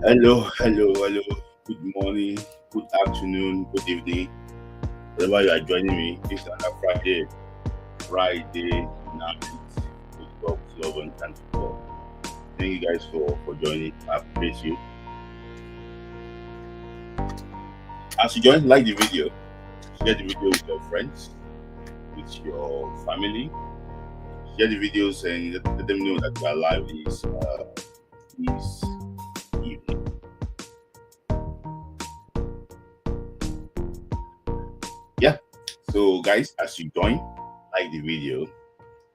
Hello, hello, hello. Good morning, good afternoon, good evening. Wherever you are joining me, this is another Friday night with God's love and thanks for. Thank you guys for joining. I appreciate you. As you join, like the video, share the video with your friends, with your family. Share the videos and let them know that you are live this evening. Yeah. So guys, as you join, like the video,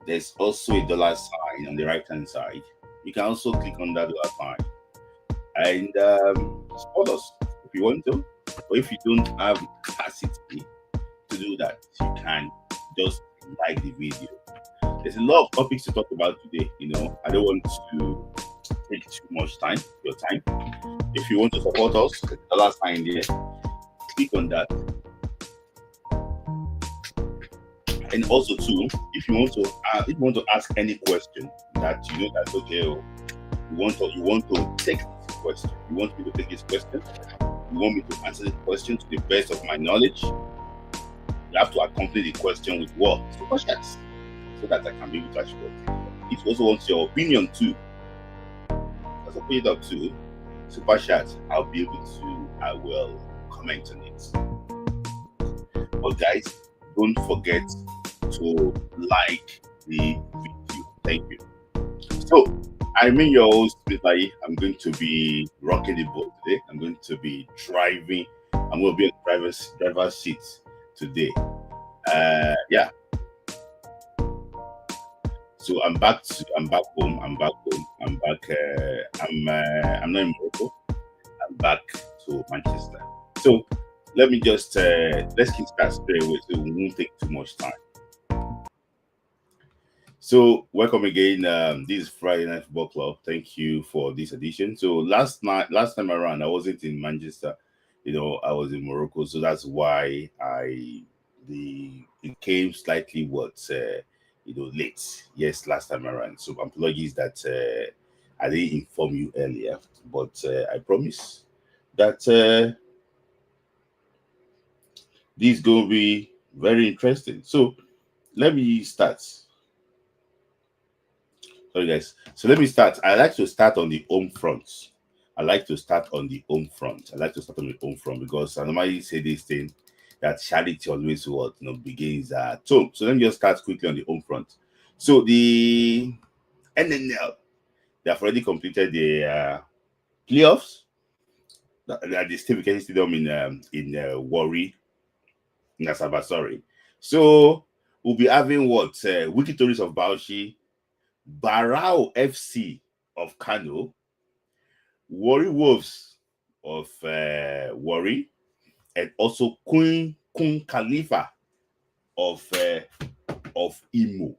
there's also a dollar sign on the right hand side. You can also click on that dollar sign and support us if you want to, or if you don't have capacity to do that, you can just like the video. There's a lot of topics to talk about today. I don't want to take too much time, your time. If you want to support us, the dollar sign there, click on that. And also too, if you want to ask any question that you know that okay, you want to take this question, you want me to take this question, you want me to answer the question to the best of my knowledge, you have to accompany the question with what? Super chats, so that I can be able to answer it. If you also want your opinion too, also put it up too. Super chat, I will comment on it. But guys, don't forget to like the video. Thank you. So, I'm your host, Mr. I'm going to be rocking the boat today. I'm going to be driving. I'm going to be in the driver's seat today. Yeah. So I'm back home. I'm back. I'm not in Morocco. I'm back to Manchester. So let me just let's kick start straight away so we won't take too much time. So welcome again. This is Friday Night Football Club. Thank you for this edition. So last time around, I wasn't in Manchester. I was in Morocco, so that's why it came slightly late. Yes, last time around. So apologies that I didn't inform you earlier, but I promise that this is going to be very interesting. So let me start. Sorry, guys. So let me start. I like to start on the home front. I like to start on the home front because I normally say this thing that charity always begins at home. So let me just start quickly on the home front. So the NNL, they have already completed the playoffs at the Steve Kenny Stadium in Warri, in Asaba, sorry. So we'll be having Wiki Tories of Bauchi, Barao FC of Kano, Warri Wolves of Warri, and also Queen Kun Khalifa of Imo.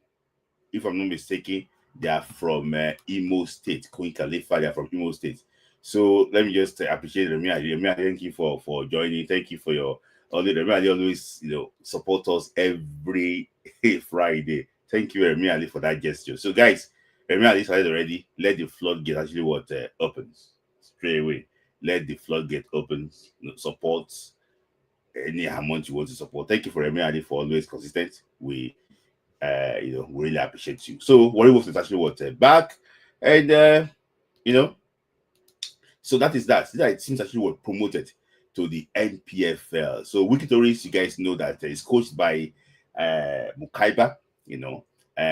If I'm not mistaken, they are from Imo State. Queen Khalifa, they are from Imo State. So let me just appreciate Remi. Thank you for joining. Thank you for your Remi always support us every Friday. Thank you, Remi Ali, for that gesture. So guys, Remi Ali started already. Let the floodgate actually opens straight away. Let the floodgate opens. Support any amount you want to support. Thank you for Remi Ali for always consistent. We really appreciate you. So Warri Wolves is actually back, and so that is that. It seems actually was promoted to the NPFL. So Wiki Tories, you guys know that is coached by Mukaiba,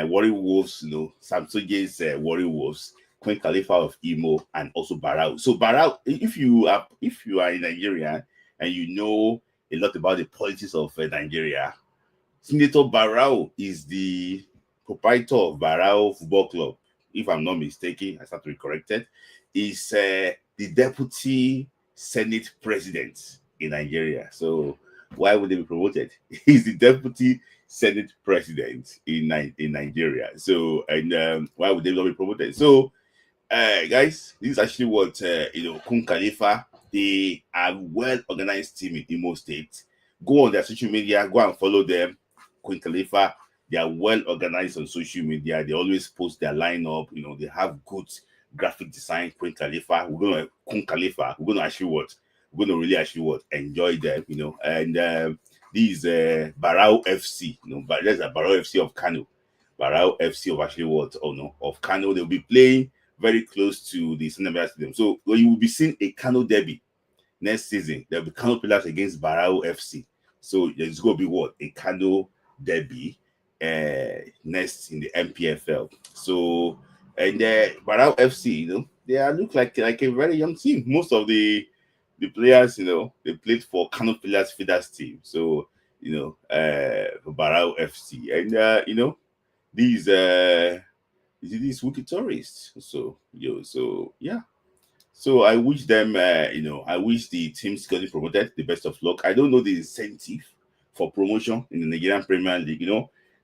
Warri Wolves, Samsoge's Warri Wolves. Queen Khalifa of Imo, and also Barau. So Barau, if you are in Nigeria and you know a lot about the politics of Nigeria, Senator Barau is the proprietor of Barau Football Club. If I'm not mistaken, I stand to be corrected. Is the deputy Senate president in Nigeria. So why would they be promoted? He's the deputy Senate president in Nigeria. So and why would they not be promoted? So guys, this is actually what Kun Khalifa. They are well organized team in Imo State. Go on their social media, go and follow them. Queen Khalifa, they are well organized on social media. They always post their lineup. They have good graphic design. Queen Khalifa, Kun Khalifa. We're gonna actually what? We're gonna really actually what? Enjoy them. And these Barau FC. But there's a Barau FC of Kano. Barau FC of actually what? Oh no, of Kano. They'll be playing very close to the Senegal Stadium. So you will be seeing a Kano derby next season. There'll be Kano pillars against Barau FC. So there's going to be what? A Kano derby next in the NPFL. So, and Barau FC, they look like a very young team. Most of the players, they played for Kano Pillars Feeders team. So, Barau FC. And, these wiki tourists. So yeah. So I wish them, I wish the teams getting promoted the best of luck. I don't know the incentive for promotion in the Nigerian Premier League.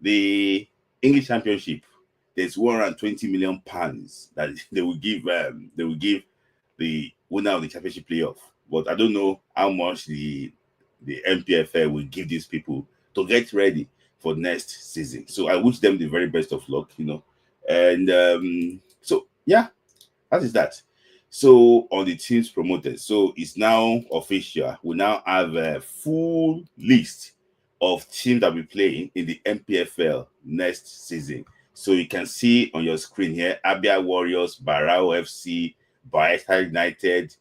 The English Championship, there's 120 million pounds that they will give. They will give the winner of the championship playoff. But I don't know how much the NPFL will give these people to get ready for next season. So I wish them the very best of luck. And so yeah, that is that. So on the teams promoted, so it's now official. We now have a full list of teams that will be playing in the NPFL next season. So you can see on your screen here: Abia Warriors, Barao FC, Bayelsa United,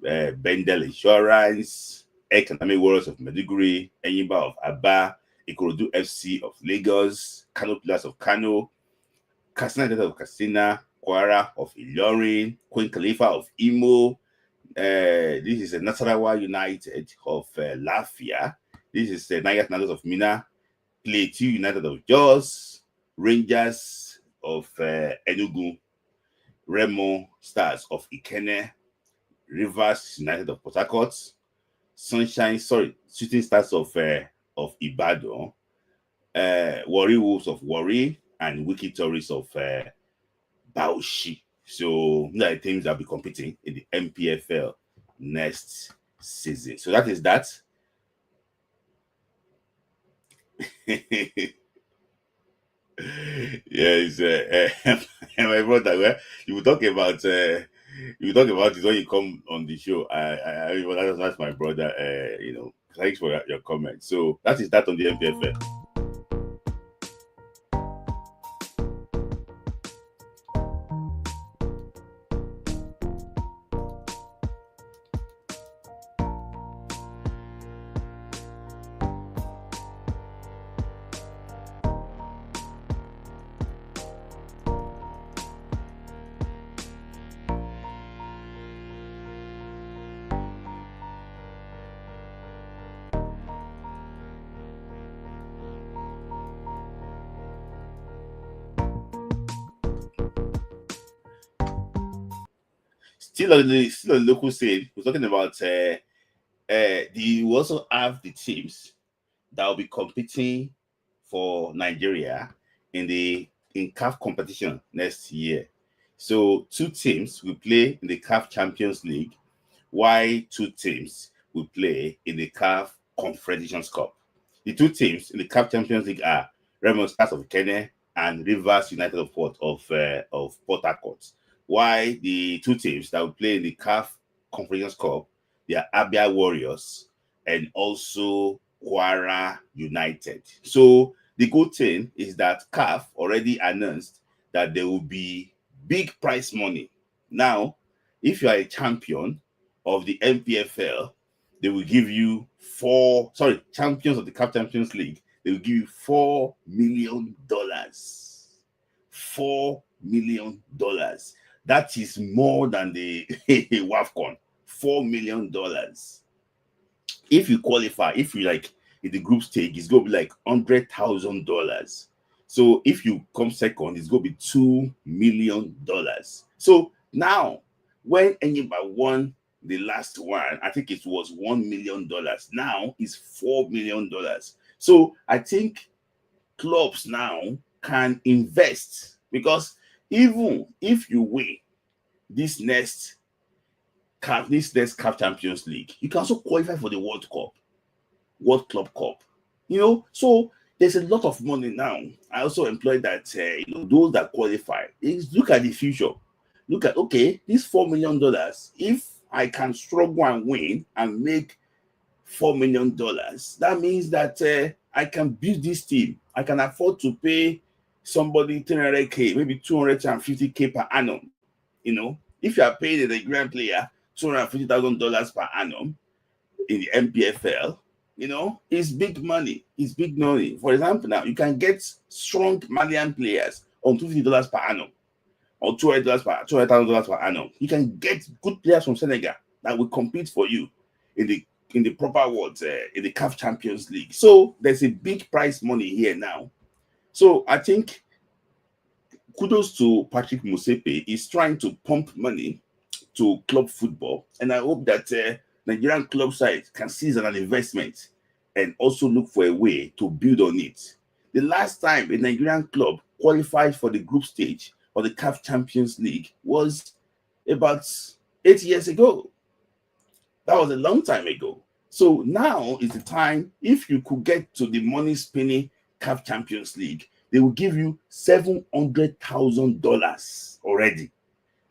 Bendel Insurance, Economic Warriors of Maiduguri, Enyimba of Aba, Ikorodu FC of Lagos, Kano Pillars of Kano, Katsina United of Katsina, Kwara of Ilorin, Queen Khalifa of Imo. This is Nasarawa United of Lafia. This is Niger Tornadoes of Mina, Plateau United of Jos, Rangers of Enugu, Remo Stars of Ikene, Rivers United of Port Harcourt, Shooting Stars of Ibadan, Warri Wolves of Warri, and Wiki Tourists of Bauchi. So these are the teams that will be competing in the NPFL next season. So that is that. Yes, my brother. Well, you will talk about it when you come on the show. That's my brother. Thanks for your comment. So that is that on the NPFL. Still on the local scene, we're talking about we also have the teams that will be competing for Nigeria in CAF competition next year. So 2 teams will play in the CAF Champions League, while 2 teams will play in the CAF Confederations Cup. The 2 teams in the CAF Champions League are Remo Stars of Kenya and Rivers United of Port Harcourt. While the 2 teams that will play in the CAF Confederations Cup, they are Abia Warriors and also Kwara United. So the good thing is that CAF already announced that there will be big prize money. Now, if you are a champion of the NPFL, they will give you champions of the CAF Champions League, they will give you $4 million. $4 million. That is more than the WAFCON. $4 million. If you qualify, if you like in the group stage, it's gonna be like $100,000. So if you come second, it's gonna be $2 million. So now, when anybody won the last one, I think it was $1 million. Now it's $4 million. So I think clubs now can invest, because even if you win this next CAF Champions League, you can also qualify for the World Club Cup. So there's a lot of money now. I also employ that those that qualify is look at the future. Look at, okay, this $4 million. If I can struggle and win and make $4 million, that means that I can build this team. I can afford to pay somebody 300K, maybe 250K per annum. If you are paying a Nigerian player $250,000 per annum in the NPFL, it's big money. It's big money. For example, now you can get strong Malian players on $250 per annum or $200,000 per annum. You can get good players from Senegal that will compete for you in the proper words, in the CAF Champions League. So there's a big prize money here now. So I think kudos to Patrick Musepe. He's trying to pump money to club football, and I hope that Nigerian club side can see it as an investment and also look for a way to build on it. The last time a Nigerian club qualified for the group stage of the CAF Champions League was about 8 years ago. That was a long time ago. So now is the time. If you could get to the money spinning CAF Champions League, they will give you $700,000 already.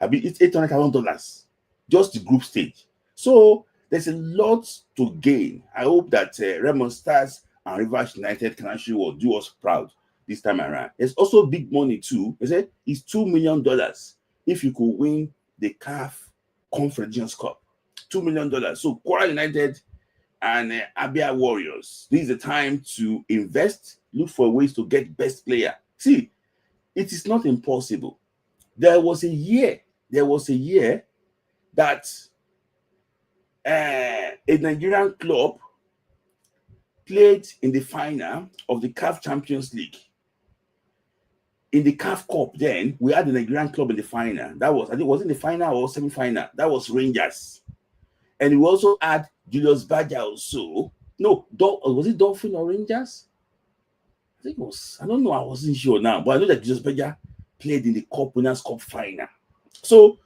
I mean, it's $800,000 just the group stage. So there's a lot to gain. I hope that Raymond Stars and Rivers United can actually do us proud this time around. There's also big money too. They said it's $2 million if you could win the CAF Conference Cup. $2 million. So Kwara United and Abia Warriors, this is the time to invest, look for ways to get best player. See, it is not impossible. There was a year that a Nigerian club played in the final of the CAF Champions League. In the CAF Cup, then we had the Nigerian club in the final. That was, I think, was in the final or semi-final. That was Rangers, and we also had Julius Baja also. No, was it Dolphin or Rangers? I think it was. I don't know. I wasn't sure now, but I know that Julius Baja played in the Cup Winners' Cup final. So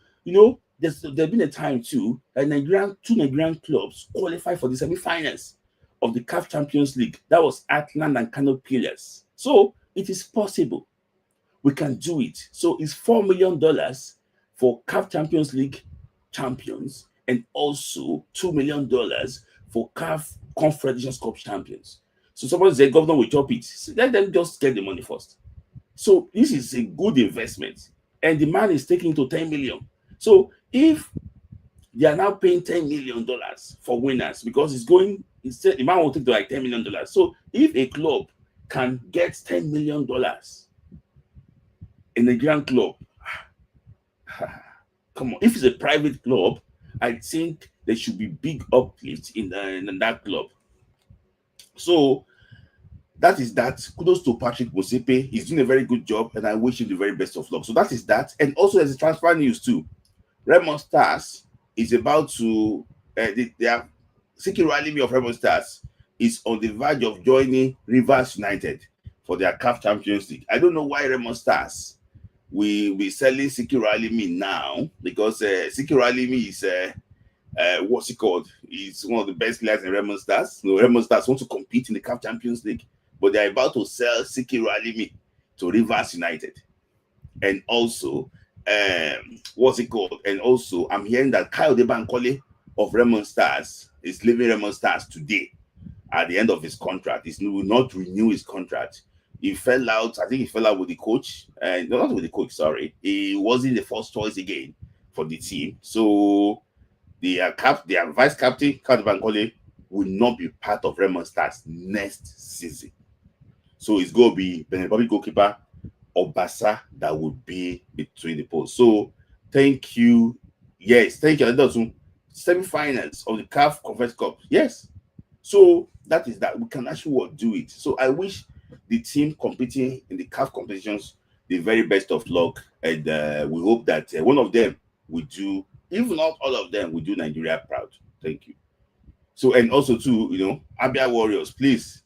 there's been a time too that two Nigerian clubs qualified for the semi-finals of the CAF Champions League. That was Atlant and Kano Pillars. So it is possible. We can do it. So it's $4 million for CAF Champions League champions, and also $2 million for CAF Confederations Cup champions. So somebody said, governor will chop it. So let them just get the money first. So this is a good investment, and the man is taking to 10 million. So if they are now paying $10 million for winners, because the man will take to like $10 million. So if a club can get $10 million, a Nigerian club, come on, if it's a private club, I think there should be big uplift in that club. So that is that. Kudos to Patrick Musepe. He's doing a very good job, and I wish him the very best of luck. So that is that. And also there's a transfer news too. Raymond Stars is about to their Sikiru Alimi of Raymond Stars is on the verge of joining Rivers United for their CAF Champions League. I don't know why Raymond Stars will be selling Sikiru Alimi now, because Sikiru Alimi is what's it called? He's one of the best players in Raymond Stars. Raymond Stars want to compete in the CAF Champions League, but they're about to sell Sikiru Alimi to Rivers United. And also, what's it called? And also, I'm hearing that Kayode Bankole of Raymond Stars is leaving Raymond Stars today at the end of his contract. He will not renew his contract. He fell out. I think he fell out with the coach. No, not with the coach, sorry. He wasn't the first choice again for the team. So their vice captain, Kayode Bankole, will not be part of Raymond Stars next season. So it's going to be Benin Republic goalkeeper Obasa that would be between the posts. So Thank you. Yes, thank you. That's semi-finals of the CAF Conference Cup. Yes. So that is that we can actually do it. So I wish the team competing in the CAF competitions the very best of luck, and we hope that one of them will do, if not all of them, will do Nigeria proud. Thank you. So and also too, Abia Warriors, please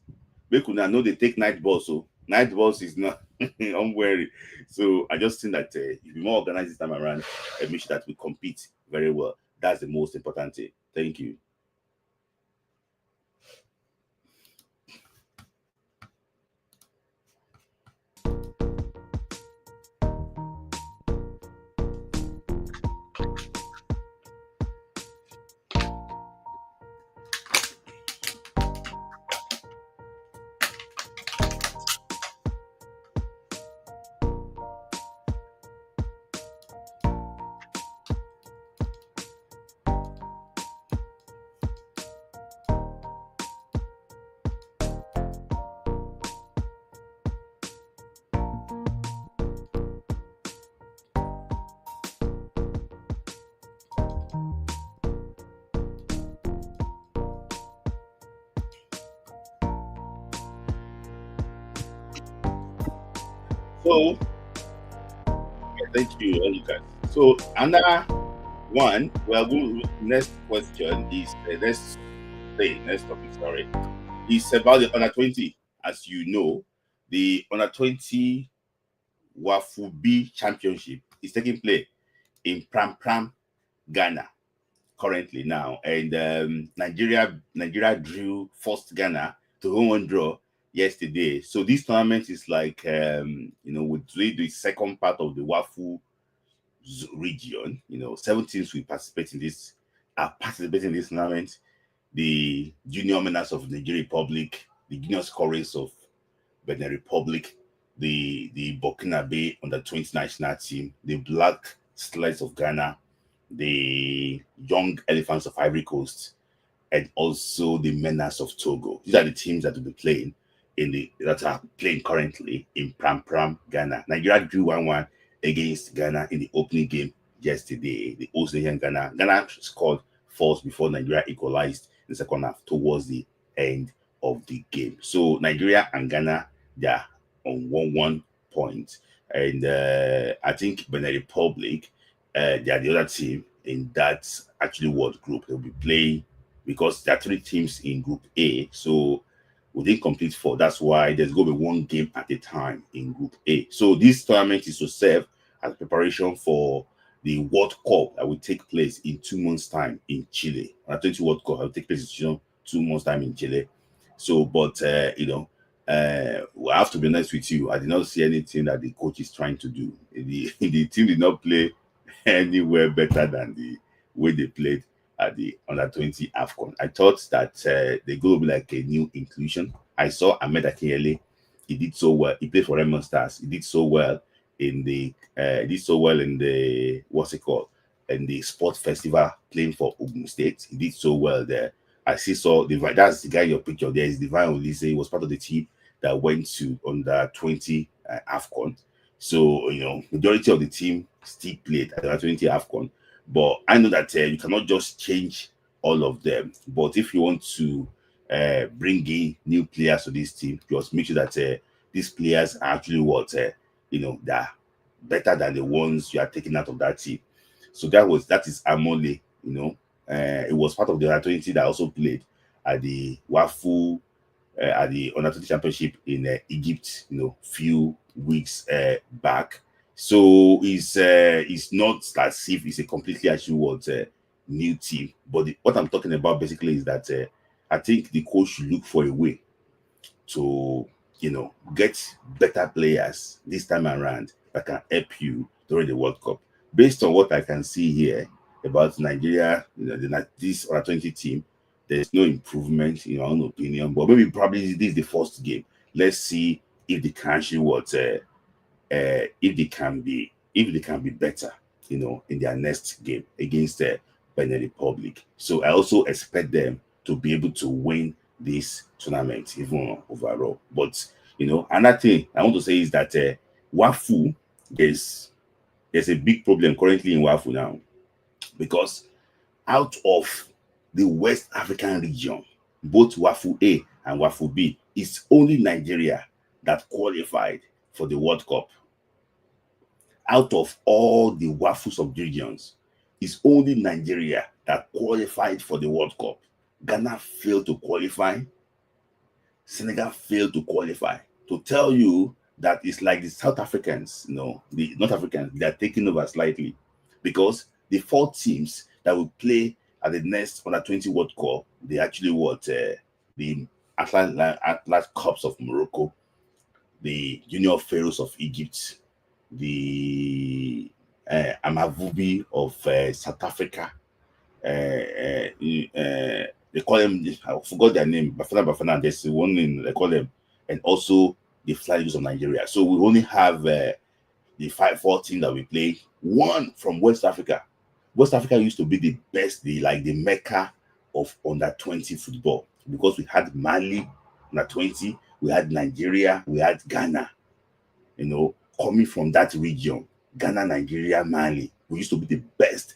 make una know they take night balls. So night balls is not unwary. So I just think that if we more organized this time around, and make sure that we compete very well. That's the most important thing. Thank you. So thank you, all you guys. So another one, well, next question is next topic, sorry, is about the under 20. As you know, the under 20 Wafubi Championship is taking place in Pram Pram, Ghana, currently now, and Nigeria drew first Ghana to home one draw yesterday. So this tournament is like we do the second part of the Wafu region. 17 will participate in this are participating in this tournament. The junior winners of Nigeria Republic, the junior scorers of Benin Republic, the Burkinabe under 20 national team, the Black Slides of Ghana, the Young Elephants of Ivory Coast, and also the Menace of Togo. These are the teams that will be playing that are playing currently in Pram Pram, Ghana. Nigeria drew 1-1 against Ghana in the opening game yesterday. The host nation Ghana. Ghana scored first before Nigeria equalized in the second half towards the end of the game. So Nigeria and Ghana, they are on 1-1 point. And I think Benin Republic, they are the other team in that actually World Group. They'll be playing because there are three teams in Group A. So we didn't complete four. That's why there's going to be one game at a time in Group A. So this tournament is to serve as preparation for the World Cup that will take place in 2 months' time in Chile. I 20 World Cup that will take place in 2 months' time in Chile. So, but I have to be honest with you. I did not see anything that the coach is trying to do. The team did not play anywhere better than the way they played at the under 20 AFCON. I thought that they're going to be like a new inclusion. I saw Ahmed Akinyele. He did so well. He played for Raymond Stars. He did so well in the what's it called? In the sports festival playing for Ogun State. He did so well there. I see saw that's the guy in your picture there is Divine Olise. He was part of the team that went to under 20 AFCON. So, majority of the team still played at the 20 AFCON. But I know that you cannot just change all of them. But if you want to bring in new players to this team, just make sure that these players are actually they're better than the ones you are taking out of that team. So that is Amole. It was part of the under 20 that also played at the Wafu at the under 20 championship in Egypt. Few weeks back. So it's not as if it's a completely actually new team. But what I'm talking about basically is that I think the coach should look for a way to get better players this time around that can help you during the World Cup. Based on what I can see here about Nigeria, this under 20 team, there's no improvement in my own opinion. But maybe probably this is the first game. Let's see if they can actually if they can be better, in their next game against the Benin Republic. So I also expect them to be able to win this tournament, even overall. But another thing I want to say is that Wafu, there's There's a big problem currently in WAFU now, because out of the West African region, both WAFU A and WAFU B, it's only Nigeria that qualified for the World Cup. Out of all the WAFU subregions, it's only Nigeria that qualified for the World Cup. Ghana failed to qualify. Senegal failed to qualify. To tell you that it's like the South Africans, the North Africans, they are taking over slightly, because the 4 teams that will play at the next under-20 World Cup, they actually the Atlas Cups of Morocco, the Junior Pharaohs of Egypt, the Amavubi of South Africa. They call them, I forgot their name, Bafana. There's one name they call them, and also the Flying Eagles of Nigeria. So we only have the 4 teams that we play. One from West Africa. West Africa used to be the best, the Mecca of under-20 football, because we had Mali under-20, we had Nigeria, we had Ghana. Coming from that region, Ghana, Nigeria, Mali, we used to be the best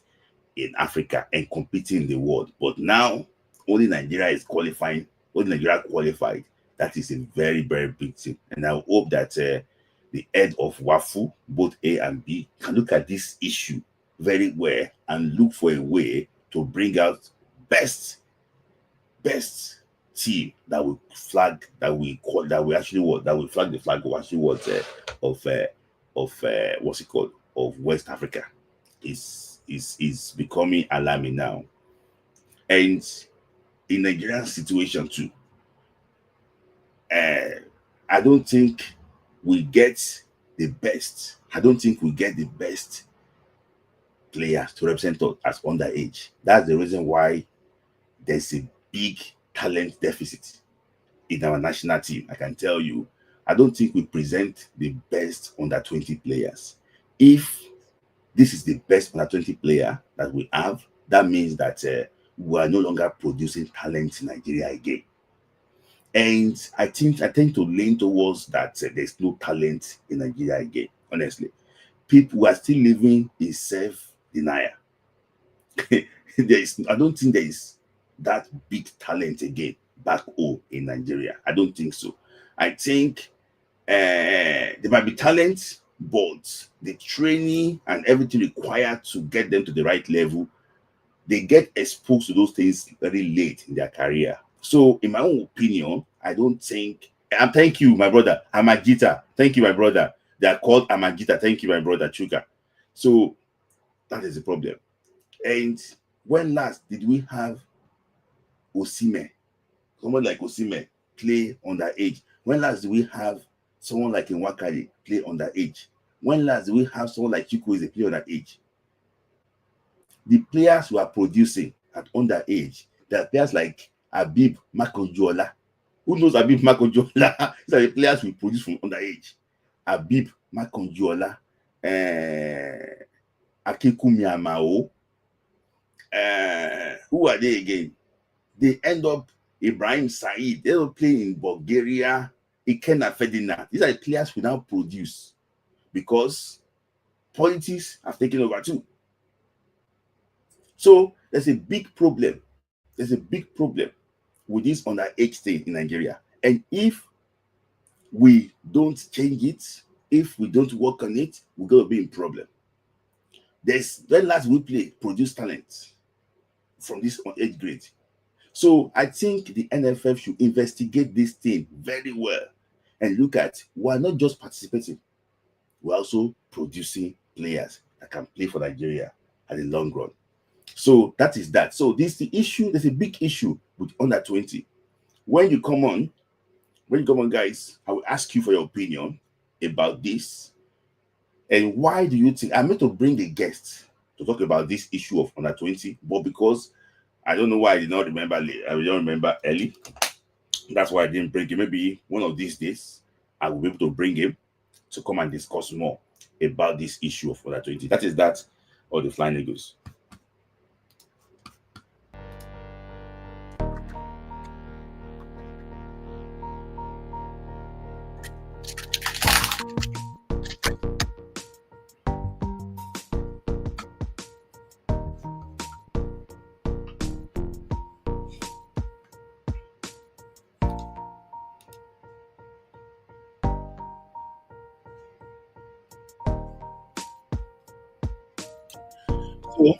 in Africa and competing in the world. But now only Nigeria is qualifying. Only Nigeria qualified. That is a very, very big thing. And I hope that the head of WAFU, both A and B, can look at this issue very well and look for a way to bring out best team that will flag, that will flag the flag of actually what's it called, of West Africa. Is becoming alarming now. And in Nigerian situation too, I don't think we get the best. I don't think we get the best players to represent us as underage. That's the reason why there's a big talent deficit in our national team. I can tell you, I don't think we present the best under-20 players. If this is the best under-20 player that we have, that means that we are no longer producing talent in Nigeria again. And I tend to lean towards that there's no talent in Nigeria again, honestly. People are still living in self-denial. I don't think there is that big talent again back home in Nigeria. I don't think so. I think there might be talent, but the training and everything required to get them to the right level, they get exposed to those things very late in their career. So, in my own opinion, I don't think. And thank you, my brother Amagita. Thank you, my brother. They are called Amagita. Thank you, my brother Chuka. So that is the problem. And when last did we have Osimhen, someone like Osimhen, play underage? When last did we have someone like Nwakali play underage? When last did we have someone like Chukwueze play underage? The players who are producing at underage, there are players like Abib Makonjola. Who knows Abib Makonjola? These are the players we produce from underage. Abib Makonjola, Akikumi Amao. Who are they again? They end up Ibrahim Said. They will play in Bulgaria. Ikena Ferdinand. These are the players we now produce because politics have taken over too. So there's a big problem. There's a big problem with this underage thing in Nigeria. And if we don't change it, if we don't work on it, we're going to be in problem. When last we play, produce talent from this age grade. So I think the NFF should investigate this thing very well and look at, we're not just participating, we're also producing players that can play for Nigeria at the long run. So that is that. So this is the issue. There's a big issue with under 20. When you come on, guys, I will ask you for your opinion about this. And why do you think I meant to bring a guest to talk about this issue of under 20, but because I don't know why I did not remember. I don't remember early. That's why I didn't bring him. Maybe one of these days I will be able to bring him to come and discuss more about this issue of under 20. That is that, or the Flying Eagles. So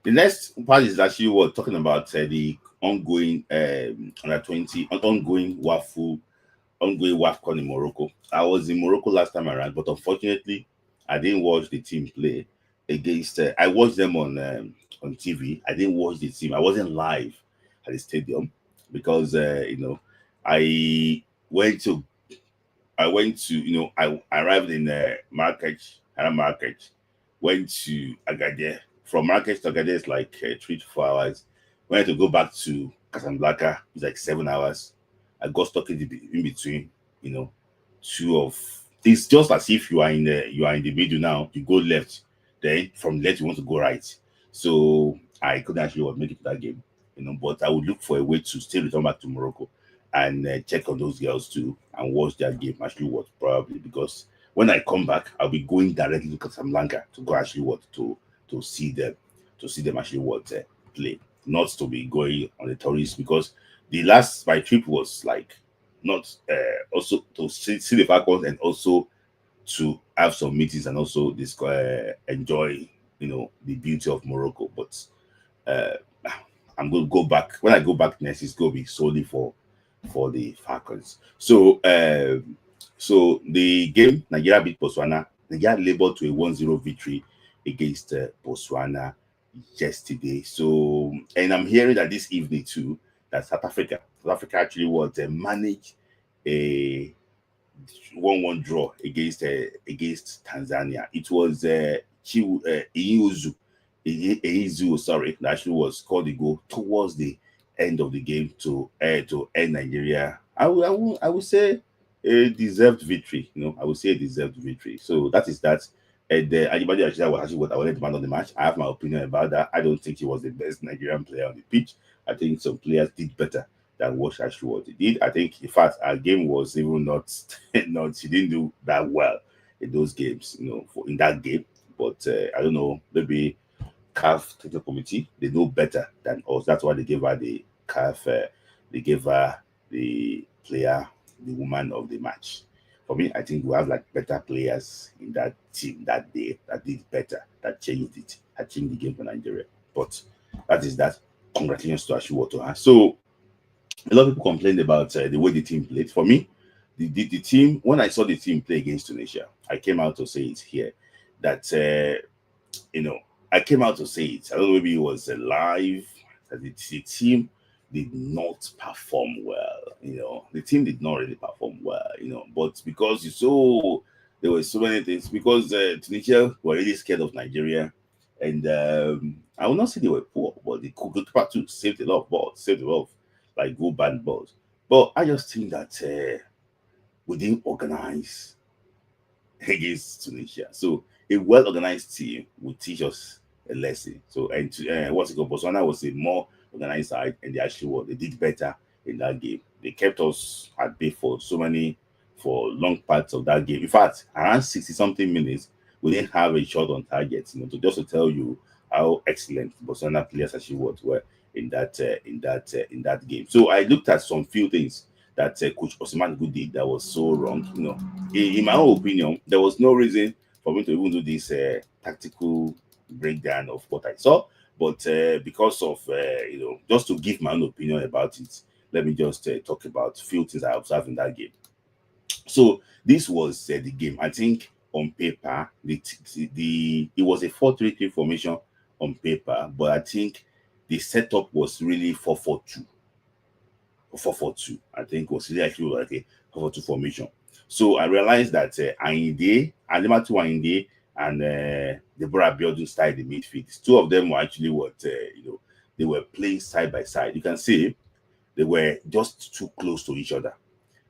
the next part is actually what talking about the ongoing under 20 ongoing ongoing WAFCON in Morocco. I was in Morocco last time around, but unfortunately, I didn't watch the team play against. I watched them on TV. I didn't watch the team. I wasn't live at the stadium because I went to I arrived in Marrakech, Haram Marrakech, went to Agadir. From Marrakech to Agadir is like 3 to 4 hours. Went to go back to Casablanca, it's like 7 hours. I got stuck in between, you know, two of. It's just as if you are in the middle now. You go left, then from left you want to go right. So I couldn't actually make it to that game, But I would look for a way to still return back to Morocco and check on those girls too and watch their game. Actually, what probably because when I come back, I'll be going directly to Casablanca to go actually what to see them actually what play, not to be going on the tourist because the last my trip was like not also to see the Falcons and also to have some meetings and also this enjoy the beauty of Morocco. But uh, I'm going to go back when I go back next. It's going to be solely for the Falcons. So the game Nigeria beat Botswana. Nigeria labeled to a 1-0 victory against Botswana yesterday. So and I'm hearing that this evening too that South Africa actually was manage a 1-1 draw against Tanzania. It was Iuzu, sorry, that actually was scored the goal towards the end of the game to end Nigeria. I would say a deserved victory. I would say a deserved victory. So that is that. And anybody actually was actually what I wanted to man of the match. I have my opinion about that. I don't think he was the best Nigerian player on the pitch. I think some players did better than what actually what he did. I think, in fact, our game was even not, not he didn't do that well in those games, for in that game. But I don't know, maybe CAF technical committee they know better than us. That's why they gave her the CAF. They gave her the player, the woman of the match. For me, I think we have like better players in that team that day that did better, that changed it, that changed the game for Nigeria. But that is that. Congratulations to Ashiwoto. So a lot of people complained about the way the team played. For me, the team, when I saw the team play against Tunisia, I came out to say it here that, I came out to say it. I don't know, maybe it was live, that the team did not perform well. The team did not really perform well, but because there were so many things, because Tunisia were really scared of Nigeria. And I will not say they were poor, but the goalkeeper too saved a lot of balls, saved a lot of like good bad balls. But I just think that we didn't organize against Tunisia. So a well organized team will teach us a lesson. So and what's it called? Botswana was a more organized side, and they actually they did better in that game. They kept us at bay for long parts of that game. In fact, around 60 something minutes, we didn't have a shot on target. To tell you how excellent Botswana players actually were in that game. So I looked at some few things that Coach Osman did that was so wrong. In my own opinion, there was no reason for me to even do this tactical breakdown of what I saw. But because of just to give my own opinion about it, let me just talk about a few things I observed in that game. So this was the game. I think on paper, it was a 4-3-3 formation on paper, but I think the setup was really 4-4-2. 4-4-2. I think was really actually like a 4-4-2 formation. So I realized that Alimatu Ainde, and Deborah Abiodun started the midfield. Two of them were actually they were playing side by side. You can see they were just too close to each other.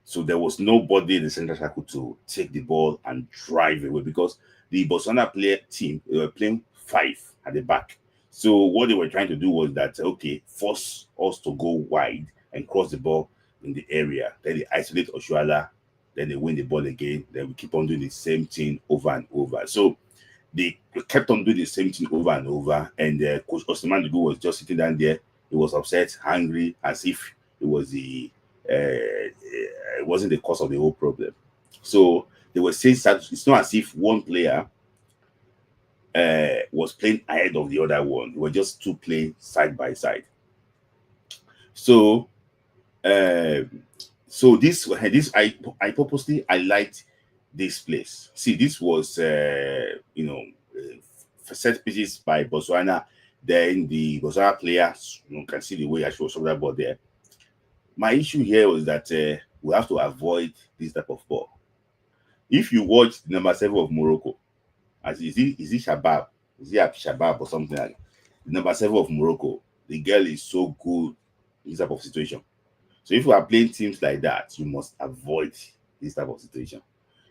So there was nobody in the central circle to take the ball and drive away because the Botswana team, they were playing 5 at the back. So what they were trying to do was that, okay, force us to go wide and cross the ball in the area. Then they isolate Oshuala, then they win the ball again. Then we keep on doing the same thing over and over. So they kept on doing the same thing over and over. And Coach Osman was just sitting down there. He was upset, angry, as if it was it wasn't the cause of the whole problem. So they were saying it's not as if one player was playing ahead of the other one. They were just two playing side by side. So um, so this I purposely I liked this place. See, this was set pieces by Botswana. Then the Botswana players, can see the way I show that ball there. My issue here was that we have to avoid this type of ball. If you watch the number 7 of Morocco, as is it Shabab? Is it Shabab or something like that? The number 7 of Morocco, the girl is so good in this type of situation. So if you are playing teams like that, you must avoid this type of situation.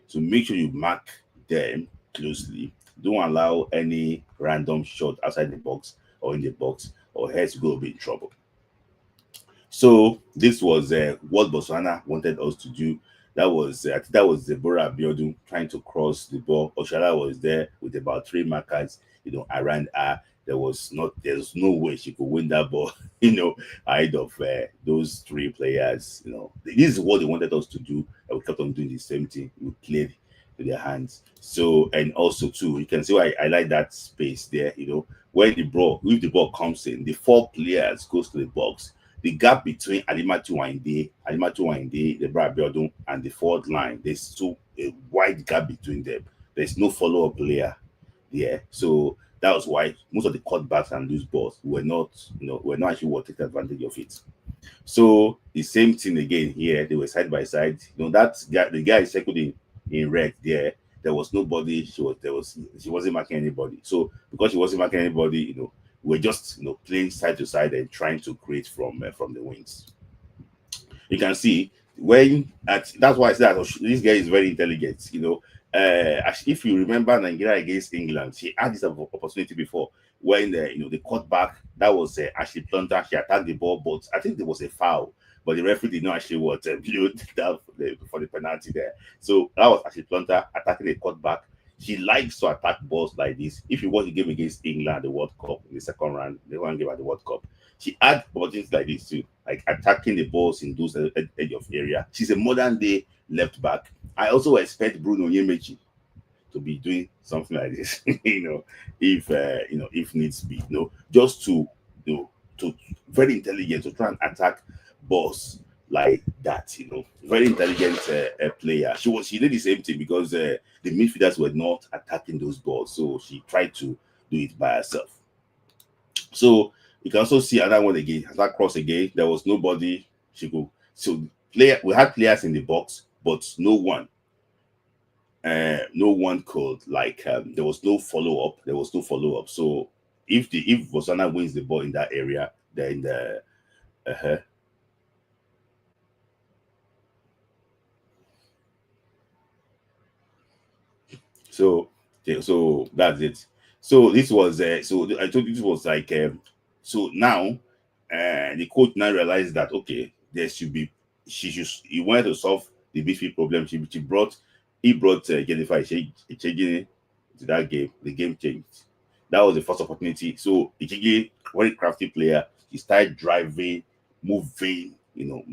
So make sure you mark them closely. Don't allow any random shot outside the box or in the box, or else you go be in trouble. So this was what Botswana wanted us to do. That was I think that was Deborah Abiodun trying to cross the ball. Oshala was there with about 3 markers, around her. There's no way she could win that ball, ahead of those 3 players. This is what they wanted us to do, and we kept on doing the same thing. We played with their hands. So, and also too, you can see why I like that space there. When if the ball comes in, the 4 players goes to the box. The gap between Alimatu Winde, Deborah Abiodun, and the forward line, there's still a wide gap between them. There's no follow-up player there. So that was why most of the cutbacks and loose balls were not actually taking advantage of it. So the same thing again here. They were side by side. That guy, the guy is circled in red there. There was nobody. She wasn't marking anybody. So because she wasn't marking anybody, we're just playing side to side and trying to create from the wings. You can see that's why I said this guy is very intelligent. If you remember Nigeria against England, she had this opportunity before when they cut back. That was Ashley Plunter. She attacked the ball, but I think there was a foul. But the referee did not actually blew that for the penalty there. So that was Ashley Plunter attacking the cutback. She likes to attack balls like this. If you watch the game against England, the World Cup, in the second round, the one game at the World Cup, she had opportunities like this too, like attacking the balls in those edge of area. She's a modern day left back. I also expect Bruno Yemechi to be doing something like this, if needs be, just to very intelligent to try and attack balls like that, very intelligent player. She did the same thing because the midfielders were not attacking those balls, so she tried to do it by herself. So you can also see another one again, that cross again. There was nobody she could. So we had players in the box, but no one could there was no follow up. So if Botswana wins the ball in that area, then so that's it. So this was I told you this was so now the coach now realized that okay, there should be he wanted to solve the midfield problem. He brought Jennifer Ichegini to that game. The game changed. That was the first opportunity. So Ichegini, very crafty player, he started driving, moving in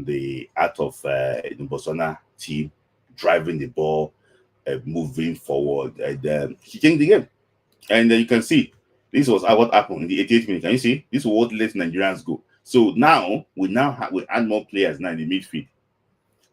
the art of the Botswana team, driving the ball, moving forward, and he changed the game. And you can see this was what happened in the 88th minute. Can you see? This is what let Nigerians go. So now we add more players now in the midfield.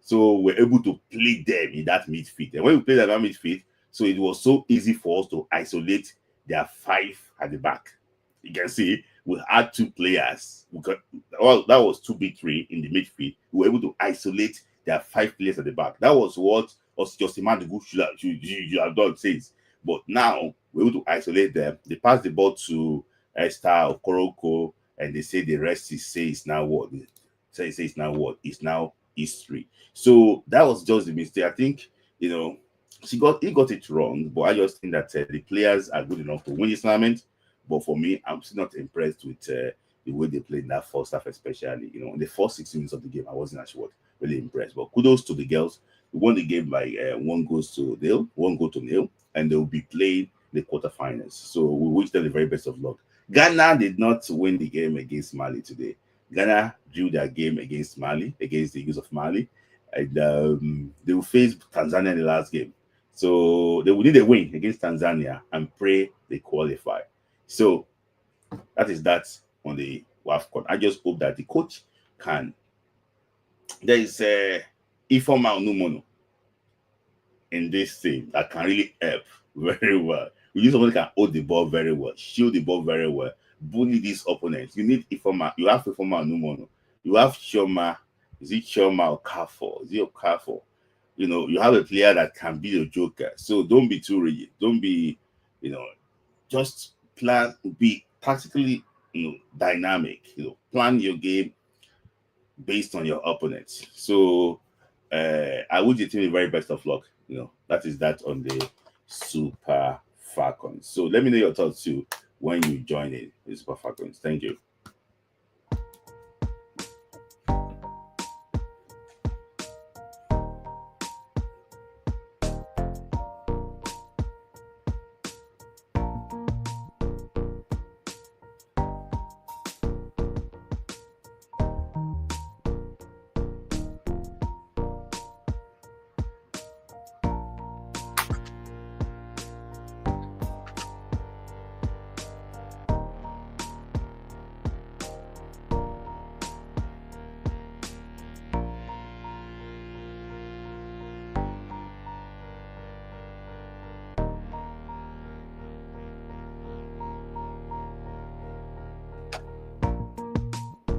So we're able to play them in that midfield. And when we play them in that midfield, so it was so easy for us to isolate their 5 at the back. You can see we had 2 players. That was 2-3 in the midfield. We were able to isolate their 5 players at the back. That was what Josimar should have done, says. But now we're able to isolate them. They pass the ball to Esther Okoroko, and they say the rest is now what? It's now history. So that was just the mistake. I think he got it wrong, but I just think that the players are good enough to win this tournament. But for me, I'm still not impressed with the way they played in that first half, especially in the first 16 minutes of the game. I wasn't actually really impressed. But kudos to the girls. We won the game by 1 goal to nil, and they will be playing the quarterfinals. So we wish them the very best of luck. Ghana did not win the game against Mali today. Ghana drew their game against Mali, against the Eagles of Mali, and they will face Tanzania in the last game. So they will need a win against Tanzania and pray they qualify. So that is that on the WAFCON. I just hope that the coach can. There is a informal Numono in this thing that can really help very well. You need someone who can hold the ball very well, shield the ball very well, bully these opponents. You need informal. You have informal Numono. You have Shoma. Is it Shoma or Kafo? Is it Kafo? You know, you have a player that can be the joker. So don't be too rigid. Don't be, you know, just plan, be tactically, dynamic. Plan your game based on your opponents. So I wish the team the very best of luck. That is that on the Super Falcons. So let me know your thoughts too when you join in the Super Falcons. Thank you.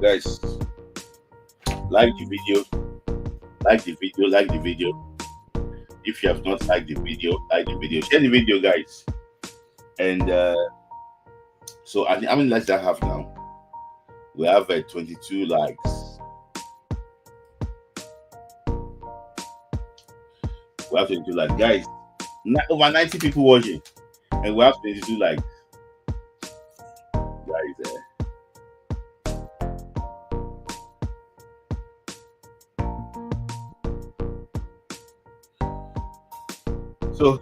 Guys, like the video, like the video. If you have not liked the video, like the video, share the video, guys. And so how many likes do I have now? We have 22 likes. We have 22 likes, guys. Over 90 people watching, and we have 22 likes, guys. So,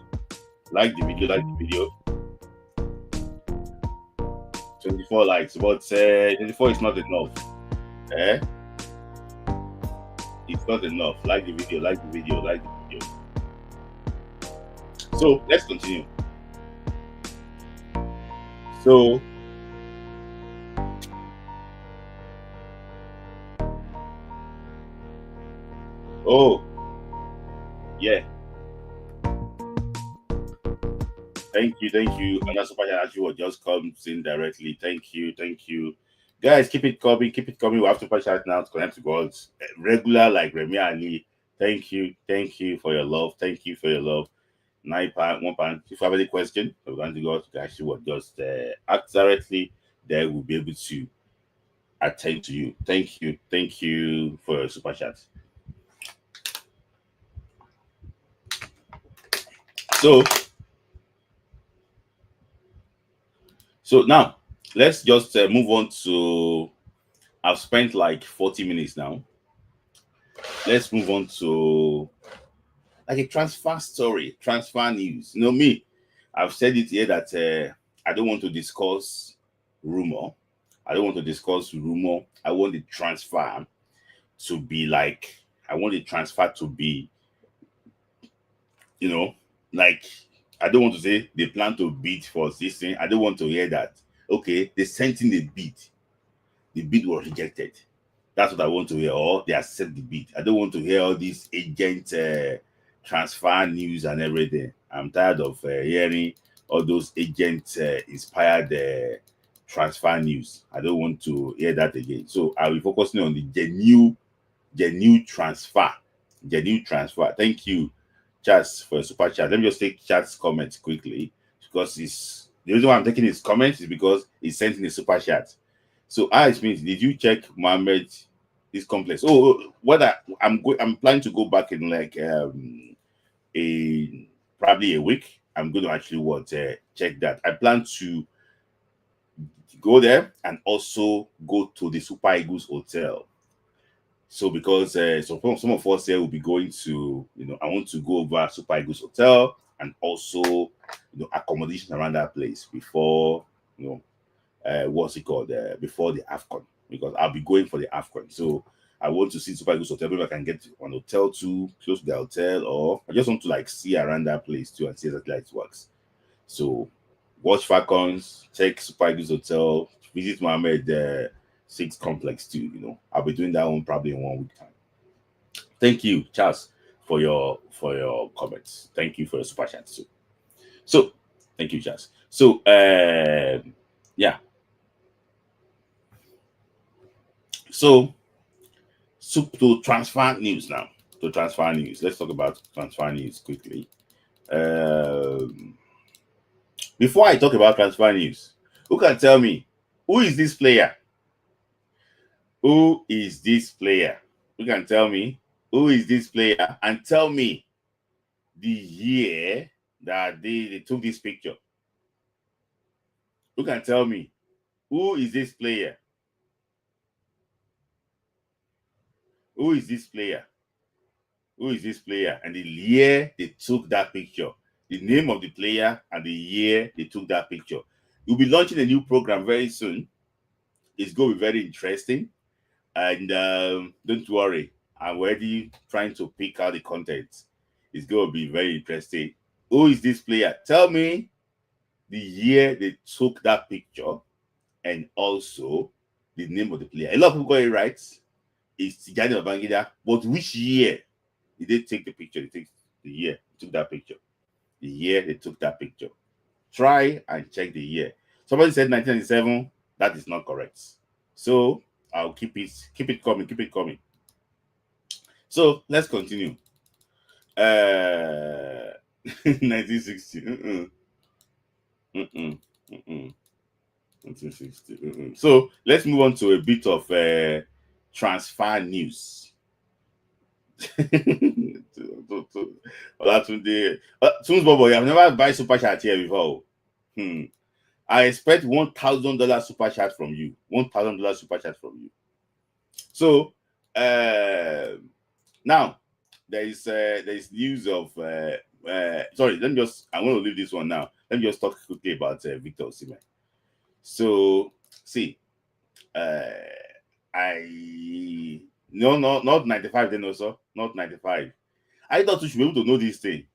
like the video. 24 likes, but 24 is not enough. It's not enough. Like the video. So, let's continue. So, oh, yeah. Thank you. And that's why actually what just comes in directly. Thank you. Guys, keep it coming. We have super chat now to connect to God's regular like Remy Ali. Thank you for your love. 9 pound, 1 pound. If you have any question, we're going to go to actually what just ask directly. There will be able to attend to you. Thank you for your super chat. So now let's just move on to. I've spent like 40 minutes now. Let's move on to like a transfer story, transfer news. Me, I've said it here that I don't want to discuss rumor. I want the transfer to be like, I want the transfer to be, like, I don't want to say they plan to bid for this thing. I don't want to hear that. Okay, they sent in the bid was rejected. That's what I want to hear. Or they accept the bid. I don't want to hear all these agent transfer news and everything. I'm tired of hearing all those agent inspired transfer news. I don't want to hear that again. So I'll be focusing on the genuine transfer. Thank you, Chats, for a super chat. Let me just take Chat's comments quickly because the reason why I'm taking his comments is because he sent in a super chat. So it means, did you check Mohammed this complex? I'm planning to go back in like probably a week. I'm going to actually check that. I plan to go there and also go to the Super Eagles Hotel. So because some of us here will be going to, I want to go over Super Eagles Hotel and also, accommodation around that place before, what's it called? Before the AFCON, because I'll be going for the AFCON. So I want to see Super Eagles Hotel. Maybe I can get an hotel too, close to the hotel, or I just want to like see around that place too and see exactly how it works. So watch Falcons, check Super Eagles Hotel, visit Mohammed Six Complex too. I'll be doing that one probably in 1 week time. Thank you, Charles, for your comments. Thank you for your super chat too. So thank you, Charles. So yeah. So to transfer news now. To transfer news. Let's talk about transfer news quickly. Before I talk about transfer news, who can tell me who is this player? Who is this player? Who can tell me who is this player and tell me the year that they took this picture? Who can tell me who is this player? Who is this player? Who is this player? And the year they took that picture. The name of the player and the year they took that picture. We'll be launching a new program very soon. It's going to be very interesting. And don't worry, I'm already trying to pick out the content. It's going to be very interesting. Who is this player? Tell me the year they took that picture and also the name of the player. A lot of people got it right. It's Tijani Babangida. But which year did they take the picture? They take the year they took that picture. The year they took that picture. Try and check the year. Somebody said 1997. That is not correct. So I'll keep it coming. So let's continue. 1960. 1960. So let's move on to a bit of transfer news. Tunes Bobo, I've never buy super chat here before. I expect $1,000 super chat from you. $1,000 super chat from you. So now there is news of sorry, I'm going to leave this one now. Let me just talk quickly about Victor Osimhen. So see, not 95 then also, not 95. I thought you should be able to know this thing.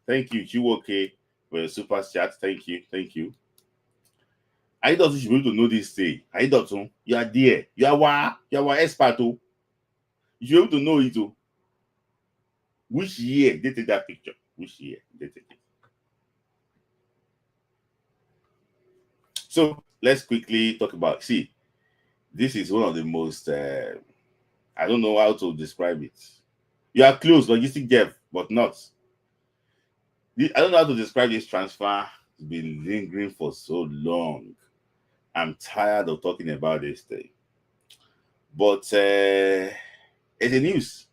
Thank you, Chiwoke, for your super chat. Thank you. I thought you should be able to know this thing. I thought so. You are there. You are expert. You should be able to know it. Which year they take that picture? Which year they take it? So let's quickly talk about. See, this is one of the most. I don't know how to describe it. You are close, logistic Jeff, but not. I don't know how to describe this transfer. It's been lingering for so long. I'm tired of talking about this thing. But it's a news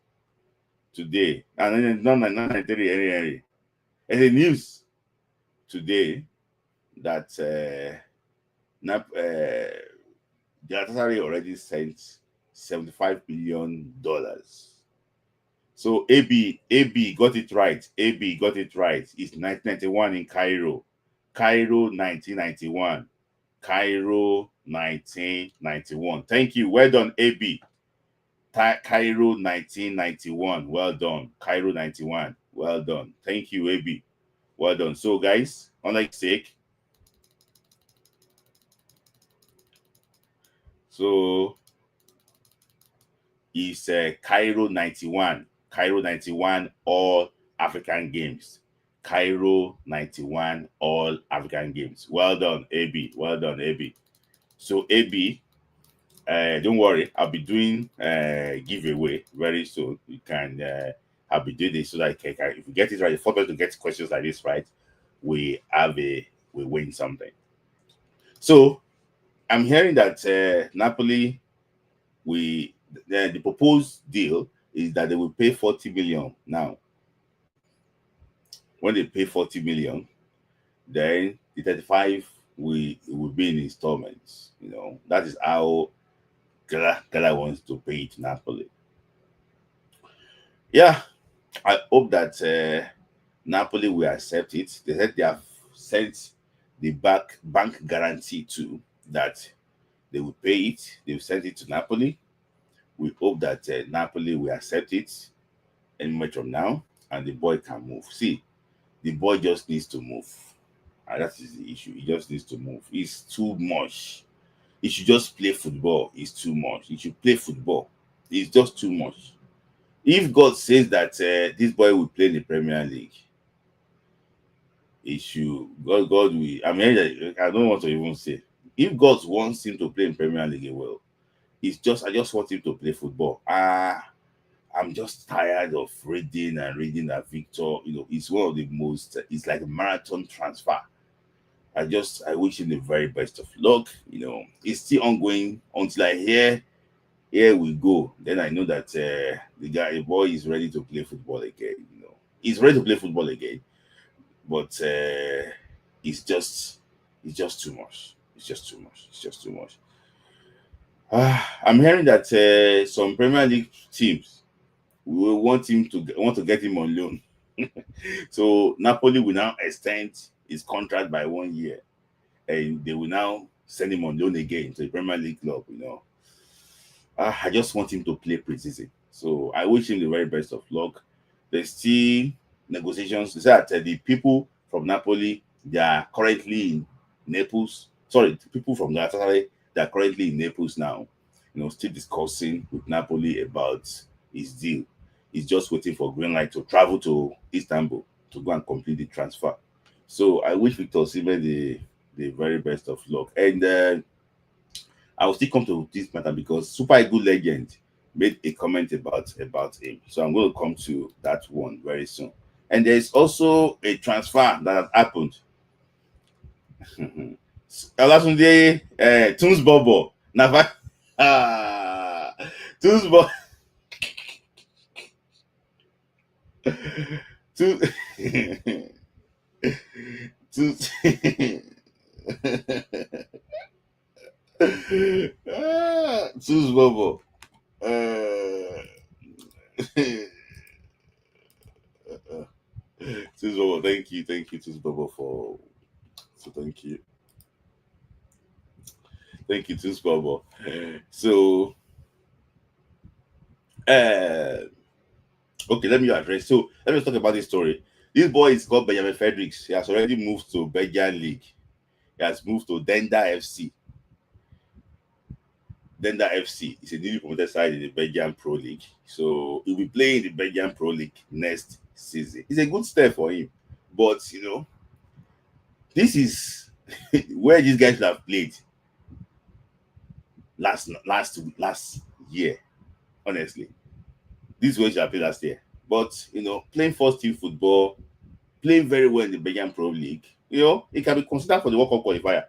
today. And then not 93 it's a news today that Galatasaray already sent $75 billion. So AB got it right. AB got it right. It's 1991 in Cairo. Cairo 1991. Cairo 1991. Thank you. Well done, AB. Cairo 1991. Well done. Cairo 91. Well done. Thank you, AB. Well done. So, guys, unlike sake. So, it's Cairo 91. Cairo 91 All African Games. Cairo 91 All African Games. Well done, AB. Well done, AB. So, AB, don't worry, I'll be doing giveaway very soon. You can I'll be doing this so that if we get it right, the first to get questions like this right, we win something. So I'm hearing that Napoli, the proposed deal is that they will pay 40 million now. When they pay 40 million, then the 35 will be in installments. That is how Gala wants to pay it to Napoli. Yeah, I hope that Napoli will accept it. They said they have sent the bank guarantee to that they will pay it. They've sent it to Napoli. We hope that Napoli will accept it any moment from now, and the boy can move. See, the boy just needs to move. And that is the issue. He just needs to move. It's too much. He should just play football. It's too much. He should play football. It's just too much. If God says that this boy will play in the Premier League, he should. God will. I mean, I don't want to even say. If God wants him to play in Premier League, he will. It's just I just want him to play football. I'm just tired of reading and reading that Victor. It's one of the most. It's like a marathon transfer. I wish him the very best of luck. It's still ongoing until I hear here we go. Then I know that the boy is ready to play football again. He's ready to play football again, but it's just it's just too much. It's just too much. It's just too much. I'm hearing that some Premier League teams will want to get him on loan. So Napoli will now extend his contract by 1 year, and they will now send him on loan again to the Premier League club. I just want him to play preseason. So I wish him the very best of luck. There's still negotiations. They say that the people from Napoli, they are currently in Naples. Sorry, the people from Galatasaray, they are currently in Naples now. Still discussing with Napoli about his deal. He's just waiting for green light to travel to Istanbul to go and complete the transfer. So I wish Victor Osimhen the very best of luck. And I will still come to this matter because Super Eagle Legend made a comment about him. So I'm going to come to that one very soon. And there's also a transfer that has happened. Olatunde Tunes Bobo. Nava Tunes Bobo. Tunes Tunes Bobo. Tunes Bobo, thank you, Tunes Bobo thank you, Tunes Bobo. So, okay, let me address. So, let me talk about this story. This boy is called Benjamin Fredericks. He has already moved to Belgian League. He has moved to Denda FC. Denda FC is a newly promoted side in the Belgian Pro League. So he'll be playing the Belgian Pro League next season. It's a good step for him. But this is where these guys should have played last year. Honestly, this is where should have played last year. But playing first team football, playing very well in the Belgian Pro League, it can be considered for the World Cup qualifier.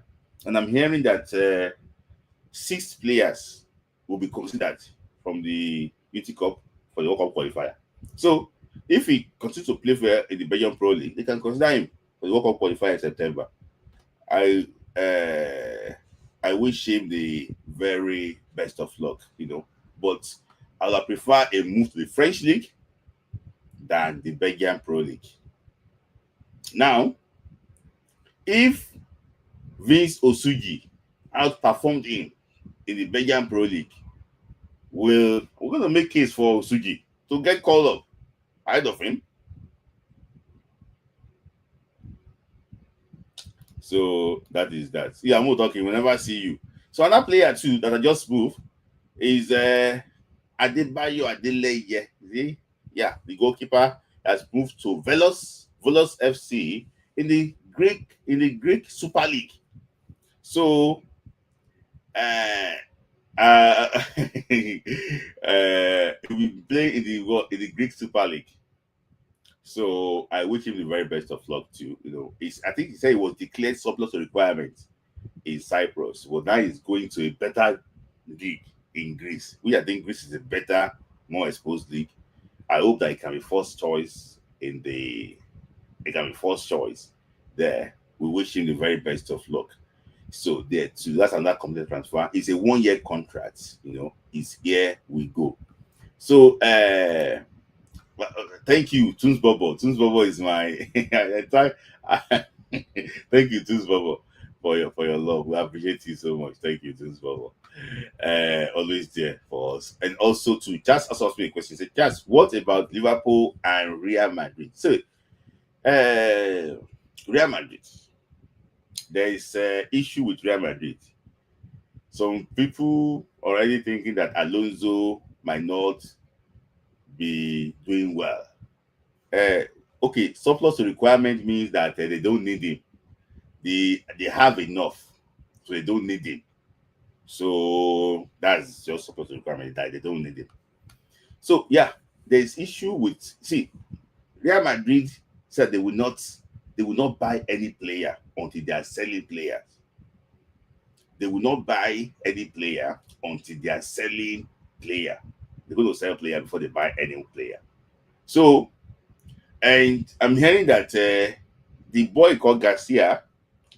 And I'm hearing that 6 players will be considered from the UT Cup for the World Cup qualifier. So if he continues to play for in the Belgian Pro League, they can consider him for the World Cup qualifier in September. I wish him the very best of luck, But I would prefer a move to the French League than the Belgian Pro League. Now, if Vince Osuji outperformed him in the Belgian Pro League, we're going to make case for Osuji to get called up ahead of him. So that is that. Yeah, I'm not talking. We'll never see you. So another player too that I just moved is Adebayo Adeleye. See? Yeah, the goalkeeper has moved to Velos FC in the Greek Super League. So we play in the Greek Super League. So I wish him the very best of luck too. I think he said it was declared surplus requirement in Cyprus. Well, now he's going to a better league in Greece, which I think Greece is a better, more exposed league. I hope that it can be first choice there. We wish him the very best of luck. So there too, that's another complete transfer. It's a 1-year contract, it's here we go. So thank you, Tunes Bobo. Tunes Bobo is my thank you, Tunes Bobo, for your love. We appreciate you so much. Thank you, Tunes Bobo. always there for us. And also to just ask me a question. Say, just what about Liverpool and Real Madrid? So, Real Madrid. There is issue with Real Madrid. Some people already thinking that Alonso might not be doing well. Uh, okay, surplus to requirement means that they don't need him. They have enough, so they don't need him. So that's just surplus to requirement that they don't need him. So yeah, there's issue with Real Madrid said they will not buy any player until they are selling players. They will not buy any player until they are selling player. They're going to sell player before they buy any player. So, and I'm hearing that the boy called Garcia,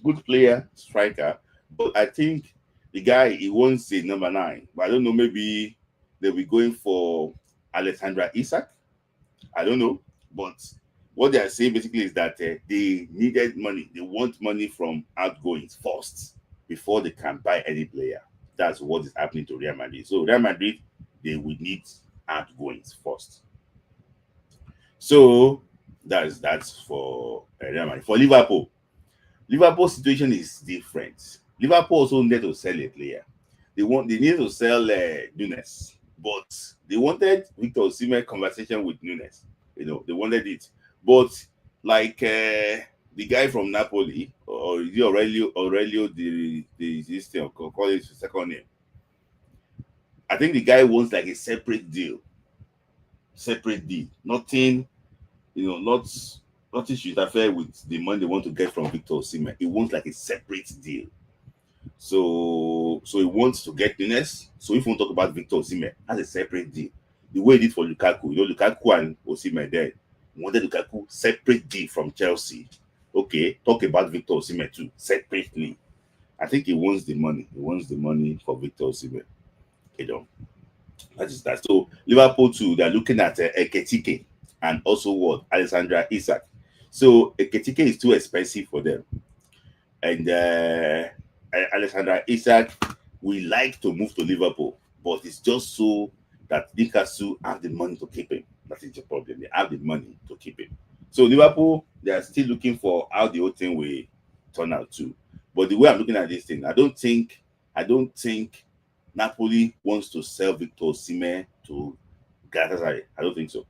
good player, striker, but I think the guy he wants a number 9. But I don't know, maybe they'll be going for Alexandra Isak. I don't know, but what they are saying basically is that they needed money. They want money from outgoings first before they can buy any player. That's what is happening to Real Madrid. So Real Madrid, they will need outgoings first. So that's for Real Madrid. For Liverpool, Liverpool situation is different. Liverpool also need to sell a player. They need to sell Nunes, but they wanted Victor Osimhen conversation with Nunes. They wanted it, but like the guy from Napoli, or is it Aurelio the this thing, call it second name. I think the guy wants like a separate deal. Nothing, nothing should interfere with the money they want to get from Victor Osimhen. He wants like a separate deal. So he wants to get Nunes. So if we want to talk about Victor Osimhen, that's a separate deal. The way he did for Lukaku, Lukaku and Osimhen there wanted Lukaku separate deal from Chelsea. Okay, talk about Victor Osimhen too separately. I think he wants the money. He wants the money for Victor Osimhen. That is that. So Liverpool too, they're looking at Eketike and also what Alexandra Isak. So Eketike is too expensive for them, and Alexandra Isak we like to move to Liverpool, but it's just so that Newcastle have the money to keep him. That is the problem. They have the money to keep him. So Liverpool, they are still looking for how the whole thing will turn out too. But the way I'm looking at this thing, I don't think Napoli wants to sell Victor Osimhen to Galatasaray. I don't think so.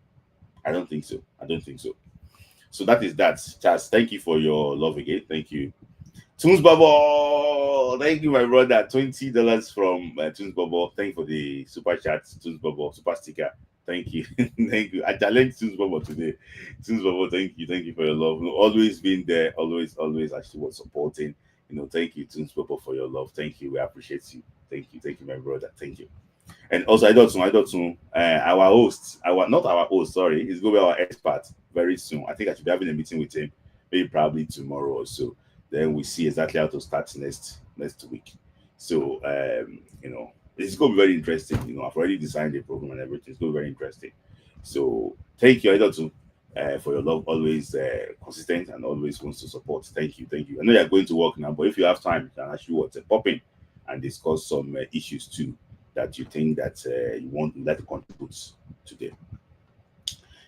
So that is that. Charles, thank you for your love again. Thank you. Tunes Bubble, thank you, my brother. $20 from Tunes Bubble. Thank you for the super chat, Tunes Bubble, super sticker. Thank you, thank you. I challenged Tunes Bubble today. Tunes Bubble, thank you for your love. Always been there, always actually was supporting. Thank you, Tunes Bubble, for your love. Thank you, we appreciate you. Thank you, my brother. Thank you. And also, I don't know, our host, not our host, sorry, he's going to be our expert very soon. I think I should be having a meeting with him, maybe probably tomorrow or so. Then we see exactly how to start next week. So it's going to be very interesting. I've already designed the program and everything. It's going to be very interesting. So thank you, Aidotun, for your love. Always consistent and always wants to support. Thank you. I know you're going to work now, but if you have time, you can actually pop in and discuss some issues too that you think that you like to contribute today.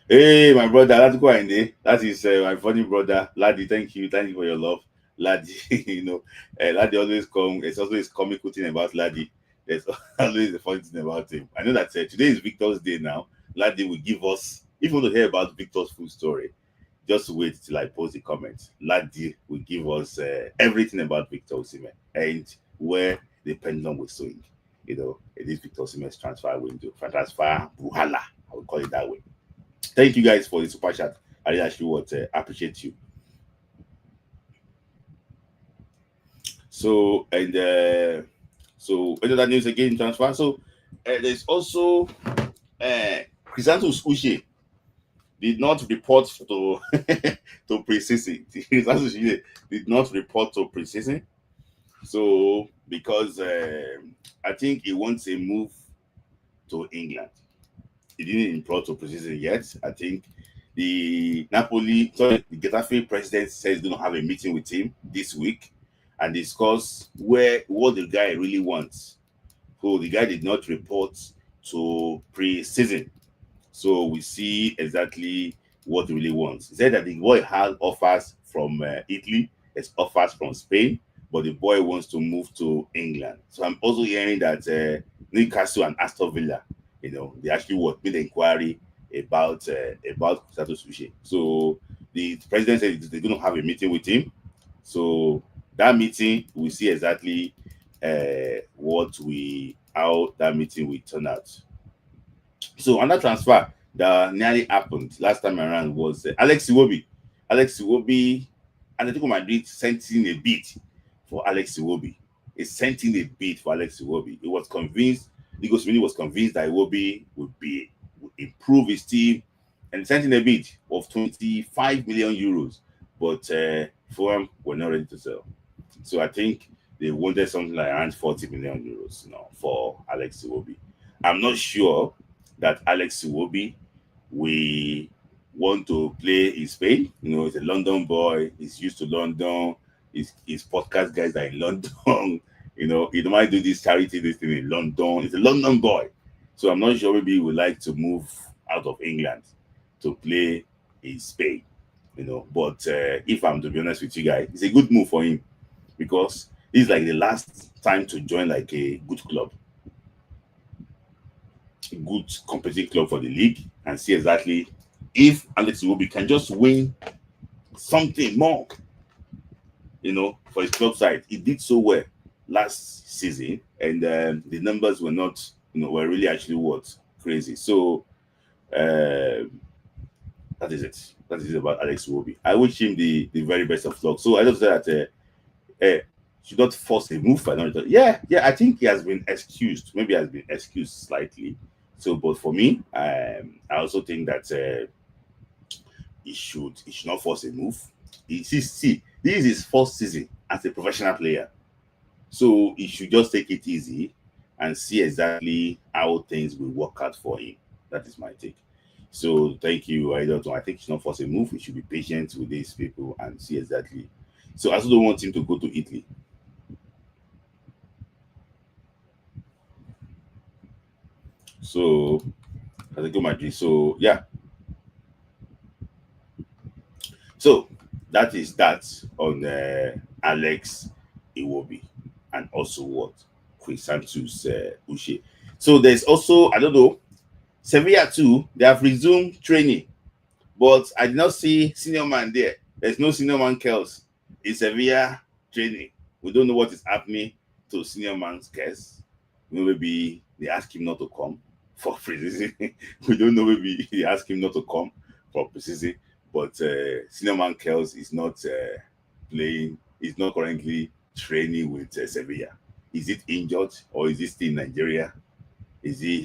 Hey, my brother, let's go in there. That is my funny brother, Laddie. Thank you for your love. Laddie, Laddie always come. It's always comical thing about Laddie. There's always a funny thing about him. I know that today is Victor's day now. Laddie will give us, if you want to hear about Victor's full story, just wait till I post the comments. Laddie will give us everything about Victor Osimhen and where the pendulum will swing. It is Victor Osimhen's transfer window. Transfer Buhala, I will call it that way. Thank you guys for the super chat. I really actually appreciate you. So another news again transfer. So there's also Chrysanthus Uche did not report to to preseason. Chrysanthus Uche did not report to preseason. So because I think he wants a move to England. He didn't report to preseason yet. I think the Getafe president says he's going to have a meeting with him this week and discuss what the guy really wants So the guy did not report to pre-season. So we see exactly what he really wants. He said that the boy has offers from Italy, has offers from Spain, but the boy wants to move to England. So I'm also hearing that Newcastle and Aston Villa, they actually made the inquiry about Sato Sushi. So the president said they're going to have a meeting with him. So that meeting, we see exactly how that meeting will turn out. So another transfer that nearly happened last time around was Alex Iwobi. Alex Iwobi, Atletico Madrid sent in a bid for Alex Iwobi. He sent in a bid for Alex Iwobi. He was convinced, Ligos Mini was convinced that Iwobi would improve his team, and sent in a bid of 25 million euros. But Fulham were not ready to sell. So I think they wanted something like around 40 million euros, for Alex Iwobi. I'm not sure that Alex Iwobi will want to play in Spain. He's a London boy. He's used to London. His podcast guys are in London. He might do this thing in London. He's a London boy. So I'm not sure maybe he would like to move out of England to play in Spain. But if I'm to be honest with you guys, it's a good move for him, because this is like the last time to join like a good club, a good competitive club for the league, and see exactly if Alex Iwobi can just win something more, for his club side. He did so well last season, and the numbers were not, were really actually what crazy. So that is it. That is it about Alex Iwobi. I wish him the very best of luck. So I just say that should not force a move. Yeah, I think he has been excused. Maybe has been excused slightly. So, but for me, I also think that he should not force a move. See, this is his first season as a professional player, so he should just take it easy and see exactly how things will work out for him. That is my take. So, thank you, I don't know. I think he should not force a move. He should be patient with these people and see exactly. So, I also don't want him to go to Italy. So, Atletico Madrid. So, yeah. So that is that on Alex Iwobi, and also what Crisantus Uche. So there's also, I don't know, Sevilla too. They have resumed training, but I did not see senior man there. There's no senior man Kels in Sevilla training. We don't know what is happening to senior man's case. Maybe they ask him not to come for preseason. We don't know. Maybe they ask him not to come for preseason. But senior man Kels is not playing. He's not currently training with Sevilla. Is it injured, or is he still in Nigeria?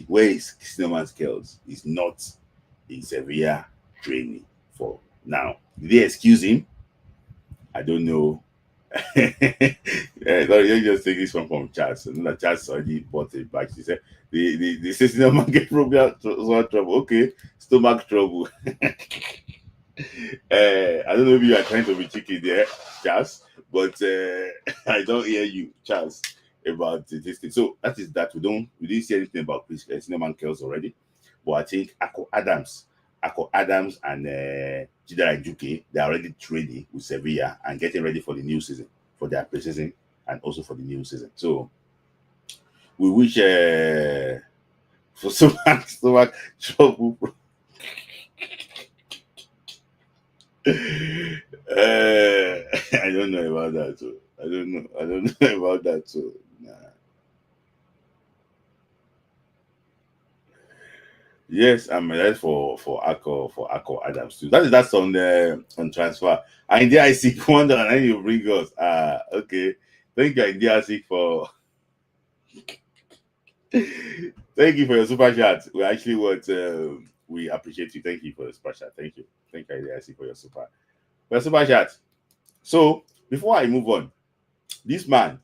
Where is senior man Kels? He's not in Sevilla training for now. Did they excuse him? I don't know. Let me just take this one from Charles. Charles already bought it back. She said the senior man get trouble. Okay, stomach trouble. I don't know if you are trying to be cheeky there, Charles, but I don't hear you, Charles, about this thing. So that is that. We didn't see anything about Chris Cinnamon Kells already, but I think Ako Adams and Chidera Juke, they are already training with Sevilla and getting ready for the new season, for their preseason and also for the new season. So we wish for stomach trouble. I don't know about that too. I don't know about that too. Nah. Yes, I'm ready for Akko Adams too. That's on transfer. And there I see wonder and then you bring us. Okay. Thank you, India Isaac, for thank you for your super chat. We actually we appreciate you. Thank you for the super chat. Thank you. Thank you, India Isaac, for your super chat. So before I move on, this man,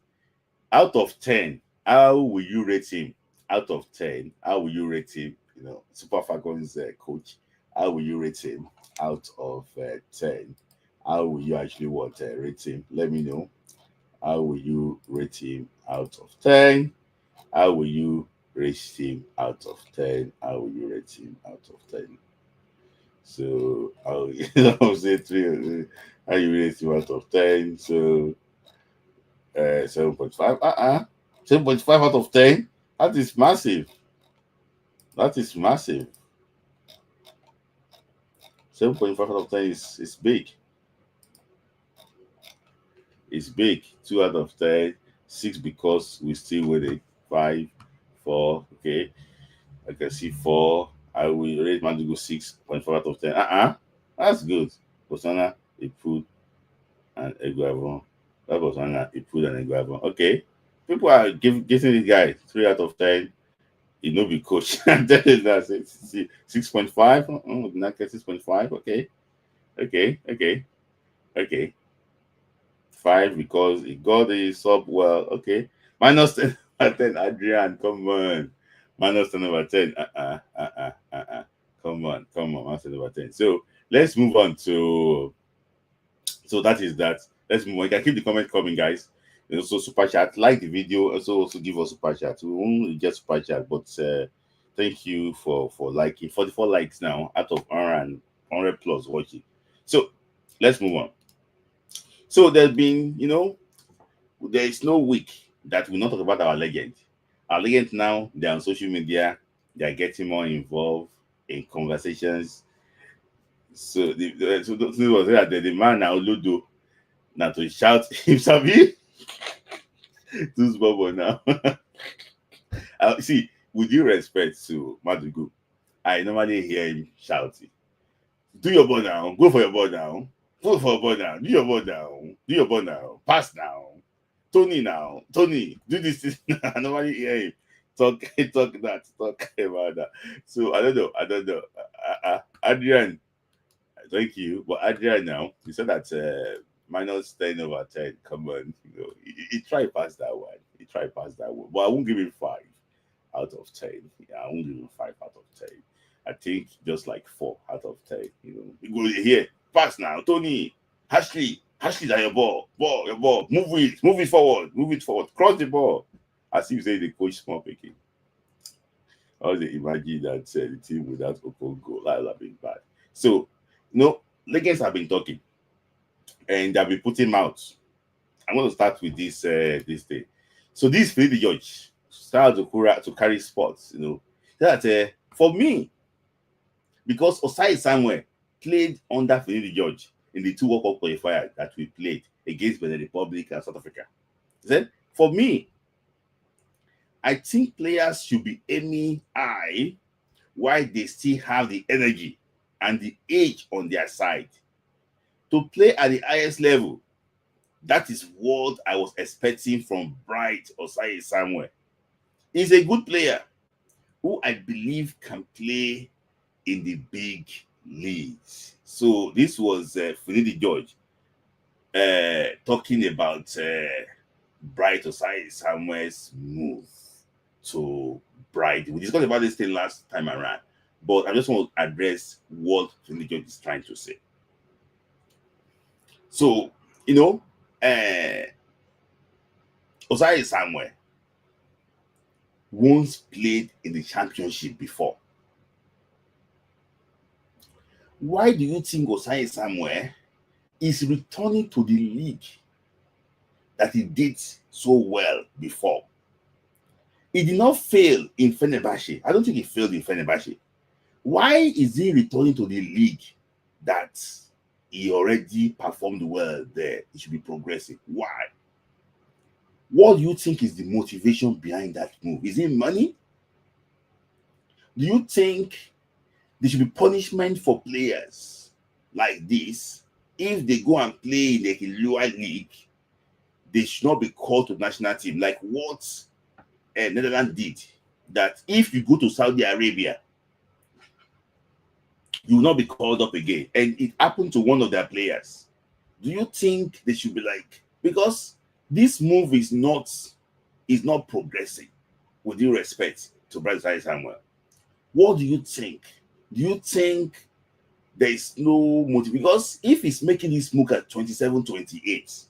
out of 10, how will you rate him? Out of 10, how will you rate him? Super Falcons coach, how will you rate him out of 10? How will you actually rate him? Let me know. How will you rate him out of 10? How will you rate him out of 10? How will you rate him out of 10? So I'll say 3. How you rate him out of 10? So 7.5. 7.5 out of 10. That is massive. That is massive. 7.5 out of 10 is big. It's big. 2 out of 10. 6 because we still with it. 5, 4. Okay. I can see 4. I will rate Mandugo 6.5 out of 10. That's good. Bosana, a put, and Eguavon. That was one a put and Eguavon. Okay. People are getting this guy 3 out of 10. He no be coach. That's it. 6.5. Not 6.5. Okay. Okay. 5 because he got the sub well. Okay. Minus 10 over 10. Adrian, come on. Minus 10 over 10. Come on. Minus 10 over 10. So let's move on to. So that is that. Let's move on. You can keep the comment coming, guys. And also super chat. Like the video. Also give us super chat. We won't get super chat, but thank you for liking. 44 likes now out of 100 plus watching. So let's move on. So there's been, there is no week that we not talk about our legend. Our legend now, they're on social media, they're getting more involved in conversations. So the man now Ludo now to shout himself to Bobo now. See, with due respect to Madugu, I normally hear him shouting, "Do your ball now, go for your ball now. Go for a ball now. Do your ball now. Do your ball now. Pass now. Tony now. Tony, do this." Nobody hear him talk about that. So I don't know. Adrian, thank you. But Adrian now, he said that minus 10 over 10. Come on, he tried past that one. But I won't give him 5 out of 10. Yeah, I won't give him 5 out of 10. I think just like 4 out of 10. You go here. Pass now, Tony. Ashley, that your ball. Your ball. Move it forward. Cross the ball. As if you say the coach small picking. Or they imagine that the team without open goal. That would have been bad. So, legends have been talking. And they've been putting out. I'm going to start with this day. So this Philly George started to carry sports, that for me, because Osai Samuel played under Philly George in the 2 World Cup qualifiers that we played against Benin Republic and South Africa. Then, for me, I think players should be aiming high while they still have the energy and the age on their side to play at the highest level. That is what I was expecting from Bright Osai Samuel. He's a good player who I believe can play in the big leagues. So this was Finidi George talking about Bright Osai Samuel's move to Bright. We discussed about this thing last time around, but I just want to address what Finidi George is trying to say. So, Osai Samuel once played in the championship before. Why do you think Osai Samuel is returning to the league that he did so well before? He did not fail in Fenerbahce. I don't think he failed in Fenerbahce. Why is he returning to the league that he already performed well there? He should be progressing. Why? What do you think is the motivation behind that move? Is it money? Do you think there should be punishment for players like this? If they go and play in the lower league, they should not be called to the national team, like what Netherlands did. That if you go to Saudi Arabia, you will not be called up again. And it happened to one of their players. Do you think they should be like, because this move is not progressing, with due respect to Brazil Samuel? What do you think? Do you think there is no motive? Because if he's making this move at 27, 28,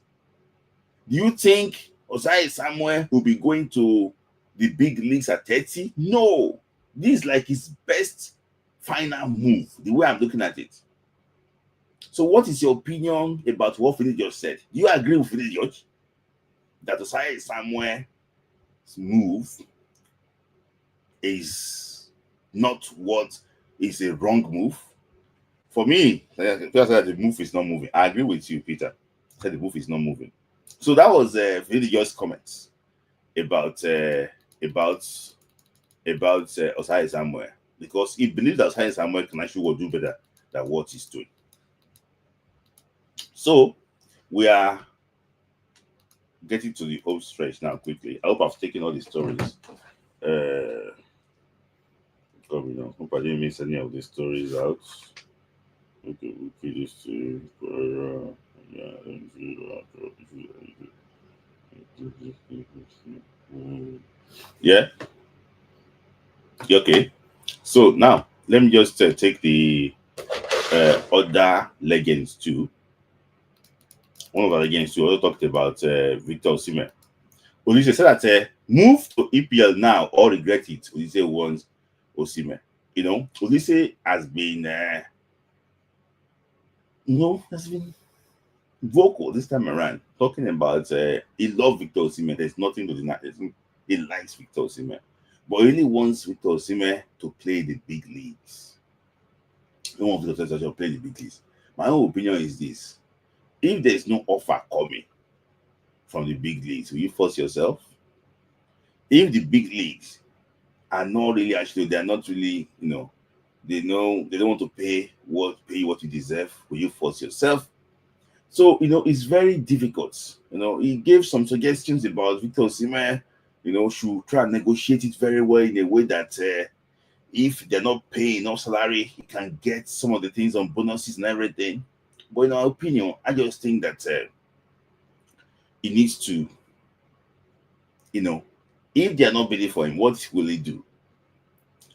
do you think Osai Samuel will be going to the big leagues at 30. No, this is like his best final move, the way I'm looking at it. So, what is your opinion about what Philip just said? Do you agree with Philip George that Osai Samuel's move is not what is a wrong move? For me, the move is not moving. I agree with you, Peter. Said the move is not moving. So that was Philip George's comments about Osai Samuel, because he believes that Osai Samuel can actually do better than what he's doing. So we are getting to the home stretch now quickly. I hope I've taken all the stories. Hope I didn't miss any of the stories out. Okay, we this to yeah. Okay. So now let me just take the other legends too. One of our legends too also talked about Victor Osimhen. Olise said that move to EPL now or regret it. Olise wants Osimhen. Olise has been, has been vocal this time around, talking about he loves Victor Osimhen. There's nothing to deny. He likes Victor Osimhen, but he really wants Victor Osimhen to play the big leagues. He wants Victor Osimhen to play the big leagues. My own opinion is this: if there's no offer coming from the big leagues, will you force yourself? If the big leagues are not really they're not really, they don't want to pay you what you deserve, will you force yourself? So, it's very difficult. He gave some suggestions about Victor Osimhen, should try and negotiate it very well in a way that if they're not paying enough salary, he can get some of the things on bonuses and everything. But in my opinion, I just think that he needs to, if they're not bidding for him, what will he do?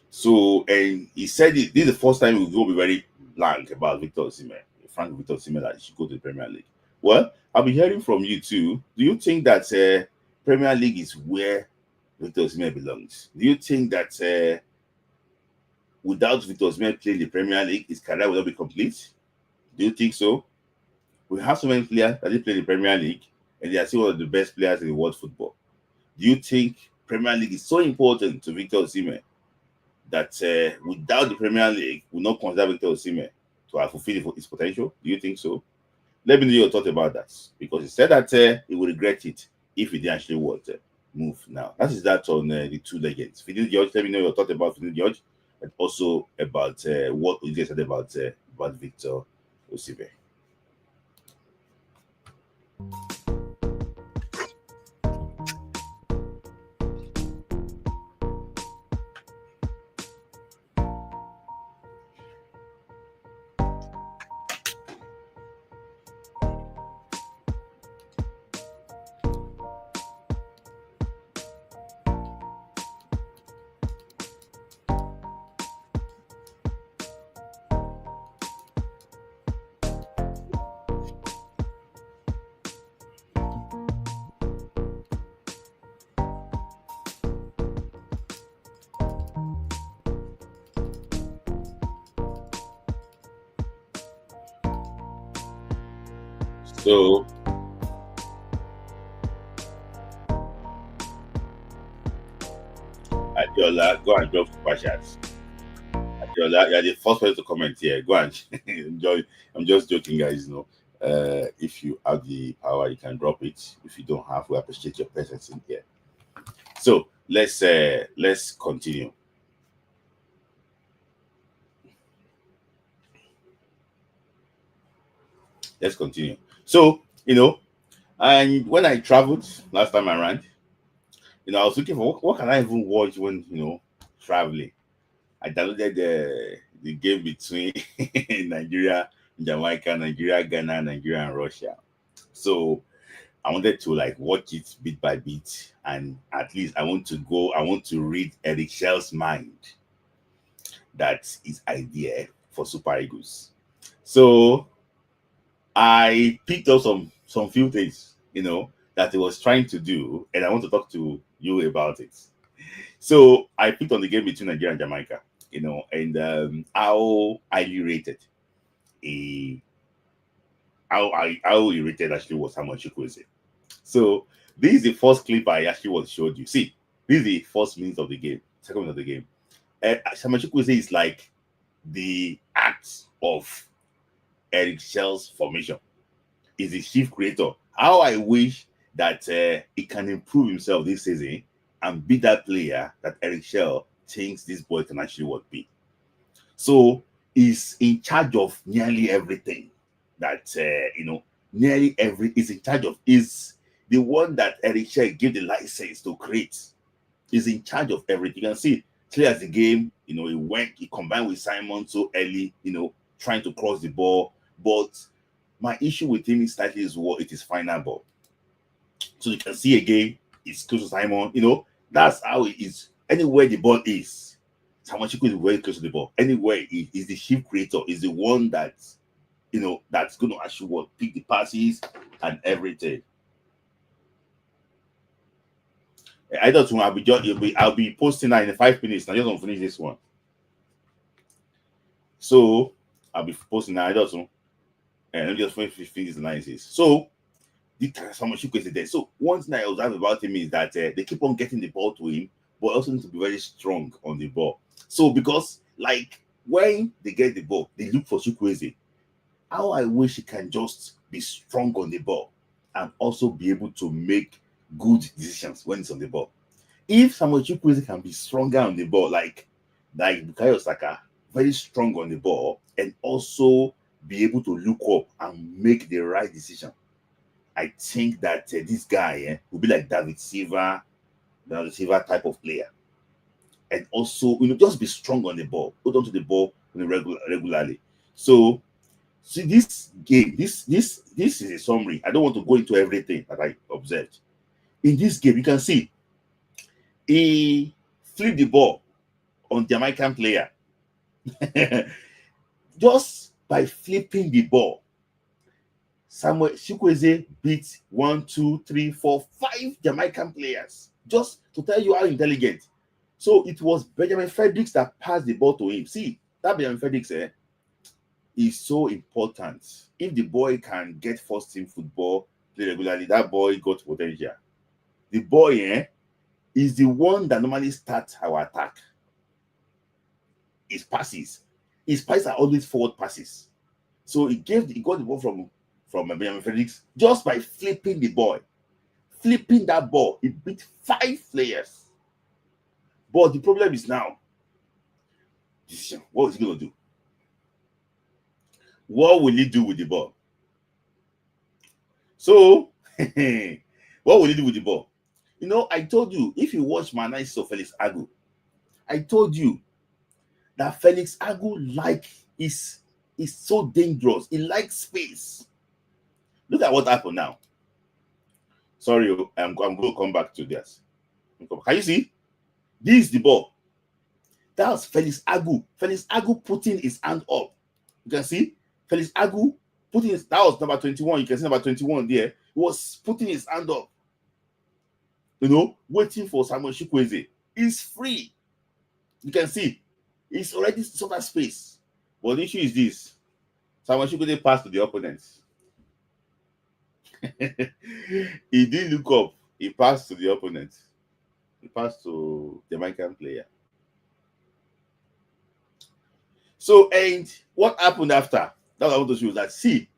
So, and he said this is the first time we will be very blank about Victor Osimhen, Frank Victor Osimhen, that he should go to the Premier League. Well, I'll be hearing from you too. Do you think that Premier League is where Victor Osimhen belongs? Do you think that without Victor Osimhen playing the Premier League, his career will not be complete? Do you think so? We have so many players that play the Premier League, and they are still one of the best players in the world football. Do you think Premier League is so important to Victor Osimhen that without the Premier League, will not consider Victor Osimhen to have fulfilled his potential? Do you think so? Let me know your thought about that, because he said that he will regret it if he didn't actually move now. That is that on the two legends. Philip George, let me know your thought about Philip George, and also about what you said about Victor Osimhen. So, Adiola, go and drop super chats. Adiola, you're the first person to comment here. Go and enjoy. I'm just joking, guys. If you have the power, you can drop it. If you don't have, we appreciate your presence in here. So let's continue. Let's continue. So, and when I traveled last time around, I was looking for what can I even watch when traveling. I downloaded the game between Nigeria, Jamaica, Nigeria, Ghana, Nigeria, and Russia. So I wanted to watch it bit by bit, and at least I want to read Eric Shell's mind. That's his idea for Super Eagles. So I picked up some few things, that he was trying to do, and I want to talk to you about it. So I picked on the game between Nigeria and Jamaica, and how highly rated a how he rated actually was Samuel Chukwueze. So this is the first clip I actually was showed you. See, this is the first minute of the game, second minute of the game. Samuel Chukwueze is like the act of Eric Shell's formation. Is the chief creator. How I wish that he can improve himself this season and be that player that Eric Shell thinks this boy can actually what be. So he's in charge of nearly everything that nearly every is in charge of, is the one that Eric Shell gave the license to create. Is in charge of everything. You can see clear as the game, he combined with Simon so early, trying to cross the ball. But my issue with him is slightly is what it is final ball. So you can see again, it's close to Simon. That's how it is. Anywhere the ball is, Simon Chukwu is very close to the ball. Anywhere he is the chief creator, is the one that that's going to actually pick the passes and everything. I don't know. I'll be posting that in 5 minutes. I just want to finish this one. So I'll be posting that. I don't know. And let me just finish this analysis. So the Samuel Chukwueze is there. So one thing I observe about him is that they keep on getting the ball to him, but also need to be very strong on the ball. So because like when they get the ball, they look for Chukwueze. How I wish he can just be strong on the ball and also be able to make good decisions when it's on the ball. If Samuel Chukwueze can be stronger on the ball, like Bukayo Saka, very strong on the ball, and also be able to look up and make the right decision, I think that this guy will be like David Silva type of player, and also just be strong on the ball, hold on to the ball regularly. So see this game, this is a summary. I don't want to go into everything that I observed in this game. You can see he flipped the ball on Jamaican player just by flipping the ball. Samuel Chukwueze beat 1, 2, 3, 4, 5 Jamaican players, just to tell you how intelligent. So it was Benjamin Fredericks that passed the ball to him. See, that Benjamin Fredericks is so important. If the boy can get first team football, play regularly, that boy got potential. The boy is the one that normally starts our attack. His passes are always forward passes. So he got the ball from Benjamin Fredericks just by flipping the ball. Flipping that ball, he beat 5 players. But the problem is now, decision. What is he going to do? What will he do with the ball? So, what will he do with the ball? I told you, if you watch my analysis of Felix Agu, I told you that Felix Agu is so dangerous. He likes space. Look at what happened now. Sorry, I'm going to come back to this. Can you see? This is the ball. That was Felix Agu. Felix Agu putting his hand up. You can see Felix Agu putting that was number 21. You can see number 21 there. He was putting his hand up. Waiting for Samuel Chukwueze. He's free. You can see he's already sort of space. But the issue is this: Samuel Chukwueze passed to the opponents. He didn't look up. He passed to the opponent. He passed to the Jamaican player. So, and what happened after? That's what I want to show you. That see,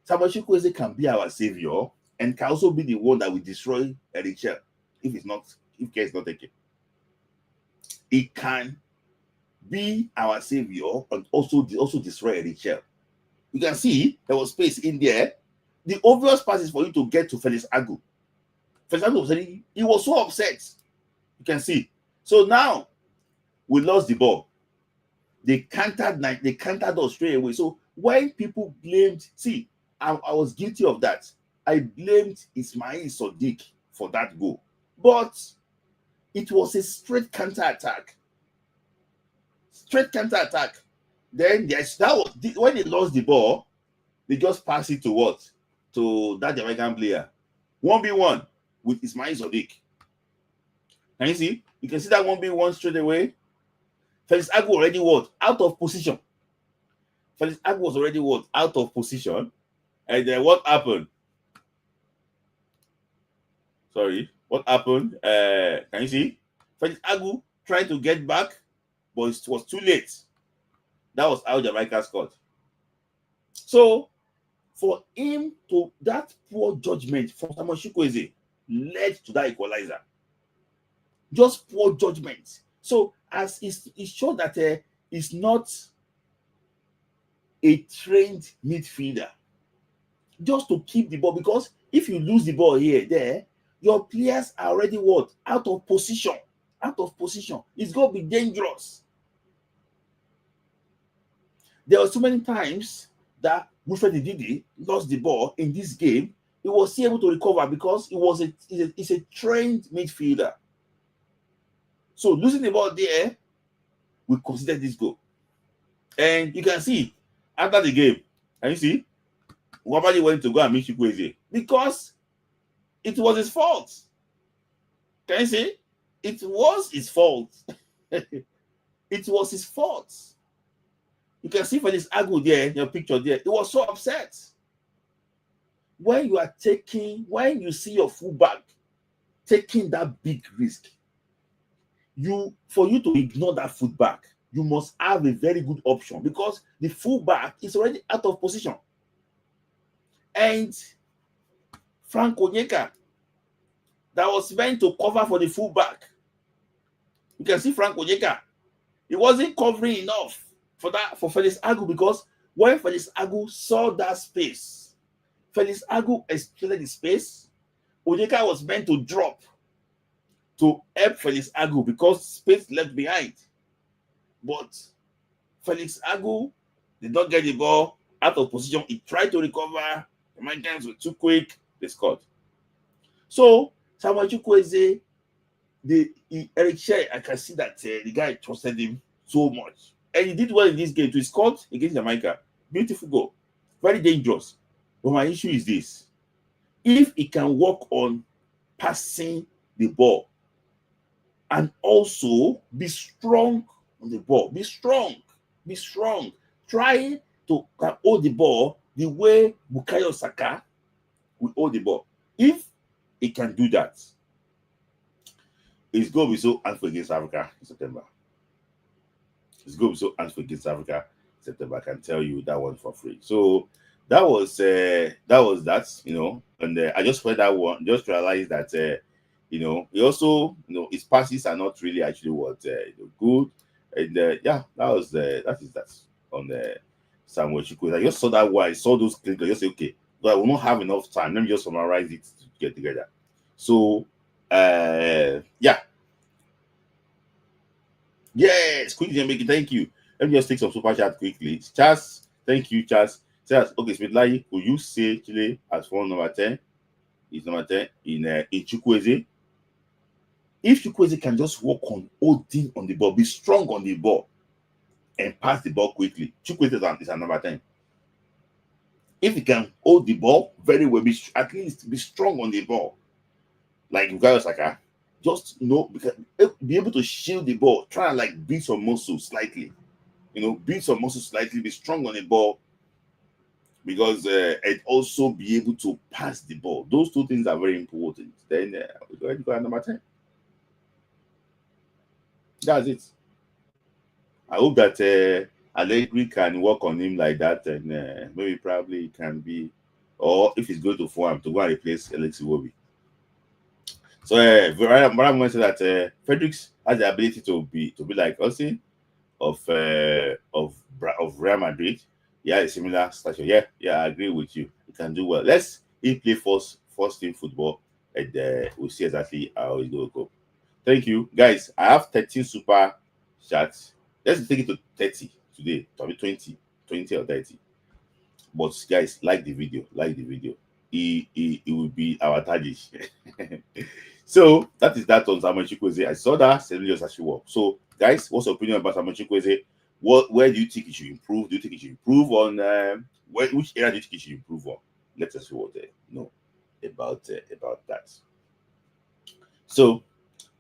Samuel Chukwueze can be our savior and can also be the one that will destroy Eric Shell if care is not taken. He can be our savior and also destroy Eric Shell. You can see there was space in there. The obvious pass is for you to get to Felix Agu. Felix Agu was so upset. You can see. So now we lost the ball. They countered us straight away. So when people blamed, see, I was guilty of that. I blamed Ismail Sadiq for that goal. But it was a straight counter attack. Straight counter attack. Then when they lost the ball, they just passed it to what? To that Jamaican player. 1v1 with Ismail Sadiq. Can you see? You can see that one being one straight away. Felix Agu already what? Out of position. Felix Agu was already what? Out of position. And then what happened? Sorry. What happened? Can you see? Felix Agu tried to get back, but it was too late. That was how Jamaica scored. So, for him to, that poor judgment from Samuel Chukwueze led to that equalizer. Just poor judgment. So, as it showed that he's not a trained midfielder. Just to keep the ball, because if you lose the ball here, there, your players are already what? Out of position. Out of position. It's going to be dangerous. There were so many times that Wilfred Ndidi lost the ball in this game. He was still able to recover because he's a trained midfielder. So losing the ball there, we consider this goal. And you can see after the game, can you see? Wabali went to go and meet Chukwueze because it was his fault. Can you see? It was his fault. It was his fault. You can see for this Agu there, your picture there, he was so upset. When you see your fullback taking that big risk, for you to ignore that fullback, you must have a very good option because the fullback is already out of position. And Frank Onyeka, that was meant to cover for the fullback. You can see Frank Onyeka, he wasn't covering enough for Felix Agu, because when Felix Agu saw that space, Felix Agu exploited the space. Onyeka was meant to drop to help Felix Agu because space left behind. But Felix Agu did not get the ball, out of position. He tried to recover. The Americans were too quick. They scored. So Samuel Chukwueze, Eric Shea, I can see that the guy trusted him so much. And he did well in this game. To score against Jamaica. Beautiful goal. Very dangerous. But my issue is this. If he can work on passing the ball and also be strong on the ball. Be strong. Be strong. Try to hold the ball the way Bukayo Saka will hold the ball. If he can do that, it's going to be so unfair against Africa in September. It's going to be so unfair against Africa in September. I can tell you that one for free. So that was that, you know. And I just heard that one, just realized that you know, he also, you know, his passes are not really actually what good. And yeah, that is that on the Samuel Chukwueze. I just saw that one. I saw those clips. I just say, okay, but I will not have enough time. Let me just summarize it to get together. So yeah. Yes, quickly make it. Thank you. Let me just take some super chat quickly. Charles, thank you, Charles. Charles, okay, Smitlai, could you say Chile as for number 10? Is number 10 in Chukwueze? If Chukwueze can just work on holding on the ball, be strong on the ball, and pass the ball quickly, Chukwueze is a number 10. If he can hold the ball very well, at least be strong on the ball, like Bukayo Saka, just be able to shield the ball, try and like build some muscle slightly, build some muscle slightly, be strong on the ball, because and also be able to pass the ball. Those two things are very important. Then we go ahead and go at number 10. That's it. I hope that Allegri can work on him like that, and maybe probably it can be, or if he's going to form to go and replace Alexi Wobi. So what I'm going to say that Fredericks has the ability to be like Austin of Real Madrid. Yeah, a similar stature. Yeah, I agree with you. He can do well. Let's play first team football, and we'll see exactly how it's going to go. Thank you, guys. I have 13 super chats. Let's take it to 30 today. Probably 20 or 30. But guys, like the video. It will be our target. So that is that on Samuel Chukwueze. I saw that Celsius actually work. So guys, what's your opinion about Samuel Chukwueze? Where do you think he should improve? Do you think he should improve on which area do you think he should improve on? Let us see what they know about that. So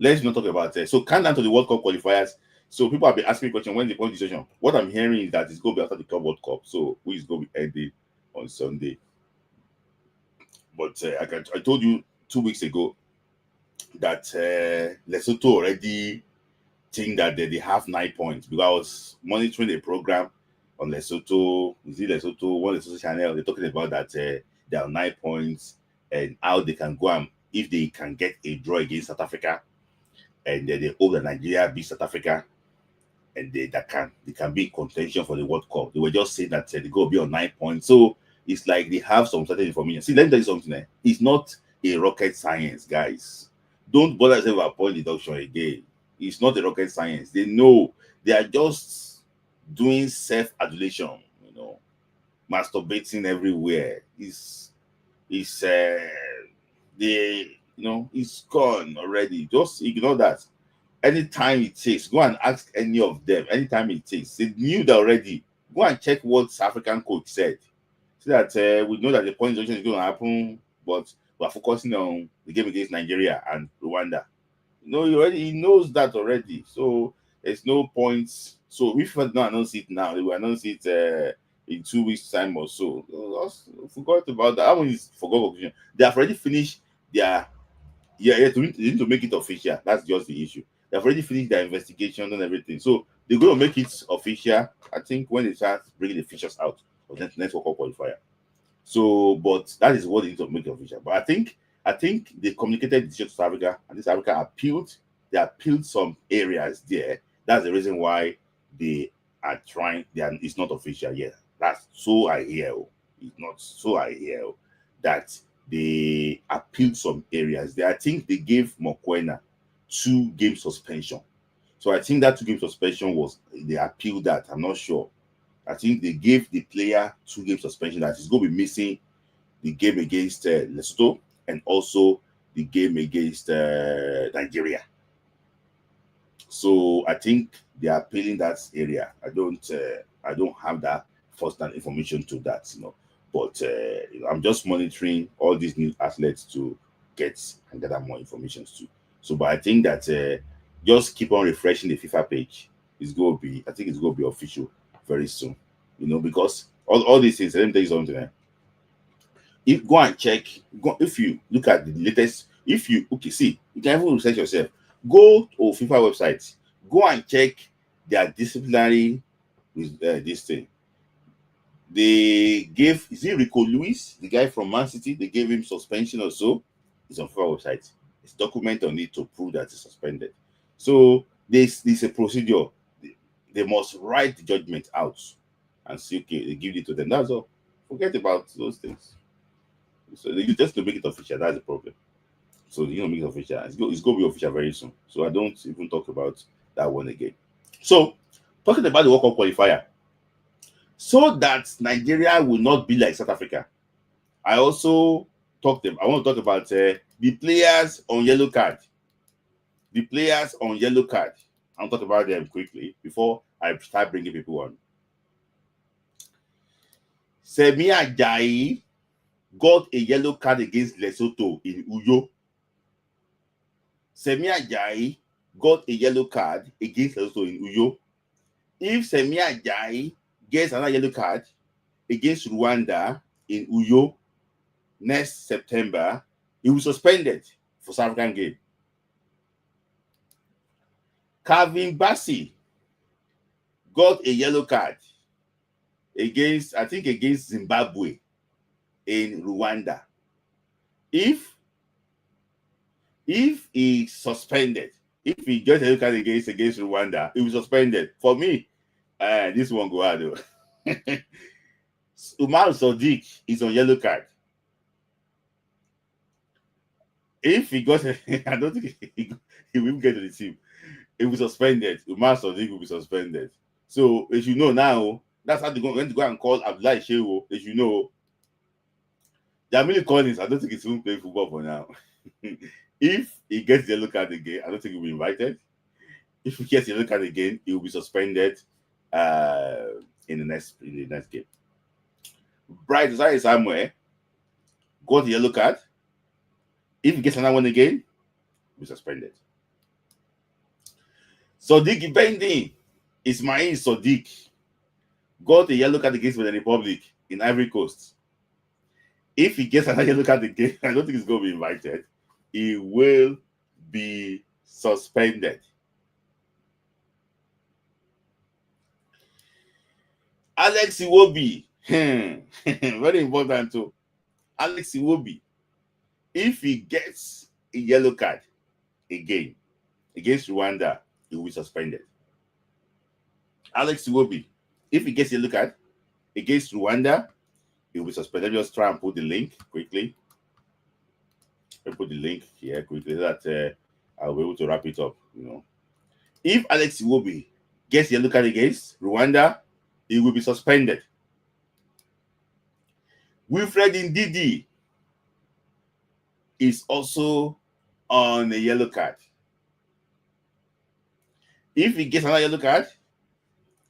let's not talk about it. So countdown to the World Cup qualifiers. So people have been asking me question when the point decision. What I'm hearing is that it's going to be after the Club World Cup. So who is going to be ending on Sunday? But I told you 2 weeks ago that Lesotho already think that they have 9 points because I was monitoring a program on Lesotho. Is it Lesotho? One Lesotho channel. They're talking about that they have 9 points and how they can go and if they can get a draw against South Africa, and then they hope that Nigeria beat South Africa, and they can be in contention for the World Cup. They were just saying that they go be on 9 points. So it's like they have some certain information. See, let me tell you something. It's not a rocket science, guys. Don't bother yourself about point deduction again. It's not a rocket science. They know they are just doing self-adulation, masturbating everywhere. It's gone already. Just ignore that. Anytime it takes, go and ask any of them. Anytime it takes, they knew that already. Go and check what South African coach said, so that we know that the point junction is going to happen. But we're focusing on the game against Nigeria and Rwanda. He knows that already. So there's no points. So if we don't announce it now, they will announce it in 2 weeks' time or so. Forgot about that. I mean, forgot. They have already finished their. Yeah, they need to make it official. That's just the issue. They've already finished their investigation and everything. So they're going to make it official, I think, when they start bringing the features out of the next World Cup qualifier. So, but that is what they need to make it official. But I think they communicated this to South Africa, and this Africa appealed. They appealed some areas there. That's the reason why they are trying. It's not official yet. That's so I hear. It's not so I hear that they appealed some areas there. I think they gave Mokoena 2-game suspension. So I think that 2-game suspension was they appealed that. I'm not sure. I think they gave the player 2-game suspension that is going to be missing the game against Lesotho and also the game against Nigeria. So I think they are appealing that area. I don't have that first-hand information to that, But I'm just monitoring all these new athletes to get and gather more information too. So, but I think that just keep on refreshing the FIFA page. I think it's going to be official very soon. Because all these things. Let me tell you something. If go and check, if you look at the latest, you can even research yourself. Go to FIFA website. Go and check their disciplinary with this thing. They gave, is it Rico Lewis, the guy from Man City? They gave him suspension or so. It's on FIFA website. It's document on it to prove that he's suspended. So this a procedure. They must write the judgment out and see, okay, they give it to them. That's all. Forget about those things. So they just to make it official. That's the problem. So make it official. It's going to be official very soon. So I don't even talk about that one again. So talking about the World Cup qualifier, so that Nigeria will not be like South Africa. I also want to talk about the players on yellow card. The players on yellow card. I'll talk about them quickly before I start bringing people on. Semi Ajayi got a yellow card against Lesotho in Uyo. Semi Ajayi got a yellow card against Lesotho in Uyo. If Semi Ajayi gets another yellow card against Rwanda in Uyo next September, he will be suspended for South African game. Calvin Bassey got a yellow card against Zimbabwe in Rwanda. If he's suspended, if he gets a yellow card against Rwanda, he will be suspended. For me, this one go out though. Umar Sadiq is on yellow card. If he got, I don't think he will get to the team. He will be suspended. Umar Sadiq will be suspended. So as you know now, that's how they're going to go and call Abdullahi Shehu. As you know, Jamili Collins, I don't think he's even playing football for now. If he gets the yellow card again, I don't think he'll be invited. If he gets the yellow card again, he will be suspended in the next game. Bright Zai Samuel got the yellow card. If he gets another one again, he'll be suspended. Sodiq bending. Ismail Sodiq got a yellow card against the Republic in Ivory Coast. If he gets another yellow card again, I don't think he's going to be invited. He will be suspended. Alex Iwobi, very important too. Alex Iwobi, if he gets a yellow card again against Rwanda, he will be suspended. Alex Iwobi, if he gets a yellow card against Rwanda, he will be suspended. Let me just try and put the link quickly. Let me put the link here quickly so that I'll be able to wrap it up. If Alex Iwobi gets a yellow card against Rwanda, he will be suspended. Wilfred Ndidi is also on a yellow card. If he gets another yellow card,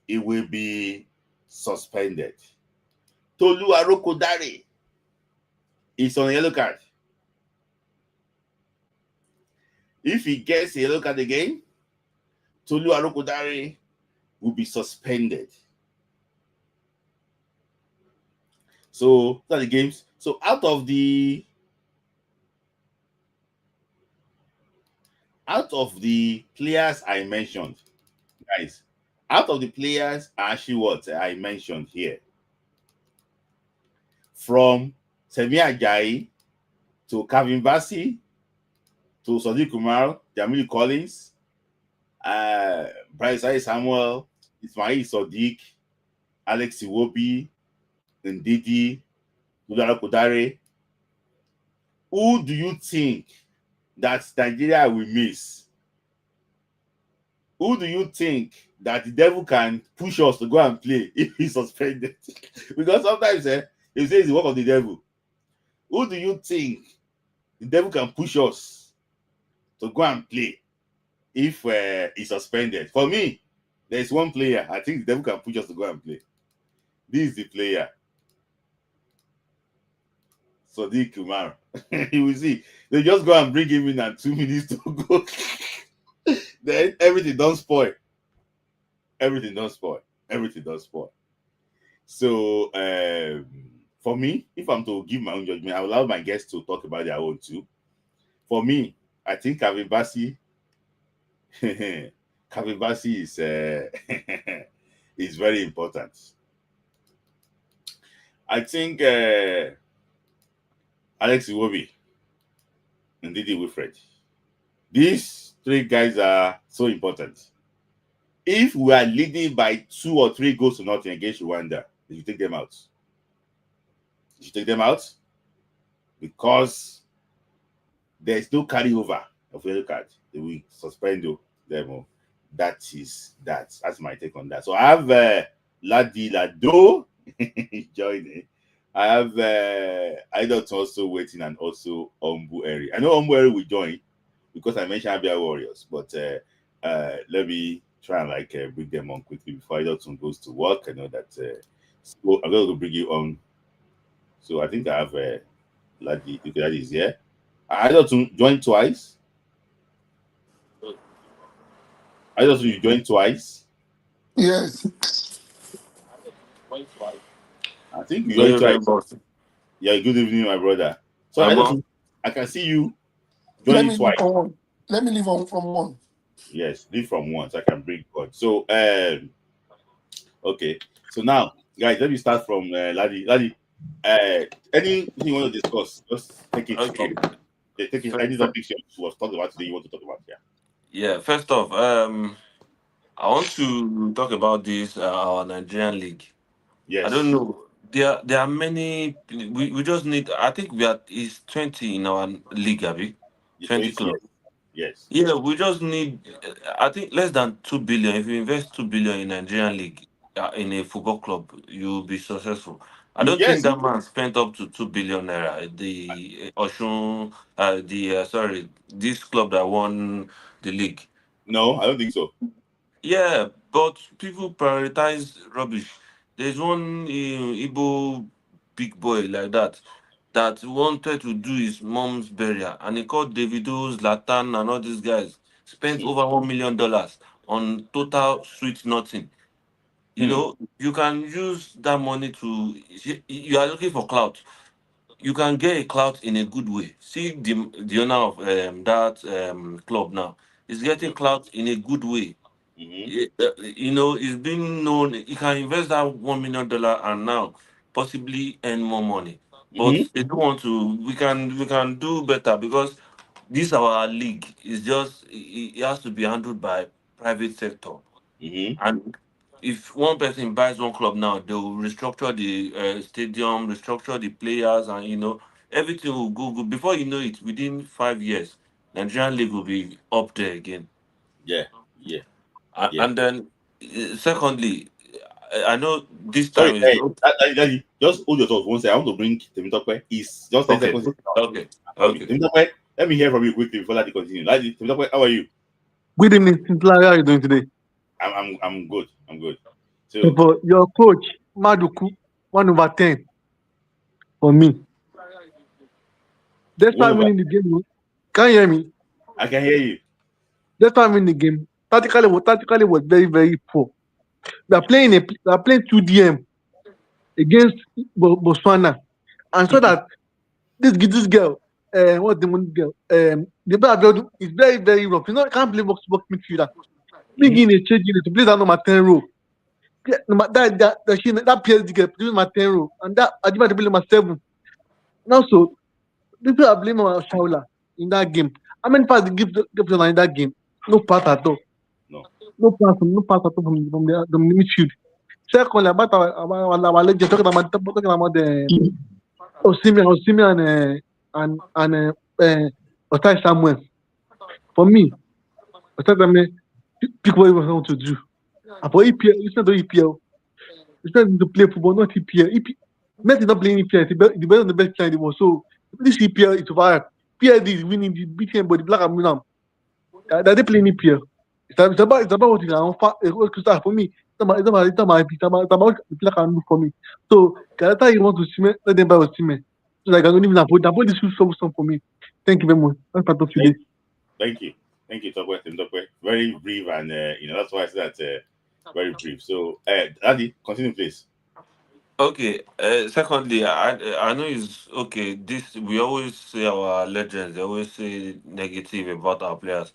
he will be suspended. Tolu Arokodare is on a yellow card. If he gets a yellow card again, Tolu Arokodare will be suspended. So those are the games. So out of the players I mentioned, guys, out of the players actually what I mentioned here, from Semi Ajayi to Calvin Bassey to Sadiq Kumar, Jamil Collins, Bryce Samuel, Ismail Sadiq, Alex Iwobi, Ndidi, Udara Kudare. Who do you think that Nigeria will miss? Who do you think that the devil can push us to go and play if he's suspended? Because sometimes they say it's the work of the devil. Who do you think the devil can push us to go and play if he's suspended? For me, there's one player I think the devil can push us to go and play. This is the player. Sadiq Kumar. You will see. They just go and bring him in and 2 minutes to go. Then everything don't spoil. Everything don't spoil. So for me, if I'm to give my own judgment, I will allow my guests to talk about their own too. For me, I think Calvin Bassey is is very important. I think Alex Iwobi and Didi Wilfred. These three guys are so important. If we are leading by 2 or 3 goals to nothing against Rwanda, you should take them out. You should take them out because there's no carryover of yellow card. They will suspend them. That's my take on that. So I have Ladi Lado joining. I have Idot also waiting and also Ombu Eri. I know Ombu Eri will join because I mentioned Abia Warriors, but let me try and bring them on quickly before Idot goes to work. I know that so I'm going to bring you on. So I think I have Ladi. Okay, that is here. Idot joined twice. Idot, you joined twice. Yes. I think you joined twice. Yeah, good evening, my brother. So I can see you joining twice. Let me leave on from one. Yes, leave from one so I can bring God. So okay. So now, guys, let me start from Ladi. Ladi, anything you want to discuss, just take it from take it any topic was talked about today you want to talk about here. Yeah, first off, I want to talk about this our Nigerian league. Yes. I don't know. There are many. We just need. I think we are is 20 in our league, Abby. 20 clubs. Yes. Yeah, we just need. I think less than 2 billion. If you invest 2 billion in Nigerian league in a football club, you'll be successful. I don't think that man spent up to 2 billion naira. The Oshun, sorry, this club that won the league. No, I don't think so. Yeah, but people prioritize rubbish. There's one Igbo big boy like that wanted to do his mom's burial, and he called Davido, Zlatan, and all these guys. Spent over $1 million. on total sweet nothing. You Hmm. know, you can use that money to. You are looking for clout. You can get a clout in a good way. See the owner of that club now is Hmm. getting clout in a good way. Hmm. You know, it's been known he can invest that $1 million and now possibly earn more money. But Hmm. they don't want to. We can do better because this our league is just it has to be handled by private sector. Hmm. And if one person buys one club now, they will restructure the stadium, restructure the players, and everything will go good. Before you know it, within 5 years, Nigerian league will be up there again. Yeah. Yeah. Yeah. And then, secondly, I know this Sorry, time is hey, Daddy, just hold your thoughts one second. I want to bring Temitope. Is just 10 okay, seconds. okay, From you. okay. Temitope, let me hear from you quickly before that continue. Daddy, Temitope, how are you? Good evening, Cynthia. How are you doing today? I'm good. I'm good. So For your coach, Maduku, 1/10 for me. one Despite over. winning the game, can you hear me? I can hear you. Despite winning the game, tactically was very, very poor. We are playing 2DM against Botswana. And so that this girl, what's the one girl? The player is very, very rough. You know, I can't play box midfielder. Bring Hmm. in a change in it to play that number 10 role. Yeah, that PSG girl play number 10 role. And that Ajima to play number 7. And also, people are blaming on Shaula in that game. How many passes give them in that game? No pass at all. No. No pass at all from the midfield. Secondly, about our legend, talking about the Osimhen and Otai Samuel. For me, Otai Samuel pick what he was going to do. And for EPL, it's not the EPL. It's not to play football, not EPL. Messi is not playing EPL. The best of the best player in the world. So this EPL is over. PLD is winning, the beating everybody, black and blue now. They playing EPL. It's about what is for me. It's about the player can do for me. So Galata, you want to see me, let them buy a team. So like, I don't even avoid this song for me. Thank you very much. That's part of Thank, today. thank you. Thank you, Tokwe. Temitope. Very brief and that's why I said that very brief. So Daddy, continue please. Okay. Secondly, I know it's okay. This we always say our legends. They always say negative about our players.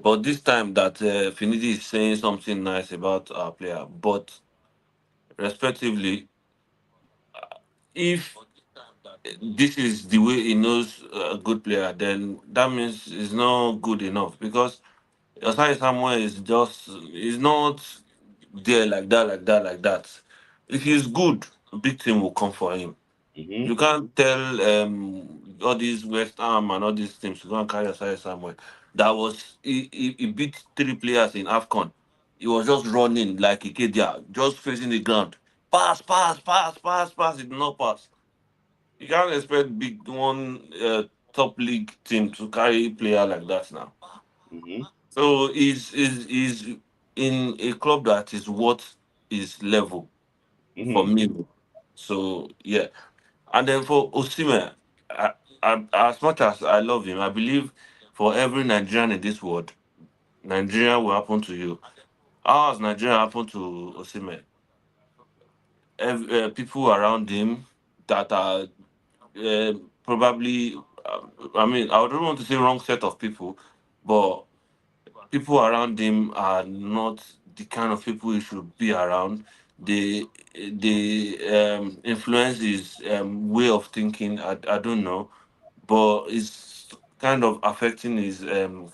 But this time that Finidi is saying something nice about our player, but respectively, if this is the way he knows a good player, then that means it's not good enough because Osai Samuel is not there like that, like that, like that. If he's good, big team will come for him. Hmm. You can't tell all these West Ham and all these teams to go and carry Osai Samuel. That was he beat 3 players in AFCON. He was just running like Ikedia, just facing the ground. Pass, pass, pass, pass, pass. He did not pass. You can't expect big one top league team to carry player like that now. Hmm. So is in a club that is what is level for Hmm. me. So yeah, and then for Osimhen, as much as I love him, I believe for every Nigerian in this world, Nigeria will happen to you. How has Nigeria happened to Osimhen? People around him that are uh, probably, I mean, I don't want to say wrong set of people, but people around him are not the kind of people he should be around. They influence his way of thinking. I don't know, but it's kind of affecting his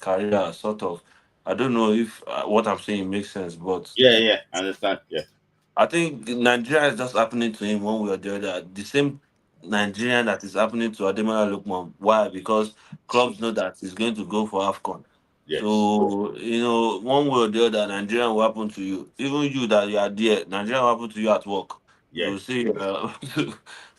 career. Sort of. I don't know if what I'm saying makes sense, but Yeah, yeah, I understand. Yeah. I think Nigeria is just happening to him one way or the other. The same Nigerian that is happening to Ademola Lookman. Why? Because clubs know that he's going to go for AFCON. Yes. So, one way or the other, Nigerian will happen to you. Even you that you are there, Nigerian will happen to you at work. You will Yes. see.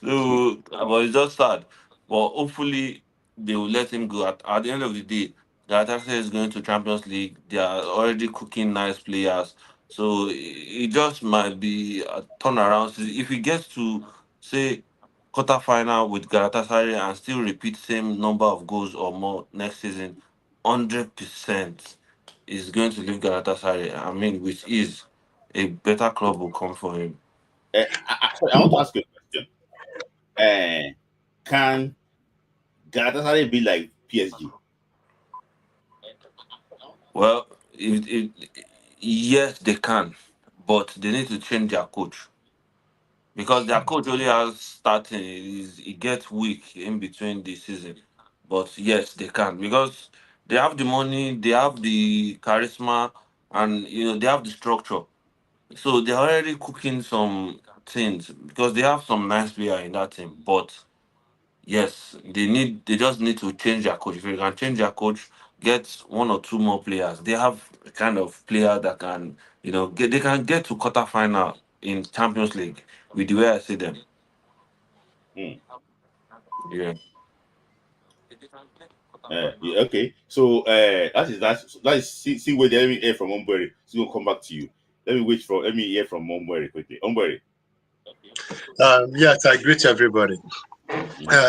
So, but it's just sad. But hopefully, they will let him go. At the end of the day, the Galatasaray is going to Champions League. They are already cooking nice players. So it just might be a turnaround. So if he gets to say quarterfinal with Galatasaray and still repeat same number of goals or more next season, 100%, is going to leave Galatasaray, I mean, with ease, a better club will come for him. Sorry, I want to ask you a question. Can Galatasaray be like PSG? Well, yes, they can, but they need to change their coach because their coach only has starting. He gets weak in between the season. But yes, they can because they have the money, they have the charisma, and they have the structure. So they're already cooking some things because they have some nice player in that team. But yes, they just need to change their coach. If they can change their coach, get one or two more players. They have a kind of player that can, they can get to quarterfinal in Champions League with the way I see them. Hmm. Yeah. Yeah, okay. So that is see where let me hear from Umberry. So we'll come back to you. Let me hear from Umberry quickly. Umberry. Yes, I greet everybody.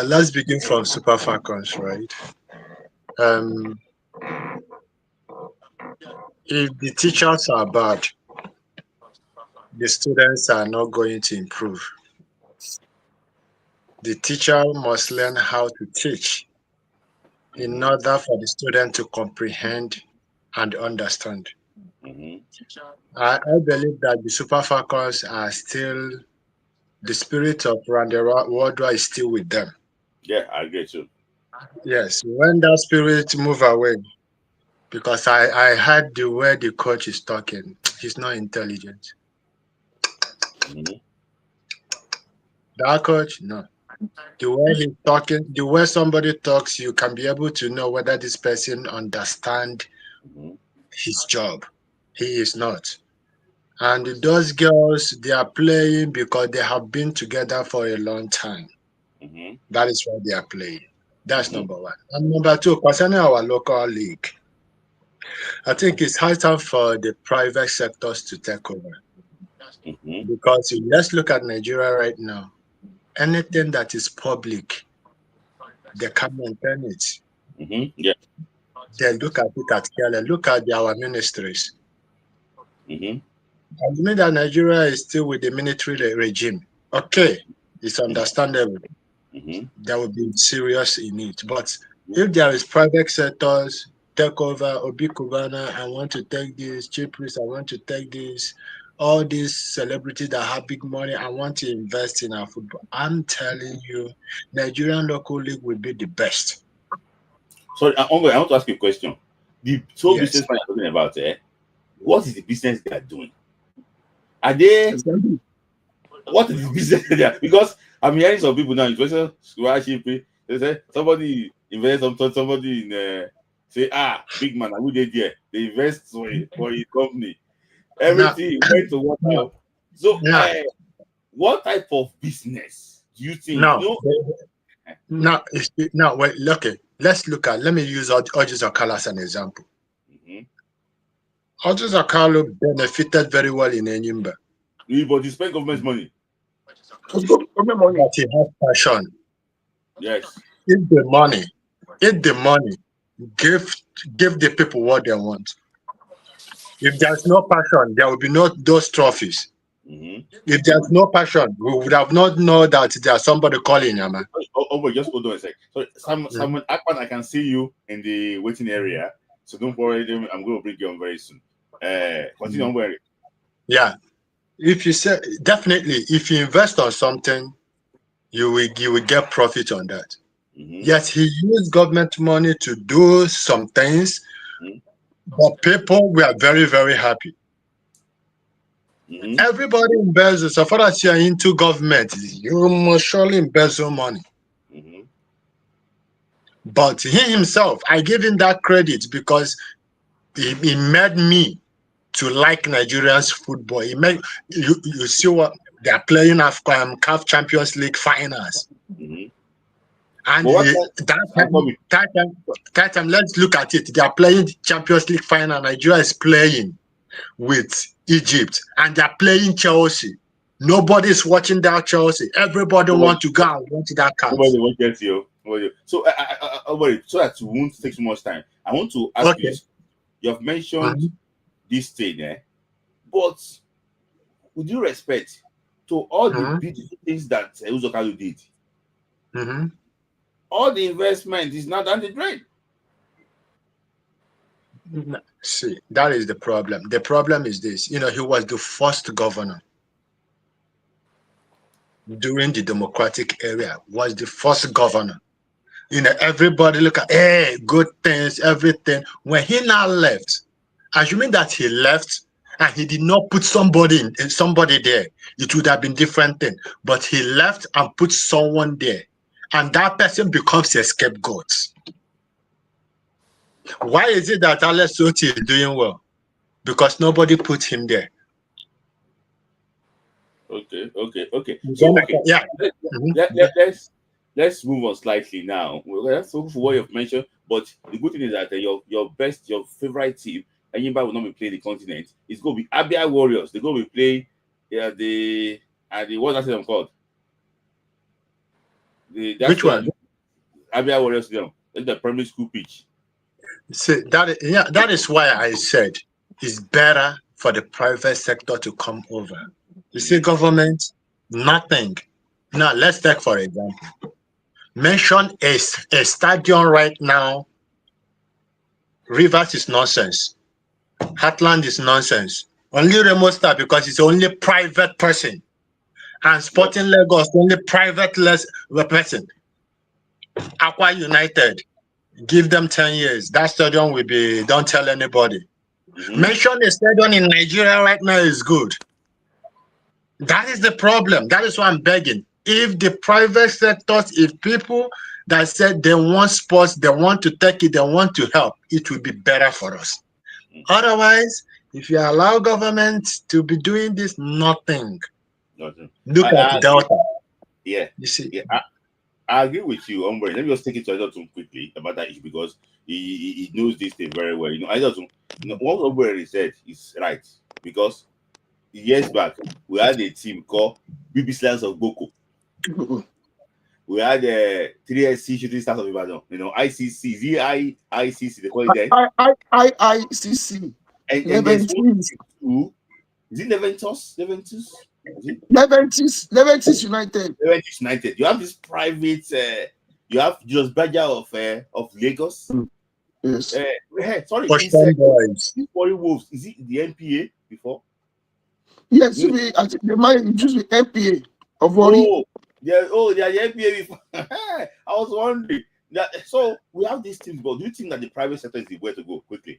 Let's begin from Super Falcons, right? Um, if the teachers are bad, the students are not going to improve. The teacher must learn how to teach in order for the student to comprehend and understand. Mm-hmm. I believe that the Super Falcons are still, the spirit of Randy Wardwa is still with them. Yeah, I get you. Yes, when that spirit move away, because I heard the way the coach is talking, he's not intelligent. Mm-hmm. That coach, no. The way he's talking, the way somebody talks, you can be able to know whether this person understand Mm-hmm. his job. He is not. And those girls, they are playing because they have been together for a long time. Mm-hmm. That is why they are playing. That's Mm-hmm. number one. And number two, concerning our local league, I think it's high time for the private sectors to take over. Mm-hmm. Because let's look at Nigeria right now. Anything that is public, they can maintain it. Mm-hmm. Yeah. They look at it at careless. Look at our ministries. Mm-hmm. I mean that Nigeria is still with the military regime. Okay, it's understandable. Mm-hmm. They will be serious in it. But if there is private sectors take over, Obi Kubana, I want to take this, Chief Priest, I want to take this, all these celebrities that have big money, I want to invest in our football. I'm telling you, Nigerian local league will be the best. Sorry, I want to ask you a question. The sole Yes. business plan you're talking about, what is the business they are doing? Are they Exactly. what is the business they are? Because I'm hearing some people now, especially scholarship. They say somebody invest somebody in say big man, who they there? They invest for a company. Now, Everything went to water. now, So now, what type of business do you think? now, now, wait, okay, let me use Ojis Okala as an example. Mm-hmm. Ojis Okala benefited very well in Enyimba. But you spend government's money. But he has passion. Yes. If the money, give the people what they want. If there's no passion, there will be no those trophies. Mm-hmm. If there's no passion, we would have not known that there's somebody calling Yama. But just hold on a sec. So, Simon Akpan, I can see you in the waiting area. So don't worry, I'm going to bring you on very soon. Continue on wearing. Yeah. If you say definitely, if you invest on something, you will get profit on that. Mm-hmm. Yes, he used government money to do some things, Mm-hmm. but people were very, very happy. Mm-hmm. Everybody embezzles. So far as you're into government, you must surely embezzle money. Mm-hmm. But he himself, I give him that credit because he made me to like Nigerians football. He made you see what they are playing AFCON CAF Champions League finals. Mm-hmm. And But what that time, let's look at it. They are playing Champions League final. Nigeria is playing with Egypt, and they are playing Chelsea. Nobody is watching that Chelsea. Everybody wants to go and watch that CAF. nobody will get you. So, so that we won't take too much time, I want to ask you Okay. this. You have mentioned this thing, but with due respect to all the beautiful things that Uzokalu did, all the investment is not on the drain. See, that is the problem. The problem is this. He was the first governor during the democratic era, was the first governor. Everybody look at, hey, good things, everything. When he now left, assuming that he left and he did not put somebody there, it would have been different thing. But he left and put someone there, and that person becomes a scapegoat. Why is it that Alex Soti is doing well? Because nobody put him there. Okay. So yeah. Let's move on slightly now. Let's look for what you've mentioned. But the good thing is that your favorite team, Enyimba will not be playing the continent. It's going to be Abia Warriors. They're going to be playing the what's that called? Which one? Abia Warriors. That's the primary school pitch. See, that is why I said it's better for the private sector to come over. You see, government, nothing. Now, let's take, for example, mention a stadium right now. Rivers is nonsense. Heartland is nonsense. Only Remo Star because it's only private person. And Sporting Lagos, only private person. Aqua United, give them 10 years. That stadium will be, don't tell anybody. Mention a stadium in Nigeria right now is good. That is the problem. That is why I'm begging. If the private sectors, if people that said they want sports, they want to take it, they want to help, it will be better for us. Otherwise, if you allow government to be doing this, nothing. Look at Delta. Yeah. You see. Yeah, I agree with you, Umbre. Let me just take it to Aizotun quickly about that issue because he knows this thing very well. Aizotun, what Umbre said is right because years back we had a team called BBC Lions of Boko. We had 3SC Shooting Stars of Ibadan. ICC, ICC, they call it then. ICC. And there's one too. Is it Leventus? Leventis United. Leventis United. You have this private. You have Julius Berger of Lagos. Yes. Sorry, Boys. Wolves. Is it the NPA before? Yes, I think they might just be NPA of Wari. They are the NPA before. I was wondering. So we have these teams, but do you think that the private sector is the way to go? Quickly.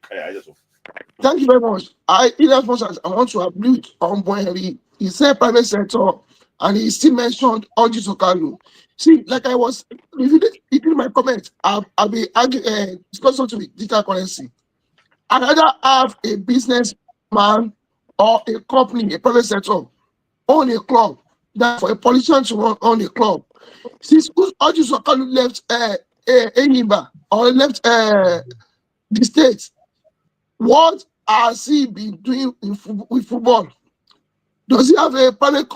Thank you very much. I want to agree on Boyeri. He said private sector, and he still mentioned Oji Sokalu. See, like I was, if you did my comment, I'll be discussing to digital currency. I'd rather have a businessman or a company, a private sector, own a club than for a politician to own a club. Since Oji Sokalu left Enyimba or left the state, what has he been doing with football? Does he have a private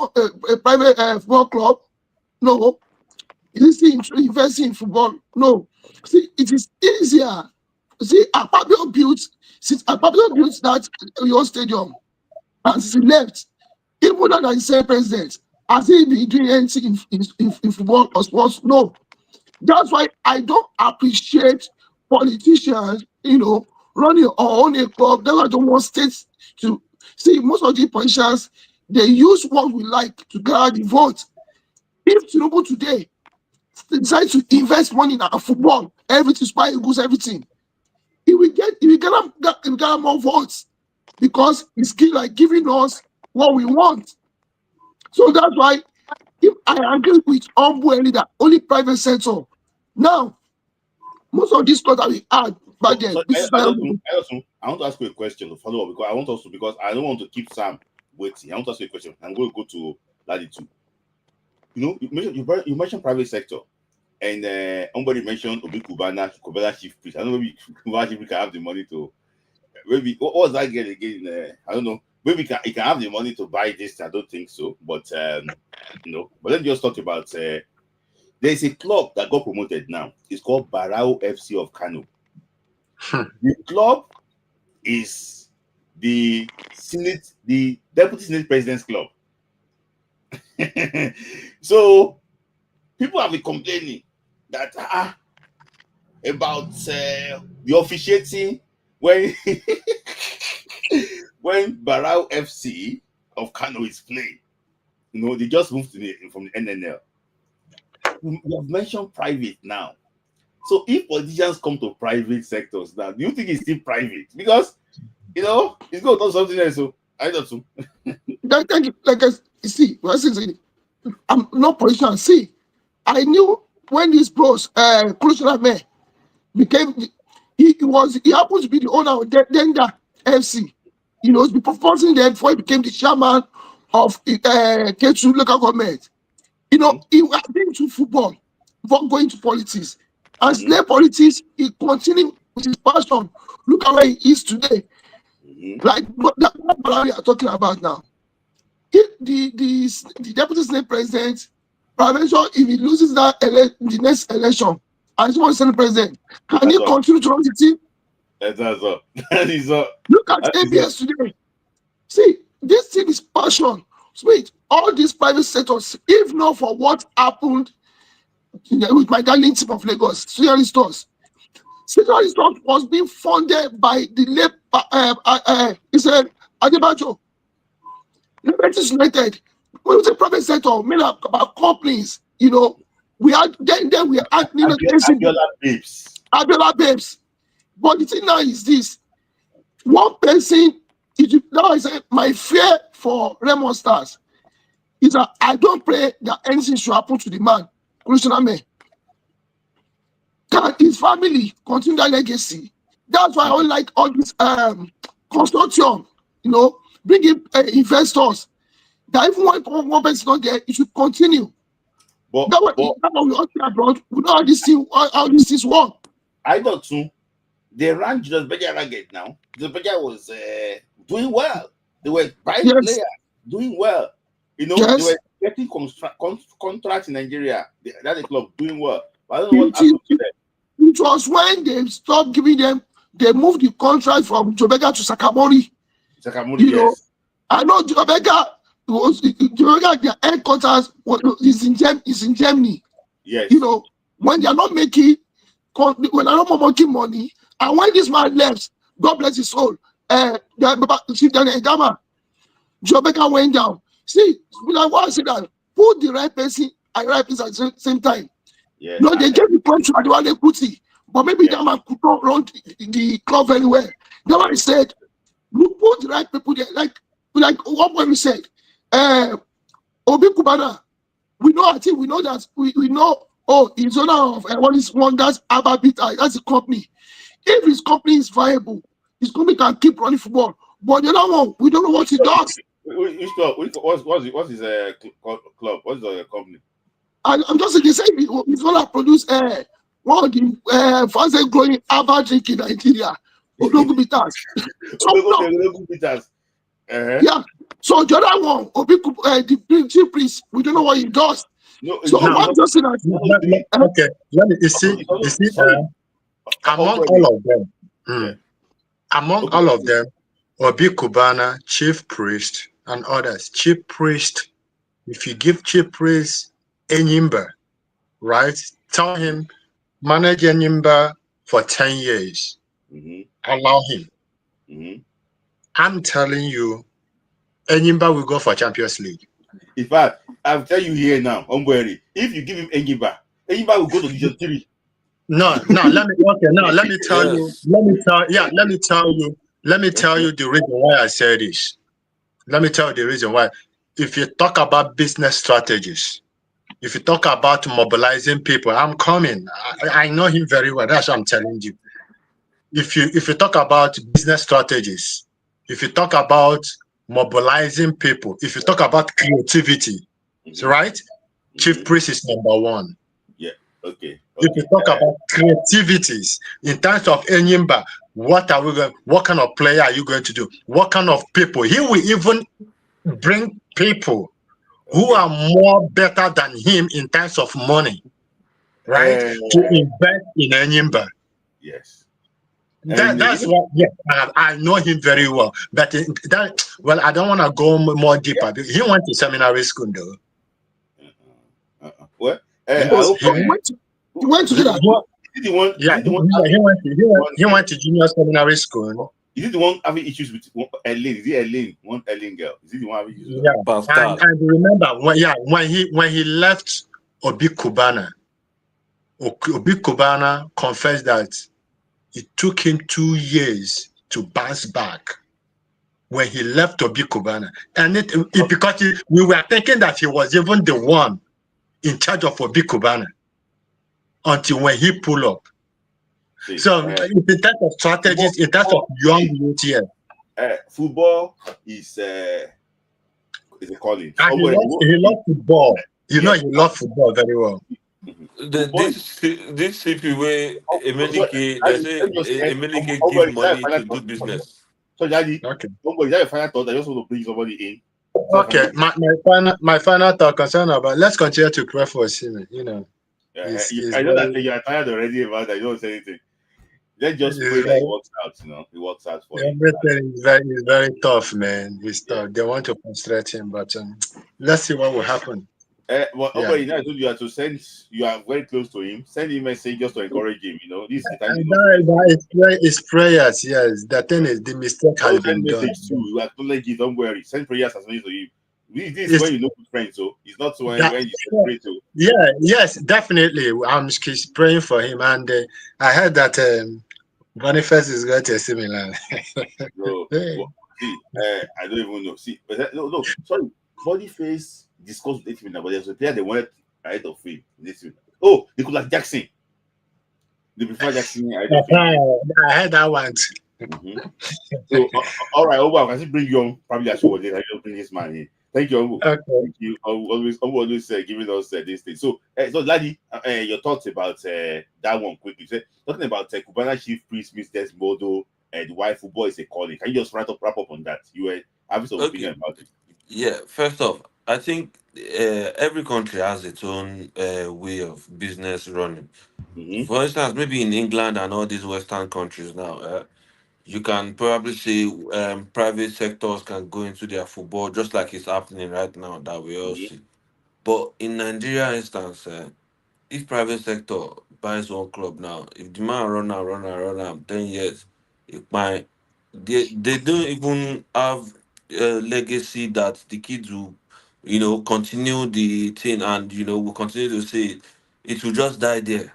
football club? No. Is he investing in football? No. See, it is easier. See, Akpabio built that your stadium, and since he left, even though he's the president, has he been doing anything in football or sports? No. That's why I don't appreciate politicians, running or owning a club. That's why I don't want states to see. Most of the politicians, they use what we like to gather the vote. If Tinubu today decide to invest money in our football, everything, Spy Eagles, everything, he will get more votes because it's like giving us what we want. So that's why if I agree with Ombueli that only private sector. Now, most of these clubs that we had back then. I want to ask you a question to follow up because I don't want to keep Sam waiting. I want to ask you a question. I'm going to go to Ladi too. You mentioned private sector, and somebody mentioned Obi Kubana chief priest. I don't know if Kubana chief priest can have the money to. Maybe what was that again? I don't know. Maybe he can have the money to buy this. I don't think so, but But let's just talk about. There's a club that got promoted now. It's called Barao FC of Kano. The club is the Deputy Senate President's Club. So people have been complaining that about the officiating when when Barao FC of Kano is playing. They just moved from the NNL. We have mentioned private now. So if politicians come to private sectors now, do you think it's still private? Because it's going to do something else. So I don't know. Like you see, I'm not politician. See, I knew when this bros, Kulushala became, he happened to be the owner of Denga FC. He's been performing there before he became the chairman of Ketu local government. He had been to football before going to politics. As lay politics, he continued with his passion. Look at where he is today. Like what we are talking about now. The deputy senate president, if he loses the next election, and he wants to senate president, can he continue to run the team? That's all. Look at ABS today. See, this thing is passion. Sweet. All these private sectors, if not for what happened with my darling team of Lagos, Security Stores. Security Stores was being funded by the late, he said, Adebajo. Liberties United, when we say private sector, made up about companies, we had then we had Abiola Babes. But the thing now is this: one person, now I say my fear for Raymond Stars is that I don't pray that anything should happen to the man, Kulushala. Can his family continue that legacy? That's why I don't like all this consortium, bringing investors. That even when one person is not there, it should continue. But we all see abroad, we know how these things work. I don't too. They ran Julius Berger ragged now. Julius Berger was doing well. They were buying players, doing well. They were getting contracts in Nigeria. That's a club doing well. But I don't know what happened to them. It was when they stopped giving them, they moved the contract from Jobega to Sakamori. Yes. I know Jobega, their headquarters is in Germany. Yes. When they are not making, when they are not making money, and when this man left, God bless his soul, Jobega went down. See, like what I said, that put the right person and right place at the same time. Yeah. They gave the contract to Adewale Kuti, but maybe that man could not run the club very well. That man said, we put the right people there. Like what when we said, Obi Kubana, we know that we know, he's owner of what is Wonders Ababita, that's a company. If his company is viable, his company can keep running football. But the other one, we don't know what he does. Which club? What's his club? What's the company? I'm just saying he's gonna produce one of the fastest growing herbal drink in Nigeria. Odogu Bitters. Yeah. So the other one, the chief priest, we don't know what he does. I'm just saying that. Okay. You see, among all of them, Obi Kubana, chief priest, and others. Chief priest, if you give chief priest Enyimba, right? Tell him, manage Enyimba for 10 years. Allow him. I'm telling you, Enyimba will go for Champions League. In fact, I'll tell you here now, Ombweri, if you give him Enyimba will go to Division 3. Let me tell you the reason why I say this. Let me tell you the reason why. If you talk about business strategies, if you talk about mobilizing people, I'm coming. I know him very well. That's what I'm telling you. If you talk about business strategies, if you talk about mobilizing people, if you talk about creativity, right? Chief priest is number one. Yeah. Okay. If you talk about creativities in terms of Enyimba, what kind of player are you going to do? What kind of people? He will even bring people who are more better than him in terms of money, right? To invest in Enyimba. Yes. That's what. Yeah, I know him very well. But I don't want to go more deeper. He went to seminary school though. What? I Yes, hope he went to he, do that. is it the one? Is yeah, it the one? he went to junior seminary school. Is it the one having issues with Elaine? Is it Elaine? One Elaine girl? Is it the one having issues with Yeah, her? Pascal. and remember when he left Obi Kubana, Obi Kubana confessed that it took him 2 years to bounce back when he left Obi Kubana, and because we were thinking that he was even the one in charge of Obi Kubana until when he pulled up. See, So in terms of strategies, in terms of young youth here, football is a calling. and he loves football. You know, Yes. he loves football very well. Football is This CP where so, Emenike, they say Emenike give money to do business. So, Daddy, Okay. somebody, that your final thought. I just want to bring somebody in. Okay, my final thought concern about. Let's continue to pray for Simon. You know, I know that you are tired already about that. You don't say anything. Let's just pray that it works out. You know, it works out for him. everything is very tough, man. It's tough. They want to frustrate him, but let's see what will happen. Well, Yeah. you know, I told you have to send. You are very close to him. Send him a message just to encourage him. You know, this is the time. And it's prayers. Yes, the thing is, the mistake has Don't been send done. message too. You acknowledge it. Don't worry. Send prayers as well to him. This is when you know good friends. So it's not when you pray to. Yeah, yes, definitely. I'm praying for him, and I heard that Boniface is going to AC Milan. No, well, see, I don't even know. See, but no, sorry. Boniface discussed with him, but there's a player they wanted ahead of him. This week. Oh, they could like Jackson. They prefer Jackson ahead of him. I heard that one. Mm-hmm. So, all right, Obo, I can still bring you on. Probably I should I don't bring this man in. Thank you, Obo. Okay. Thank you. Always giving us this thing. So, Laddie, your thoughts about that one quickly. So, talking about Cubana chief priest, Mr. Modo, and why football is a calling. Can you just wrap up on that? You were having some opinion about it. Yeah, first off, I think every country has its own way of business running. Mm-hmm. For instance, maybe in England and all these Western countries now, you can probably say private sectors can go into their football just like it's happening right now that we all Mm-hmm. see. But in Nigeria instance, if private sector buys one club now, if the man run am 10 years, if my they don't even have a legacy that the kids will, continue the thing and will continue to say it. It will just die there.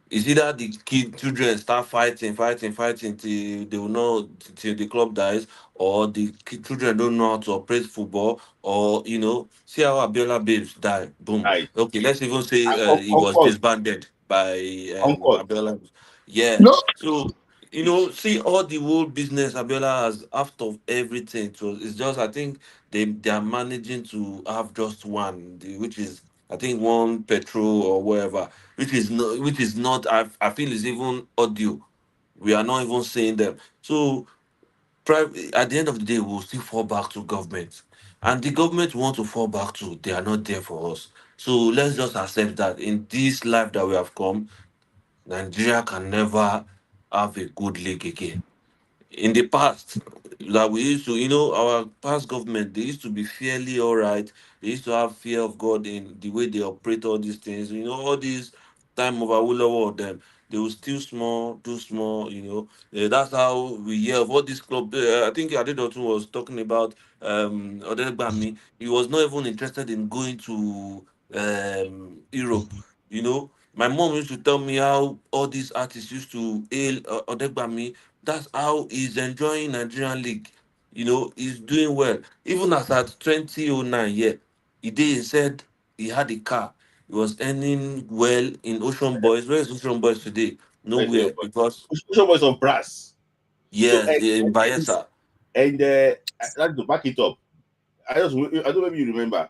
It's either the children start fighting till they will know till the club dies, or the children don't know how to operate football, or see how Abiola babes die. Boom. Right. Okay, let's even say And he was Concord. disbanded by Concord. Abiola. Yeah. No, So see all the whole business Abiola has after everything. So it's just I think they are managing to have just one, which is I think one petrol or whatever, which is not I feel is even audio. We are not even saying them. So at the end of the day, we'll still fall back to government. And the government we want to fall back to, they are not there for us. So let's just accept that in this life that we have come, Nigeria can never have a good league again. In the past that we used to, our past government, they used to be fairly all right. They used to have fear of God in the way they operate all these things. All these time of Awolowo of them, they will steal small, do small. That's how we hear of all this club. I think Adedotun was talking about Odegbami. He was not even interested in going to Europe. My mom used to tell me how all these artists used to hail Odegbami. That's how he's enjoying Nigerian league. He's doing well. Even as at 2009, yeah, he said he had a car. He was earning well in Ocean Boys. Where is Ocean Boys today? Where's your Nowhere boy? because Show boys on brass. So yes, in Bayelsa. and like to back it up. I don't know if you remember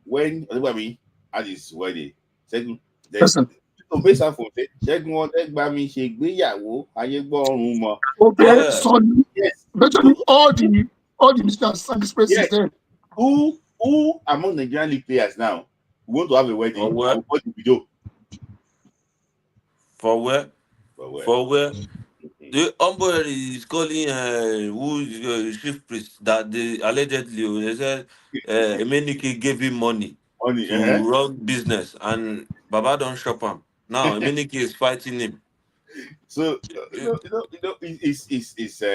when Odegbami had his wedding. Second, then listen. to base off of it, Ṣẹ́gun Ọdẹ́gbàmí ṣègbéyàwó ayé gbọ́run mọ́. Okay, Yeah. so Yes. virtually all the musicians and the spaces Yes. there. Who among Nigerian league players now want to have a wedding For where? and watch the video? For where? But well, For where? The Umber is calling who is chief priest that they allegedly they said Emenike gave him money Only, to run business and Baba don't shop him. Now Emenike is fighting him. So Eh,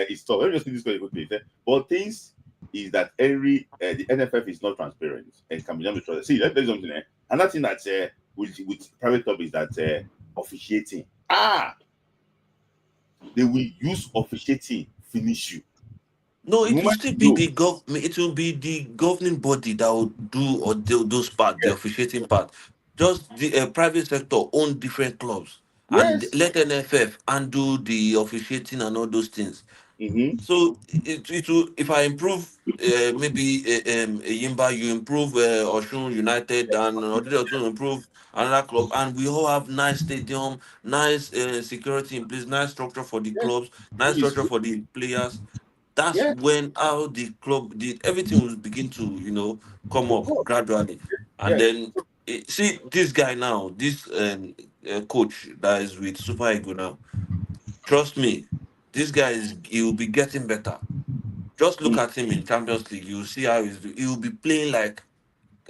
it's tough. Let me just finish this quickly. But things is that the NFF is not transparent and can be done with trust. See, let me tell you something. Another thing that with private club is that officiating. They will use officiating finish you. No, The it will moment still you be know, the It will be the governing body that will do or do those part, the yes, officiating part. Just the private sector own different clubs and yes, let NFF and do the officiating and all those things. mm-hmm. So it will if I improve maybe Yimba, you improve Oshun United, and Odile improve another club, and we all have nice stadium, nice security in place, nice structure for the Yes, clubs, nice which is structure good. for the players. That's Yes, when how the club did everything will begin to come of up course. gradually, and Yes. then see this guy now, this coach that is with Super Eagle now. Trust me, this guy is he will be getting better. Just look Mm, at him in Champions League. You'll see how he will be playing like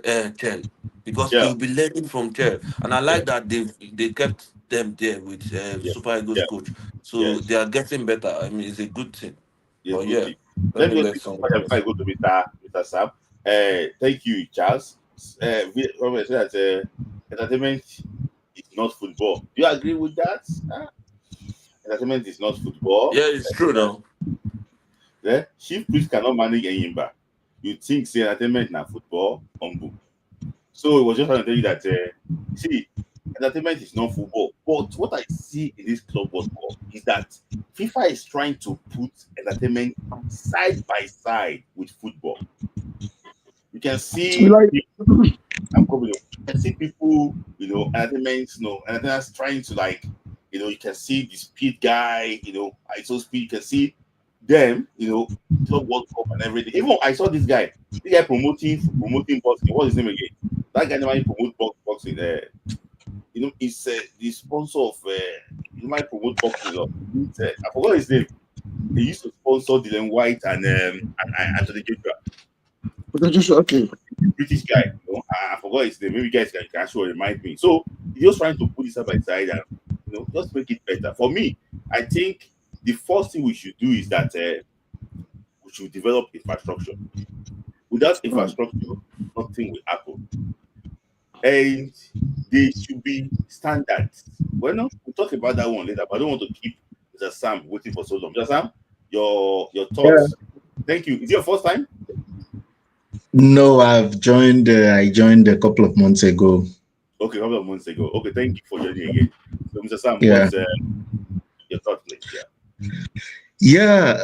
Chell because he yeah, will be learning from Chell. And I yeah, like that they kept them there with yeah, Super Eagles yeah, coach. So yes. they are getting better. I mean, it's a good thing. Yes, But good yeah, thing. let Let me me just let pick up someone before I else. go to Mr. Sam. Thank you, Charles. Robert said that entertainment is not football. Do you agree with that? Entertainment is not football. Yeah, it's true though. Chief priest cannot manage Enyimba. You think say entertainment na football? Humble. So it was just trying to tell you that see, entertainment is not football. But what I see in this club World Cup is that FIFA is trying to put entertainment side by side with football. You can We see like I'm coming. You can see people, entertainment, entertainers trying to like, you can see the speed guy, ISO speed. You can see them, Club World Cup and everything. Even I saw this guy promoting boxing. What's his name again? That guy never promote boxing. He's the sponsor of. He might promote boxing. I forgot his name. He used to sponsor Dylan White and Anthony Joshua. okay. British guy. I forgot his name. Maybe you guys can actually remind me. So he's just trying to put it side by side and just make it better. For me, I think the first thing we should do is that we should develop infrastructure. Without Mm. infrastructure, nothing will happen. And they should be standards. Well, no, we'll talk about that one later, but I don't want to keep Mr. Sam waiting for so long. Mr. Sam, your Yeah. thoughts. Thank you. Is it your first time? No, I've joined. I joined a couple of months ago. Okay, a couple of months ago. Okay, thank you for joining again. So, Mr. Sam, Yeah. what's your thought, please? Yeah. Yeah.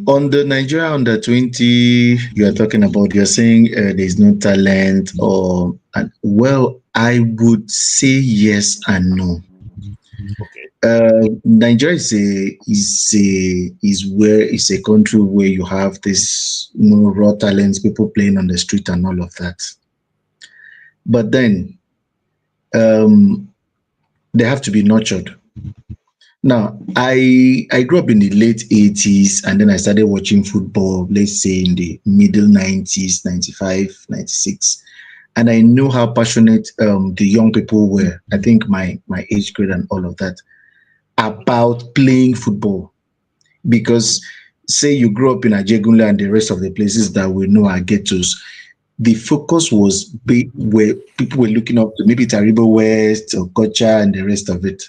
On the Nigeria under 20, you are talking about. You're saying there's no talent, or well, I would say yes and no. Okay. Nigeria is a country where you have this raw talents, people playing on the street and all of that. But then um, they have to be nurtured. Now, I grew up in the late 80s, and then I started watching football, let's say in the middle 90s, 95, 96. And I know how passionate the young people were. I think my age grade and all of that about playing football. Because say you grew up in Ajegunle and the rest of the places that we know are ghettos, the focus was where people were looking up to maybe Taribo West or Kocha and the rest of it.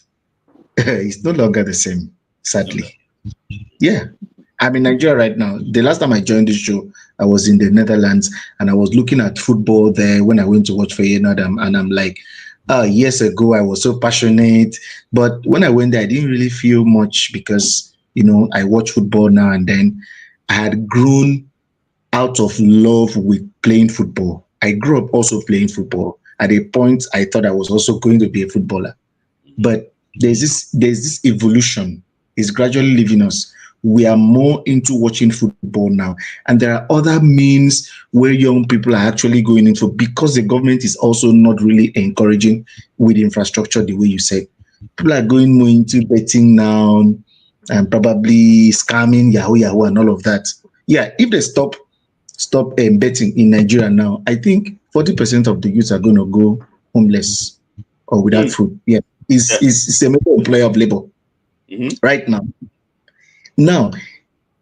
It's no longer the same, It's not sadly. Yeah. I'm in Nigeria right now. The last time I joined this show, I was in the Netherlands and I was looking at football there when I went to watch Feyenoord, and I'm like, years ago I was so passionate, but when I went there, I didn't really feel much because I watch football now and then. I had grown out of love with playing football. I grew up also playing football. At a point, I thought I was also going to be a footballer, that. but there's this evolution. It's gradually leaving us. We are more into watching football now, and there are other means where young people are actually going into, because the government is also not really encouraging with infrastructure the way you said. People are going more into betting now, and probably scamming, Yahoo, and all of that. Yeah, if they stop betting in Nigeria now, I think 40% of the youths are going to go homeless or without Mm, food. Yeah, yeah. it's a major employer of labor Mm-hmm. right now. Now,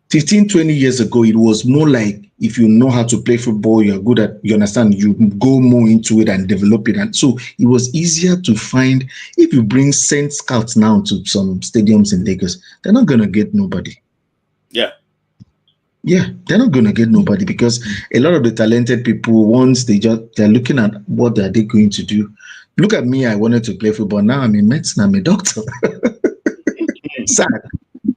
15, 20 years ago, it was more like if you know how to play football, you're good at, you understand, you go more into it and develop it. And so it was easier to find. If you bring send scouts now to some stadiums in Lagos, they're not going to get nobody. Yeah. Yeah, they're not going to get nobody because a lot of the talented people, once they're looking at what are they going to do. Look at me, I wanted to play football. Now I'm in medicine, I'm a doctor. Sad.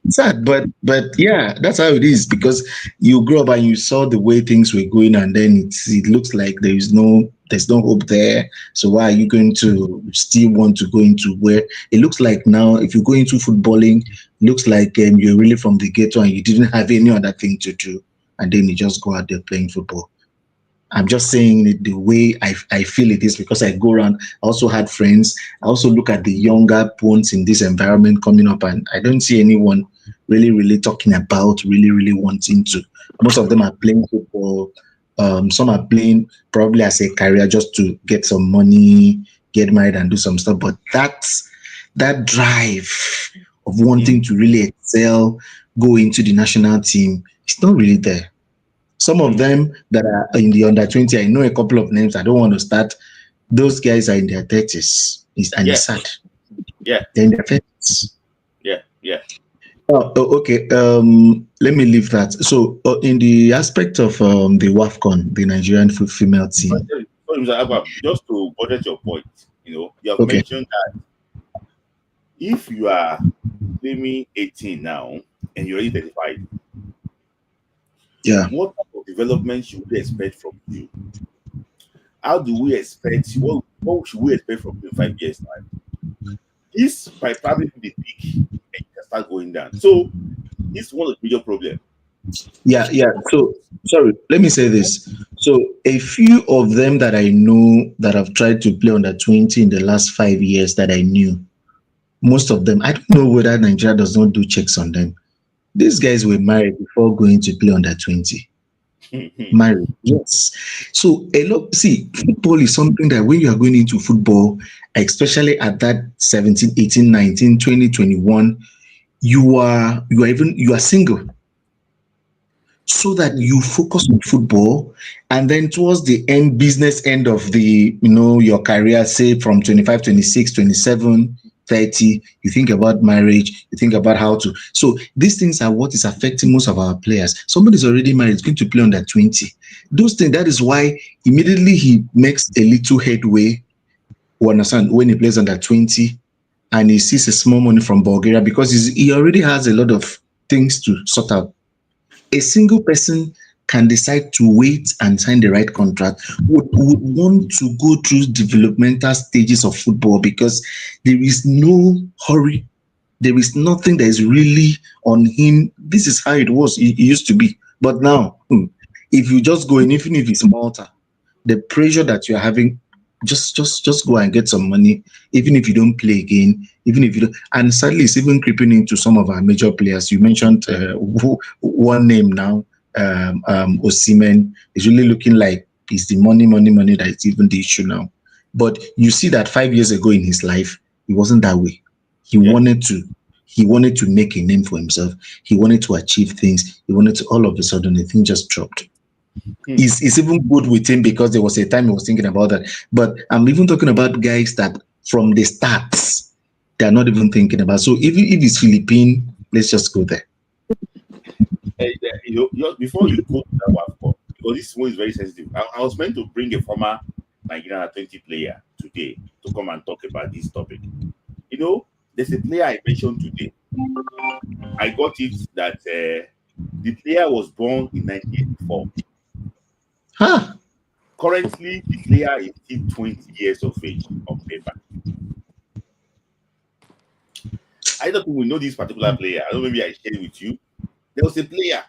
Sad, but yeah, that's how it is because you grow up and you saw the way things were going, and then it looks like there's no hope there. So why are you going to still want to go into where it looks like now? If you go into footballing, it looks like you're really from the ghetto and you didn't have any other thing to do, and then you just go out there playing football. I'm just saying it the way I feel it is because I go around. I also had friends. I also look at the younger ones in this environment coming up, and I don't see anyone really talking about really wanting to. Most of them are playing football. Some are playing probably as a career just to get some money, get married, and do some stuff. But that drive of Mm, wanting to really excel, go into the national team, it's not really there. Some of mm, them that are in the under 20, I know a couple of names. I don't want to start. Those guys are in their 30s, and yeah. it's sad. Yeah. They're in their 30s. Yeah. Yeah. Okay. Let me leave that. So, in the aspect of the WAFCON, the Nigerian female But team. Mr. Abraham, just to budget your point, you have Okay. mentioned that if you are claiming 18 now and you're already 35, Yeah. what type of development should we expect from you? How do we expect what should we expect from you in 5 years time? This might probably be the peak and you can start going down. So this is one of the major problems. Yeah. So, sorry, let me say this. So, a few of them that I know that have tried to play under 20 in the last 5 years that I knew, most of them, I don't know whether Nigeria does not do checks on them. These guys were married before going to play under 20. Married, yes. So a lot, see, football is something that when you are going into football, especially at that 17, 18, 19, 20, 21, you are single so that you focus on football, and then towards the end business end of the your career, say from 25, 26, 27, 30, you think about marriage, you think about how to. So these things are what is affecting most of our players. Somebody's already married, is going to play under 20. Those things, that is why immediately he makes a little headway, you understand, when he plays under 20 and he sees a small money from Bulgaria because he already has a lot of things to sort out. A single person can decide to wait and sign the right contract, would want to go through developmental stages of football because there is no hurry. There is nothing that is really on him. This is how it used to be. But now, if you just go in, even if it's Malta, the pressure that you're having, just go and get some money, even if you don't play again, even if you don't. And sadly, it's even creeping into some of our major players. You mentioned one name now, Osimhen is really looking like it's the money that is even the issue now. But you see that 5 years ago in his life, it wasn't that way. He Yeah. wanted to he wanted to make a name for himself. He wanted to achieve things. He wanted to, all of a sudden the thing just dropped. Hmm. It's even good with him because there was a time he was thinking about that. But I'm even talking about guys that from the starts they're not even thinking about. So even if it's Philippine, let's just go there. Before you go to that WAFCON, because this one is very sensitive. I was meant to bring a former Nigerian 20 player today to come and talk about this topic. There's a player I mentioned today. I got it that the player was born in 1984. Huh? Currently, the player is still 20 years of age on paper. I don't think we know this particular player. I don't know, maybe I shared it with you. There was a player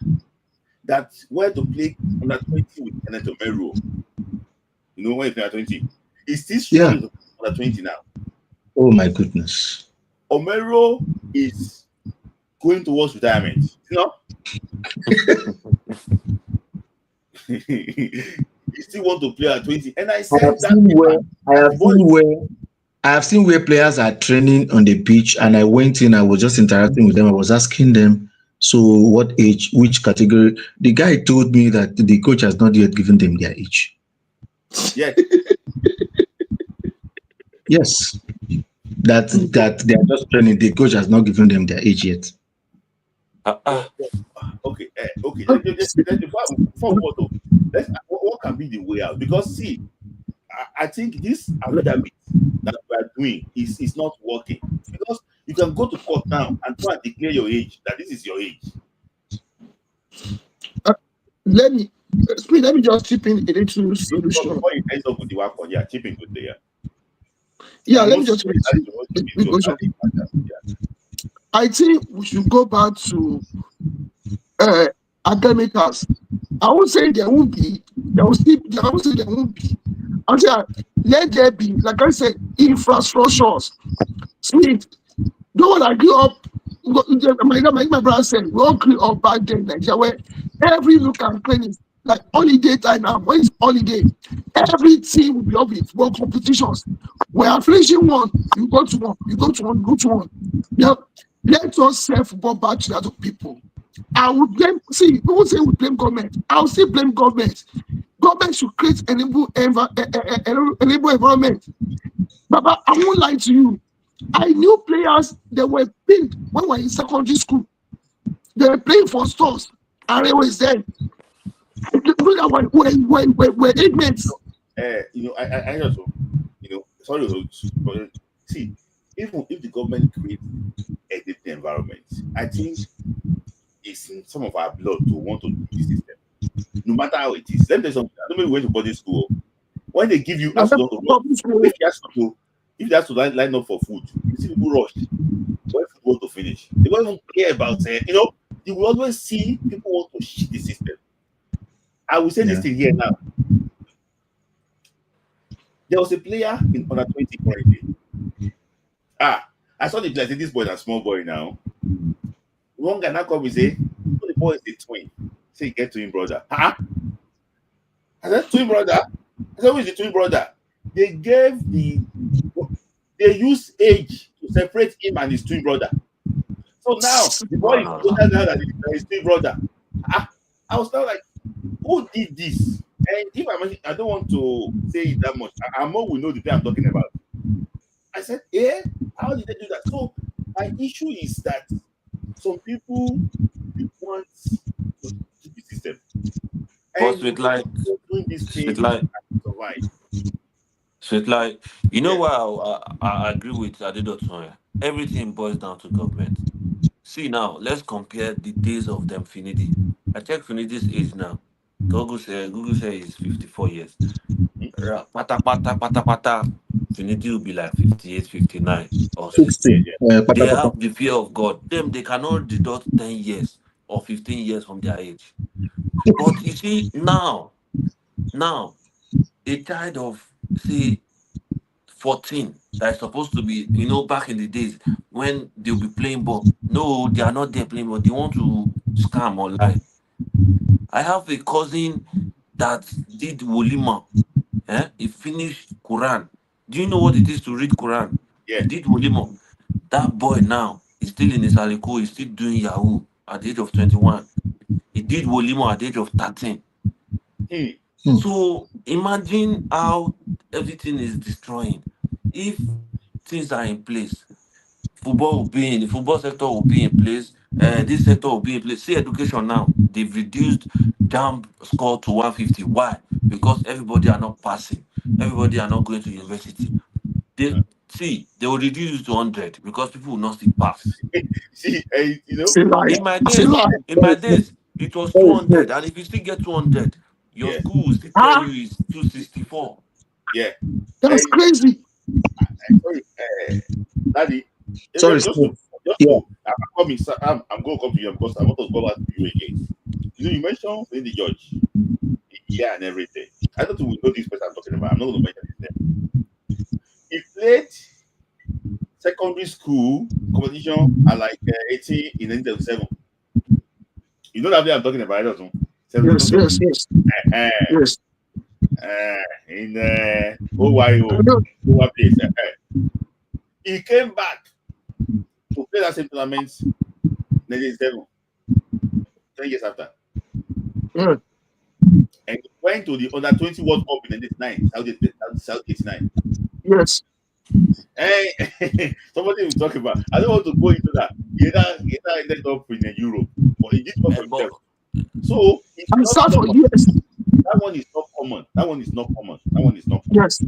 that wanted to play under 20 with Kenneth Omero. When he played under 20. He's still Yeah. struggling to play under 20 now. Oh my goodness. Omero is going towards retirement. You know, you still want to play at 20. And I I have said that seen where paper, that the boy I have seen where players are training on the pitch, and I went in. I was just interacting with them. I was asking them, so what age, which category? The guy told me that the coach has not yet given them their age. yes. Yes, that they are just training. The coach has not given them their age yet. Okay, okay. Before we go to, what can be the way out? Because see, I think this affidavit that we are doing is not working, because you can go to court now and try and declare your age, that this is your age. Let me just chip in a little solution. Before it ends up with the WAFCON, yeah, chip in good there. Yeah, let me just chip in. I think we should go back to academicals. I won't say there won't be. I won't say there won't be. I'll say let there be, like I said, infrastructures. See, no one I grew up. My brother said we all grew up back then in Nigeria, where every look and play is like holiday time now. When it's holiday, every team will be up with world competitions. We are finishing one, you go to one, you go to one, you go to one. Yeah, let us sell football back to the other people. I would blame. See, people say we blame government. I'll still blame government. Government should create enable environment. But I won't lie to you. I knew players that were picked when we were in secondary school. They were playing for stores, and they was there. Look at when inmates. I also, sorry, but see, even if the government creates a different environment, I think it's in some of our blood to want to do this system, no matter how it is. Let me tell you something. I don't know, we went to boarding school. When they give you accident to run, if you have to line up for food, you see people rush when food want to finish. They won't even care about you will always see people want to shit the system. I will say this thing here now. There was a player in under 20 currently. I saw the player. Say, this boy is a small boy now. One guy now come and say, the boy is a twin. Say, he get twin brother. I said, twin brother? I said, who is the twin brother? They used age to separate him and his twin brother. So now the boy is older now than his twin brother. I was now like, who did this? And if I don't want to say it that much, Amo will know the thing I'm talking about. I said, how did they do that? So my issue is that some people want to keep the system. But with like, doing this thing, survive. So it's like, why I agree with Adedotunya. Everything boils down to government. See now, let's compare the days of them Finidi. I check Finidi's age now. Google say he's 54 years. Pata pata pata pata. Finidi will be like 58, 59 or 60. They have the fear of God. Them, they cannot deduct 10 years or 15 years from their age. But you see, now, a child of, say, 14 that is supposed to be, back in the days when they'll be playing ball. No, they are not there playing ball. They want to scam or lie. I have a cousin that did Wolima. He finished Quran. Do you know what it is to read Quran? Yeah. He did Wolima. That boy now is still in his aliko. He's still doing Yahoo at the age of 21. He did Wolima at the age of 13. So imagine how everything is destroying. If things are in place, the football sector will be in place. This sector will be in place. See education now. They've reduced jump score to 150. Why? Because everybody are not passing. Everybody are not going to university. They will reduce it to 100 because people will not still pass. See, In my days, it was 200, and if you still get 200, your school will still tell you it's 264. Yeah, that's crazy. Sorry, Daddy. Sorry, I'm going to come to you because I want to go back to you again. You mentioned in the judge, yeah, and everything. I don't think we know this person I'm talking about. I'm not going to mention his name. He played secondary school competition are like 18 in 1977. You know that I'm talking about, I don't know. Yes, 77. yes, yes, Uh, yes. in OYO, I know. place. He came back to play that same tournament 1987, 10 years after. Yeah. And he went to the under 20 World Cup in 1989, South 89. Yes. Hey, somebody will talk about. I don't want to go into that. He ended up in Europe, but he did work for But himself. So it's And not start for common. US. That one is not common. That one is not common. That one is not common. Yes.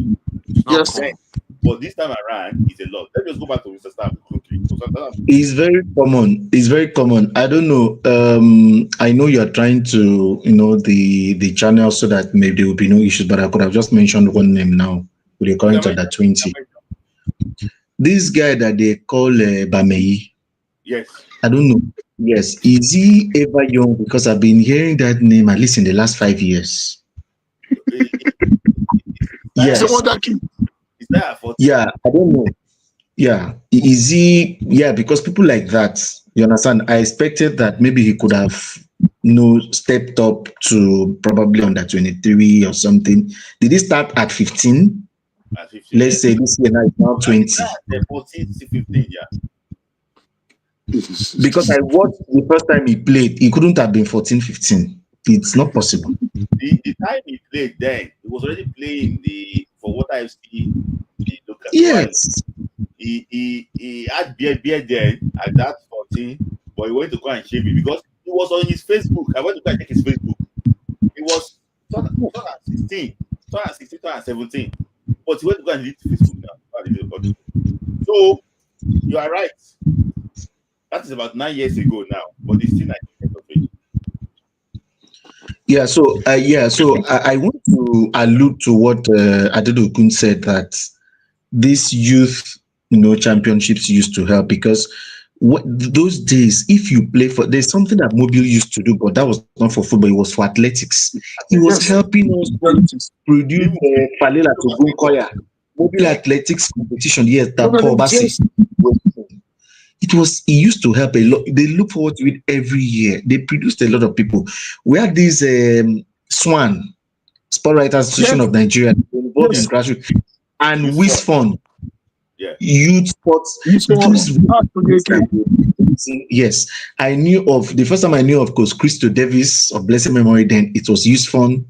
it's not Yes. common. But this time around, it's a lot. Let's just go back to Mr. Staff quickly. So It's very common. It's very common. I don't know. I know you're trying to, the channel so that maybe there will be no issues, but I could have just mentioned one name now with the current under 20. This guy that they call Bamei. yes. I don't know. Yes. Is he ever young? Because I've been hearing that name at least in the last 5 years. Yes. Someone that kid. Is that 40? Yeah. I don't know. Yeah. Is he? Yeah. Because people like that, you understand? I expected that maybe he could have, stepped up to probably under 23 or something. Did he start at 15? At 15. Let's say this year now is now 20. 14, 15, yeah. Because I watched the first time he played, he couldn't have been 14, 15. It's not possible. The time he played then, he was already playing for what I've seen. Yes. He had beard then at that 14, but he went to go and shave it because it was on his Facebook. I went to go and check his Facebook. It was 2016, 2017. But he went to go and delete Facebook now. So you are right. That is about 9 years ago now, but it's still 19 years of age. Yeah, so I want to allude to what Adedokun said, that these youth, championships used to help, because those days, if you play for, there's something that Mobile used to do, but that was not for football; it was for athletics. It was helping us produce Palela to Gunkoya, Mobile athletics competition. Yes, that Paul Bassi. It used to help a lot. They look forward to it every year. They produced a lot of people. We had this SWAN, Sport Writers Association of Nigeria, involved in grassroots, and WISFON, youth sports. Yes, I knew of the first time I knew of Coach Christo Davis of blessed memory. Then it was WISFON.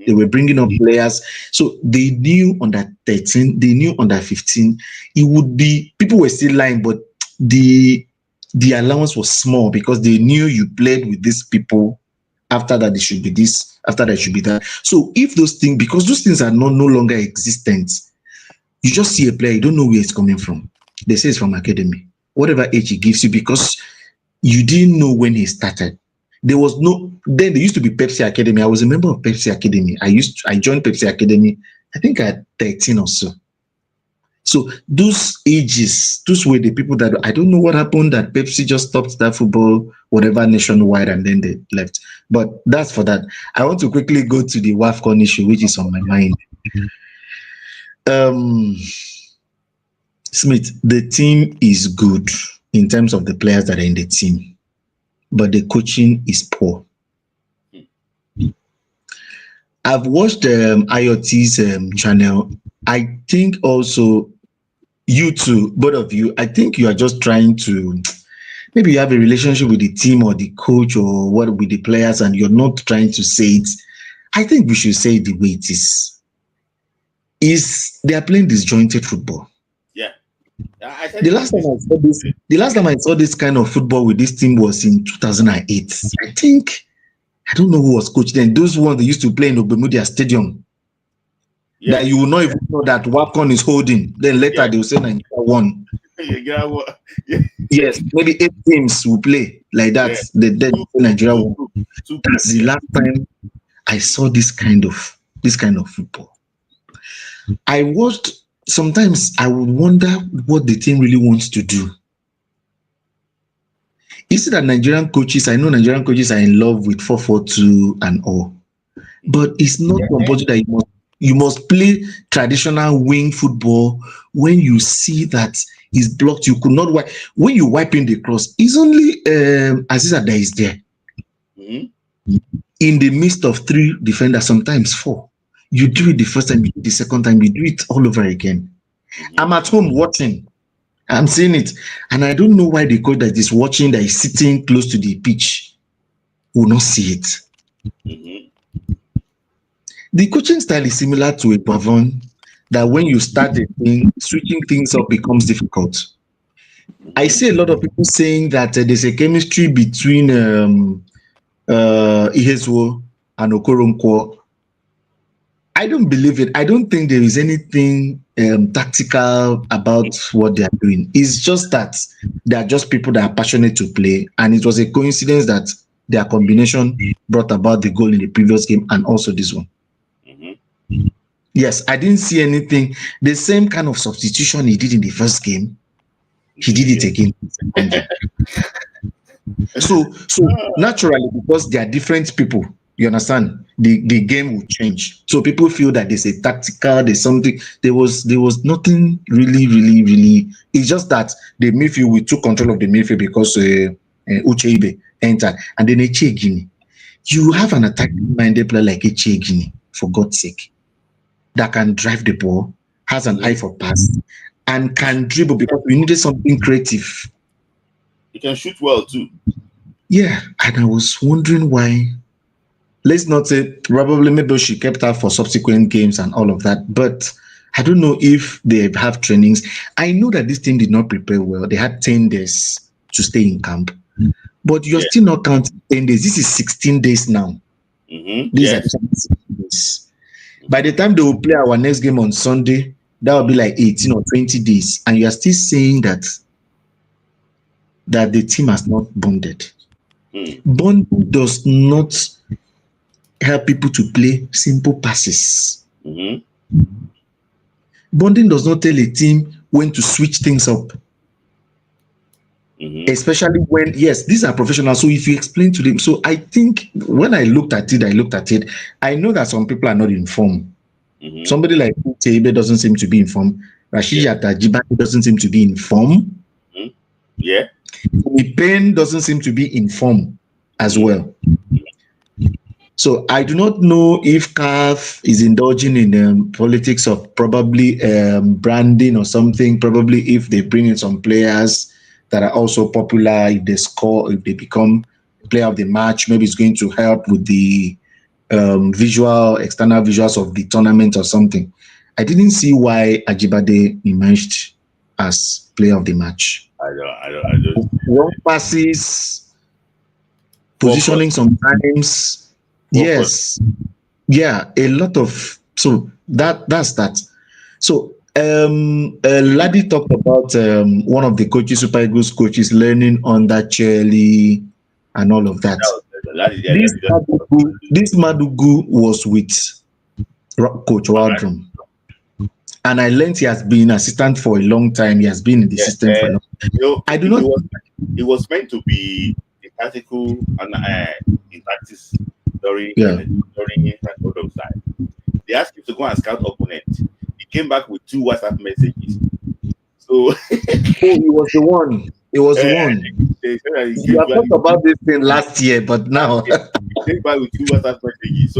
They were bringing up players, so they knew under 13, they knew under 15. It would be, people were still lying, but the allowance was small because they knew you played with these people. After that, it should be this. After that, it should be that. So if those things, because those things are no longer existent, you just see a player, you don't know where it's coming from. They say it's from academy, whatever age he gives you, because you didn't know when he started. There was no, then there used to be Pepsi Academy. I was a member of Pepsi Academy. I joined Pepsi Academy, I think at 13 or so. So those ages, those were the people that, I don't know what happened, that Pepsi just stopped that football, whatever, nationwide, and then they left. But that's for that. I want to quickly go to the WAFCON issue, which is on my mind. Smith, the team is good in terms of the players that are in the team, but the coaching is poor. I've watched IoT's channel. I think also you two, both of you, I think you are just trying to, maybe you have a relationship with the team or the coach or what with the players, and you're not trying to say it. I think we should say it the way it is. They are playing disjointed football. Yeah. The last time I saw this kind of football with this team was in 2008. I don't know who was coach then. Those ones they used to play in Obemudia Stadium. Yeah. That you will not even know that WAFCON is holding. Then later they will say Nigeria won. Yes, maybe 8 teams will play like that. Then Nigeria won. That's the last time I saw this kind of football. I watched. Sometimes I would wonder what the team really wants to do. You see that Nigerian coaches, I know Nigerian coaches are in love with 4-4-2 and all, but it's not compulsory that you must play traditional wing football when you see that is blocked. You could not wipe. When you wipe in the cross, it's only Aziza that is there. In the midst of 3 defenders, sometimes 4. You do it the first time, you do it the second time, you do it all over again. I'm at home watching. I'm seeing it. And I don't know why the coach that is watching, that is sitting close to the pitch, will not see it. The coaching style is similar to a Pavon, that when you start a thing, switching things up becomes difficult. I see a lot of people saying that there's a chemistry between Ihezwo and Okoronkwo. I don't believe it. I don't think there is anything tactical about what they are doing. It's just that they are just people that are passionate to play, and it was a coincidence that their combination brought about the goal in the previous game and also this one. Yes, I didn't see anything. The same kind of substitution he did in the first game, he did it again. So naturally, because they are different people, you understand, the game will change. So people feel that there's a tactical, there's something. There was nothing really. It's just that the midfield, we took control of the midfield because Ucheibe entered, and then Echegini. You have an attacking-minded player like Echegini, for God's sake, that can drive the ball, has an eye for pass, and can dribble, because we needed something creative. He can shoot well too. Yeah, and I was wondering why. Let's not say, probably maybe she kept her for subsequent games and all of that, but I don't know if they have trainings. I know that this team did not prepare well. They had 10 days to stay in camp, but you're still not counting 10 days. This is 16 days now. These are 16 days. By the time they will play our next game on Sunday, that will be like 18 or 20 days. And you are still saying that the team has not bonded. Bonding does not help people to play simple passes. Bonding does not tell a team when to switch things up. Especially when, yes, these are professionals. So if you explain to them, so I think when I looked at it, I know that some people are not informed. Somebody like Tebe doesn't seem to be informed. Rashid Tajibani doesn't seem to be informed. Pen doesn't seem to be informed as well. So I do not know if CAF is indulging in politics of probably branding or something. Probably if they bring in some players that are also popular, if they score, if they become player of the match, maybe it's going to help with the external visuals of the tournament or something. I didn't see why Ajibade emerged as player of the match. I don't. Wrong passes, positioning sometimes. Yes. Yeah, a lot of, so that's that. So Ladi talked about one of the coaches, Super Eagles coaches, learning under Cherly and all of that. This Madugu was with Coach Waldron. And I learned he has been assistant for a long time. He has been in the system for a long time. I do not. It was meant to be a tactical and in practice during Photo side. They asked him to go and scout opponent. He came back with 2 WhatsApp messages. So he was the one. He was the one. We have talked about this thing last year, but now he came back with 2 WhatsApp messages.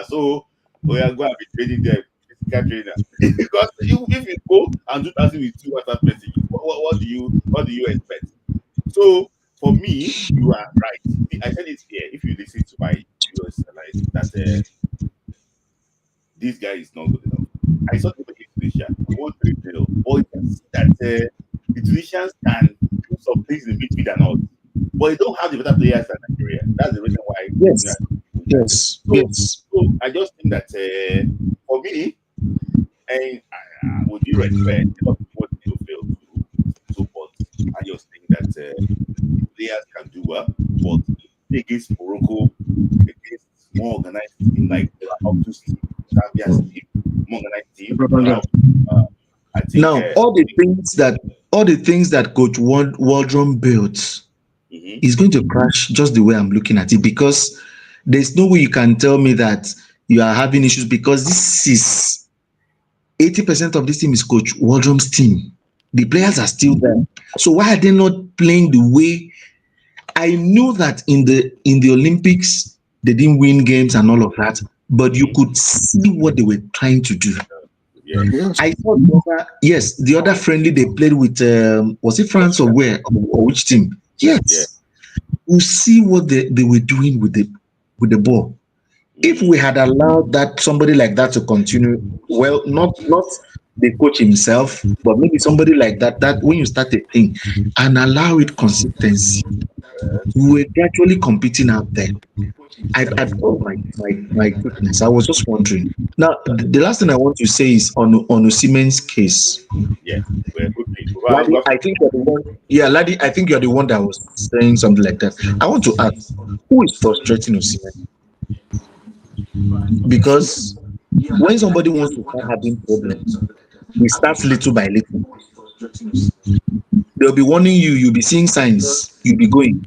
So we are going to be training them. Trainer. Because if you go and do that with 2 WhatsApp messages, what do you expect? So for me, you are right. I said it here. If you listen to my videos, that this guy is not good enough. I saw people in Tunisia, but you can see that the Tunisians can do some things in midfield and all, but they don't have the better players than Nigeria. That's the reason why. Yes. So I just think that for me, and with due respect, a lot of people fail to support. I just think that players can do well, but against Morocco, against more organized team like up to Zambia's team, more organized team. I think now all the things that Coach Waldron built is going to crash just the way I'm looking at it, because there's no way you can tell me that you are having issues, because this is 80% of this team is Coach Waldron's team. The players are still there. So why are they not playing the way? I knew that in the Olympics they didn't win games and all of that, but you could see what they were trying to do. Yes. Yes. I thought yes, the other friendly they played with was it France or where or which team? Yeah. Yes, you see what they were doing with the ball. If we had allowed that somebody like that to continue, well, not the coach himself, but maybe somebody like that when you start a thing and allow it consistency, we were gradually competing out there. Oh my goodness, I was just wondering. Now, the last thing I want to say is on Osimhen's case. Yes. Well, quickly. Laddie, I think you're the one. Yeah, Laddie, I think you're the one that was saying something like that. I want to ask, who is frustrating Osimhen? Because when somebody wants to start having problems, it starts little by little. They'll be warning you, you'll be seeing signs, you'll be going.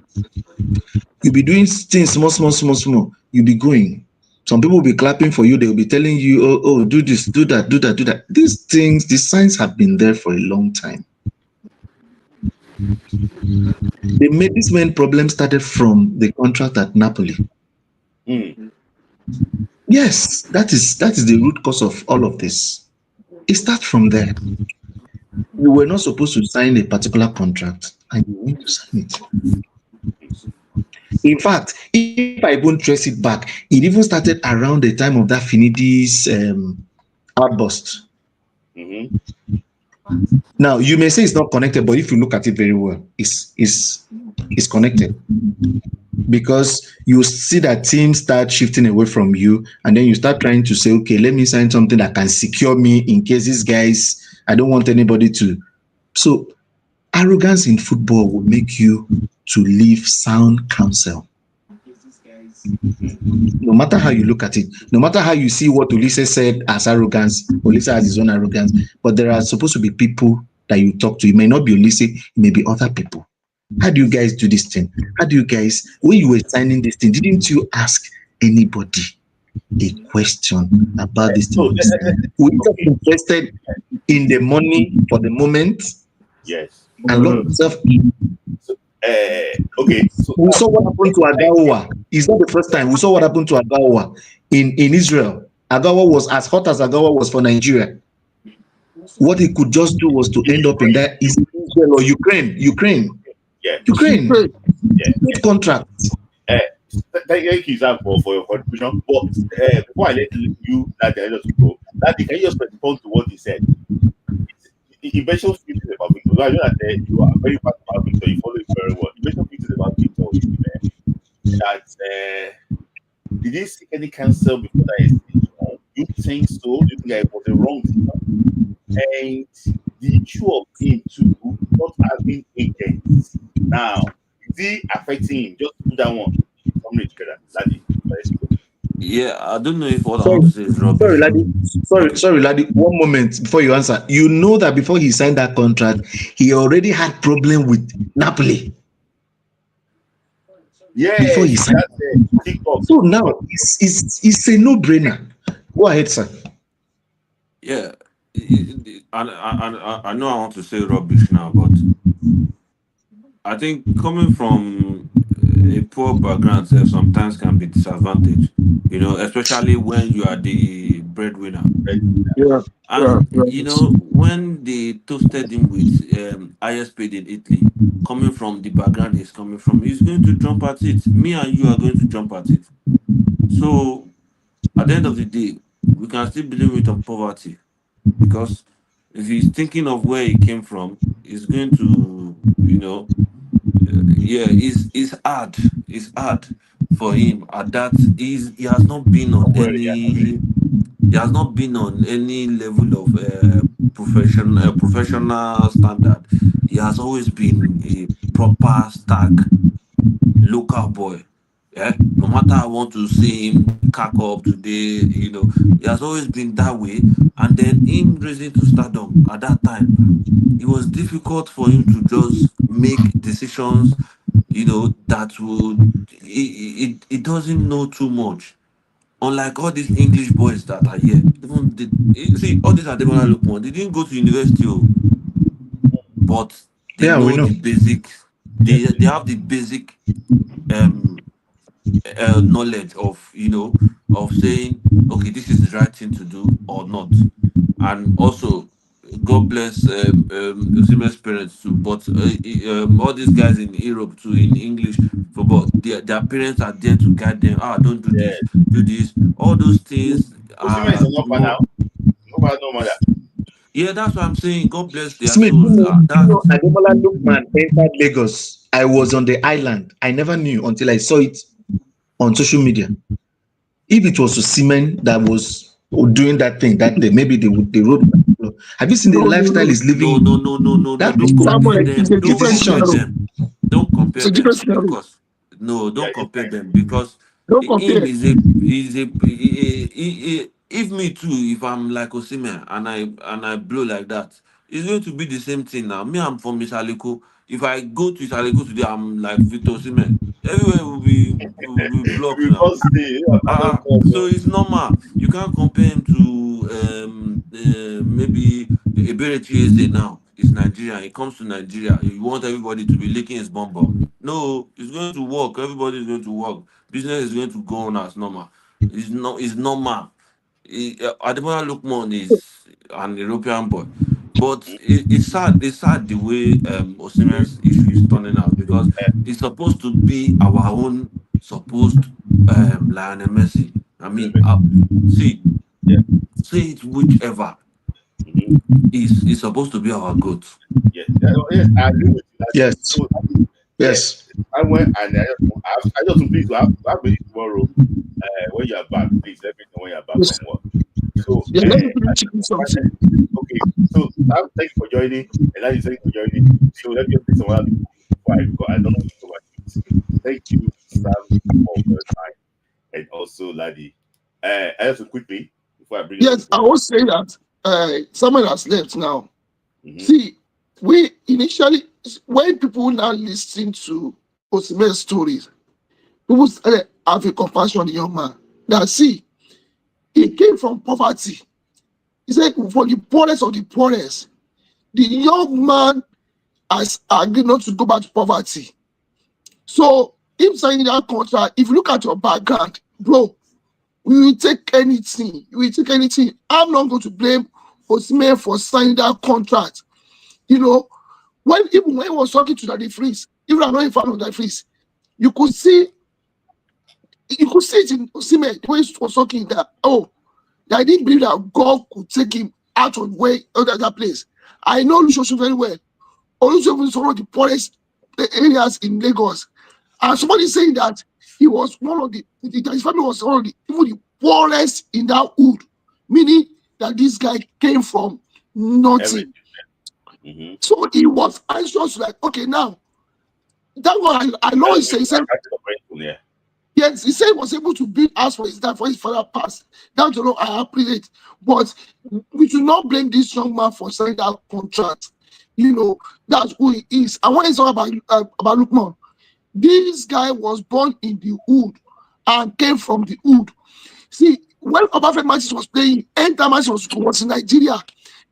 You'll be doing things small, small, small, small. You'll be going. Some people will be clapping for you, they'll be telling you, oh, do this, do that, do that, do that. These things, these signs have been there for a long time. They made this main problem started from the contract at Napoli. Yes, that is the root cause of all of this. It starts from there. You were not supposed to sign a particular contract and you went to sign it. In fact, if I even trace it back, it even started around the time of that Finidis outburst. Now, you may say it's not connected, but if you look at it very well, it's connected. Because you see that teams start shifting away from you, and then you start trying to say, okay, let me sign something that can secure me in case these guys, I don't want anybody to. So arrogance in football will make you to leave sound counsel. No matter how you look at it, no matter how you see what Ulysses said as arrogance, Ulysses has his own arrogance, but there are supposed to be people that you talk to. It may not be Ulysses, it may be other people. How do you guys do this thing? How do you guys, when you were signing this thing, didn't you ask anybody a question about this thing? Were you just interested in the money for the moment? Yes. And lock yourself in. Okay. So We saw what happened to Agawa. It's not the first time. We saw what happened to Agawa in Israel. Agawa was as hot as Agawa was for Nigeria. What he could just do was to end up in that Israel or Ukraine. Yeah. Ukraine. Yeah. Good contract. Thank you, Zach, for your contribution. But before I let you that the others go, that can you just respond to what he said? He mentioned few things about Victor. I know that you are very fast about Victor. You follow it very well. He mentioned few things about Victor. That did he seek any counsel before that extension? You think so? You think it was a wrong decision? And the issue of him too not having agents now, is it affecting him? Just put that one together. Yeah, I don't know if what I want to say is rubbish. Sorry, Laddie. Sorry, Laddie. One moment before you answer. You know that before he signed that contract, he already had problem with Napoli. Yeah. Before he signed. So now it's a no-brainer. Go ahead, sir. Yeah, I know I want to say rubbish now, but I think coming from a poor background sometimes can be disadvantage, especially when you are the breadwinner. Yeah. And when they toasted him with highest paid in Italy, coming from the background he's coming from, he's going to jump at it. Me and you are going to jump at it. So at the end of the day, we can still blame it on poverty, because if he's thinking of where he came from, he's going to, it's hard. It's hard for him at that. He has not been on any. He has not been on any level of professional standard. He has always been a proper stack local boy. Yeah, no matter I want to see him cack up today, he has always been that way. And then him raising to stardom at that time, it was difficult for him to just make decisions, that would it doesn't know too much. Unlike all these English boys that are here, see all these are Ademola Lookman. They didn't go to university. Oh. but they Yeah, we know know. the basic. They have the basic um knowledge of of saying, okay, this is the right thing to do or not. And also, God bless Osimhen's parents too, but all these guys in Europe too, in English football, their parents are there to guide them. Don't do this, Yeah. do this. All those things Osimhen is are an offer now. No matter, no matter. yeah, that's what I'm saying. God bless their Smith, souls. That's Ademola Lookman entered Lagos. I was on the island. I never knew until I saw it on social media. If it was Osimhen that was doing that thing that day, maybe they wrote. Have you seen the No, no, lifestyle no. he's living? no. That Don't people are compare Samuel, making it's them. a the Don't different compare scenario. decisions. them. Don't It's compare a them different scenario. because no, Yeah, don't it's compare fine. them because Don't him compare. if me too, if I'm like Osimhen and I blow like that, it's going to be the same thing now. Me, I'm from Isaliko. If I go to Isaliko today, I'm like Victor Osimhen. Everywhere will be blocked We now. must stay. I don't call, So bro. it's normal. You can't compare him to maybe Ebere Chieze now. It's Nigeria. He comes to Nigeria. You want everybody to be licking his bum bum. No, it's going to work. Everybody is going to work. Business is going to go on as normal. It's normal. Ademola Lookman is an European boy. But it's sad. It's sad the way Osimhen's issue is turning out because it's supposed to be our own supposed Lionel Messi. I mean, see, Yeah. say it whichever Mm-hmm. is supposed to be our goat. Yes. Yeah, oh, yes, I agree with you. Yes, So, yeah, yes, I went and I just please have me tomorrow. When you are back, please let me know when you are back from Yes. work. So, Yeah, let me finish checking something. okay. So, thank you for joining, and now you thank you for joining. So, let me just say some other things before I go. I don't want to overshoot. Thank you, Sam, for your time, and also Ladi. I also quickly before I bring your Yes, I people. will say that someone has left now. Mm-hmm. See, we initially, when people now listen to Osimhen's stories, people have a compassion on the young man. That see, he came from poverty. He said, for the poorest of the poorest, the young man has agreed not to go back to poverty. So, if signing that contract, if you look at your background, bro, we will take anything. We will take anything. I'm not going to blame Osimhen for signing that contract. You know, even when he was talking to Daddy Freeze, even I'm not a fan of Daddy Freeze, you could see it in Osimhen the way he was talking that I didn't believe that God could take him out of way out of that place. I know Lushosu very well. Olusegun is one of the poorest areas in Lagos. And somebody saying that he was one of that his family was one of even the poorest in that hood, meaning that this guy came from Everything. nothing. Mm-hmm. So he was anxious, like, okay, now that one I know he said Yeah. yes, he said he was able to build house for his dad, for his father passed. That I appreciate. But we should not blame this young man for signing that contract. That's who he is. And when it's all about Lukman, this guy was born in the hood and came from the hood. See, when Obafemi Matches was playing, anytime Matches was in Nigeria,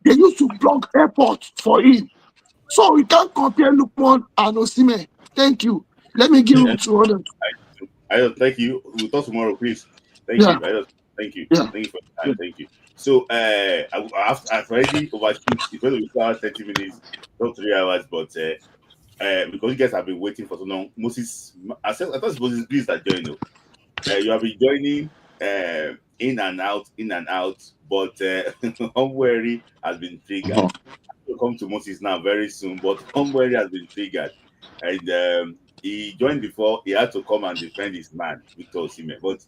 they used to block airport for him. So we can't compare Lukman and Osimhen. Thank you. Let me give Yeah. you 200. I don't thank you. We'll talk tomorrow, please. Thank Yeah, you. I don't thank you. yeah. Thank you for the time. Thank you. So I've already overshoot. It's going to be 2 hours, 30 minutes, not 3 hours, but because you guys have been waiting for so long, Moses I thought it was Moses Beast that joined you. You have been joining in and out, but Unwary has been triggered. We'll come to Moses now very soon, but Unwary has been triggered. And he joined before. He had to come and defend his man, Victor Osimhen. But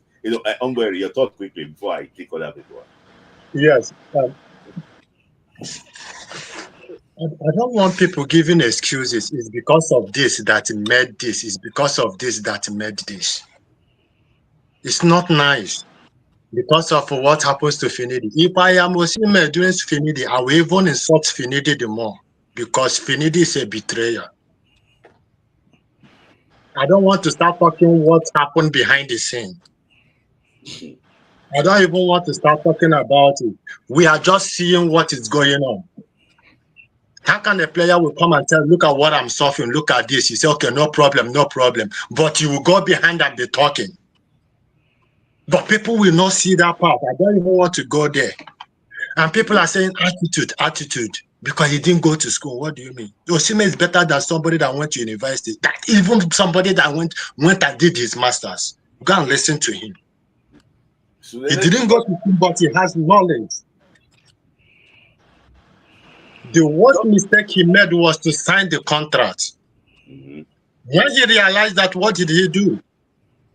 Unwary, your thought quickly before I take other people. Yes. I don't want people giving excuses. It's because of this that made this. It's because of this that made this. It's not nice because of what happens to Finidi. If I am Osimhen doing Finidi, I will even insult Finidi the more because Finidi is a betrayer. I don't want to start talking what happened behind the scene. I don't even want to start talking about it. We are just seeing what is going on. How can a player will come and tell, look at what I'm suffering, look at this? You say, okay, no problem, no problem. But you will go behind and be talking. But people will not see that part. I don't even want to go there. And people are saying attitude, because he didn't go to school. What do you mean? Osimhen is better than somebody that went to university. That even somebody that went and did his masters. Go and listen to him. So He didn't go to school, but he has knowledge. The worst mistake he made was to sign the contract. Mm-hmm. When he realized that, what did he do?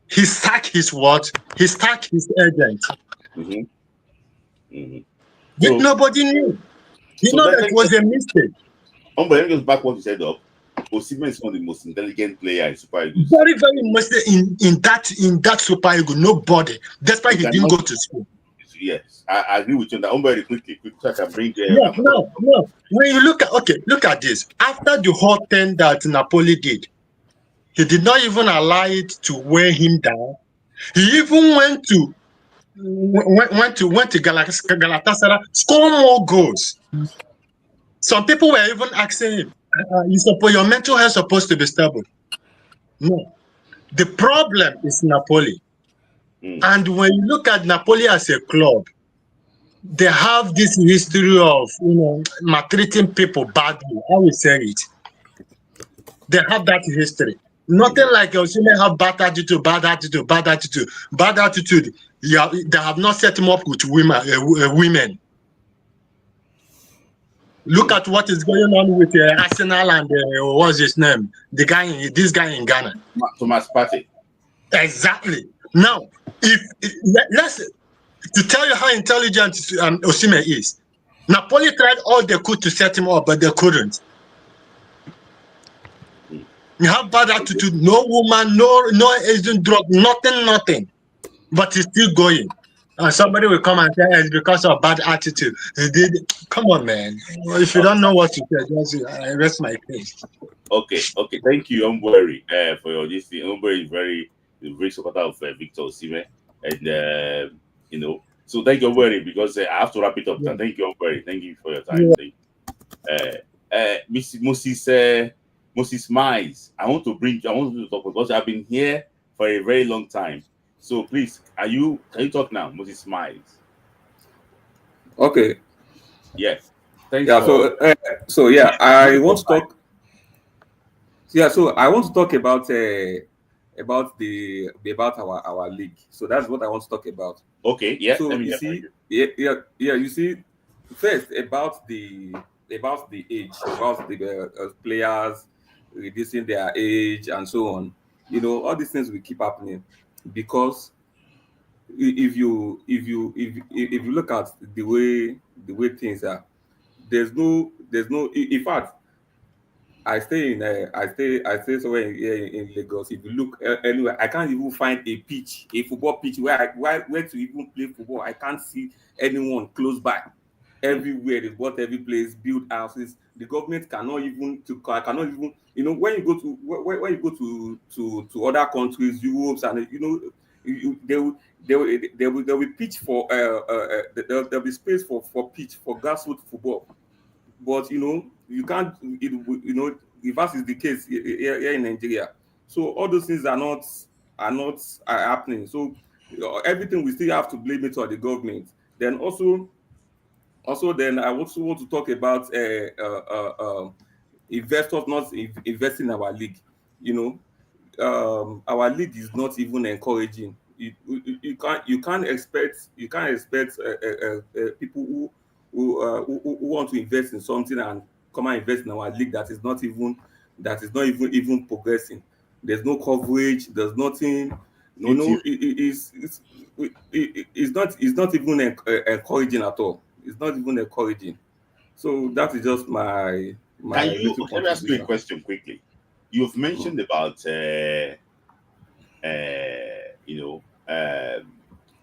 He sacked his what? He sacked his agent. Mm-hmm. Mm-hmm. Which nobody knew. You know that it was a mistake. But let me just back what you said up. Osimhen is one of the most intelligent players in Super Eagles. Very, very much in that Super Eagles, nobody, despite he didn't go to school. Yes, I agree with you on that. Very quickly, so I can bring no. When you look at this. After the whole thing that Napoli did, he did not even allow it to weigh him down. He even went to Galatasaray, score more goals. Some people were even asking him, your mental health is supposed to be stable. No. The problem is Napoli. And when you look at Napoli as a club, they have this history of maltreating people badly. I will say it. They have that history. Nothing like Osimhen have bad attitude. They have not set him up with women. Look at what is going on with Arsenal and what's his name? This guy in Ghana. Thomas Partey. Exactly. Now, let's to tell you how intelligent Osimhen is. Napoli tried all they could to set him up, but they couldn't. You have bad attitude, no woman, no agent drug, nothing. But he's still going. And somebody will come and say it's because of bad attitude. He did. Come on, man. If you don't know what to say, just I rest my case. Okay. Thank you, Umberi, for your this thing. Umberi is very supporter of Victor Osimhen, and so thank you, Umberi, because I have to wrap it up. Yeah. Thank you, Umberi. Thank you for your time. Yeah. Moses Miles, I want to talk because I've been here for a very long time. So please, can you talk now, Moses Miles? Okay. Yes. Thanks. Yeah. I want to talk. Yeah. So I want to talk about our league. So that's what I want to talk about. Okay. Yeah. So you see, you see, first about the age, about the players reducing their age and so on. All these things will keep happening because if you look at the way things are, there's no in fact I stay somewhere here in Lagos. If you look anywhere, I can't even find a football pitch where to even play football. I can't see anyone close by. Everywhere they've got every place, build houses. The government cannot even when you go to other countries, Europe, and there will be pitch for there'll be space for pitch for grassroots football. But you can't. Reverse is the case here in Nigeria. So all those things are not happening. So everything we still have to blame it on the government. Then also then I also want to talk about investors not investing in our league. Our league is not even encouraging. You can't expect people who want to invest in something and come and invest in our league that is not even progressing. There's no coverage. There's nothing. It's not even encouraging at all. It's not even encouraging. So that is just my little Let me ask you a question quickly. You've mentioned about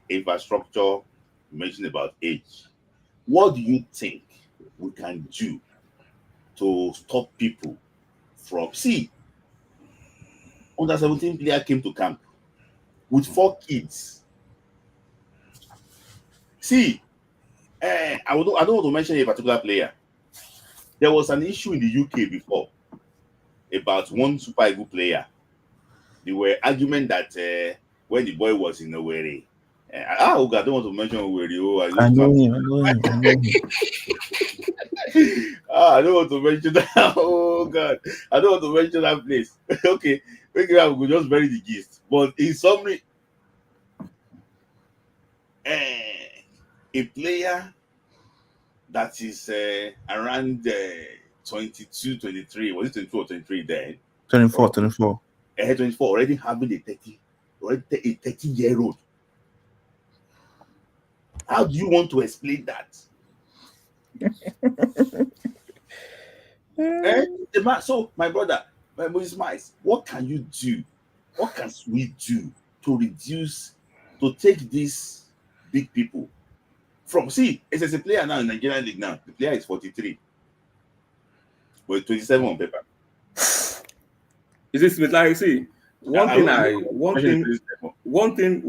infrastructure. You mentioned about age. What do you think we can do to stop people from under 17 player came to camp with 4 kids. I don't want to mention a particular player, There was an issue in the UK before about one Super Eagle player. There were argument that when the boy was in Owerri, okay, I don't want to mention Owerri. Oh, I I used to know have, him. I know him. I know him. I don't want to mention that. Oh God, I don't want to mention that place. Okay, maybe I will just bury the gist. But in summary, a player that is around 22, 23, was it 22 or 23 then? 24, 24. 24, already having a 30-year-old. How do you want to explain that? So, my brother, my Moses Mice, what can you do? What can we do to take these big people from? See, it's a player now in Nigerian league now. The player is 43, but 27 on paper. Is this like, see, one thing I believe is one thing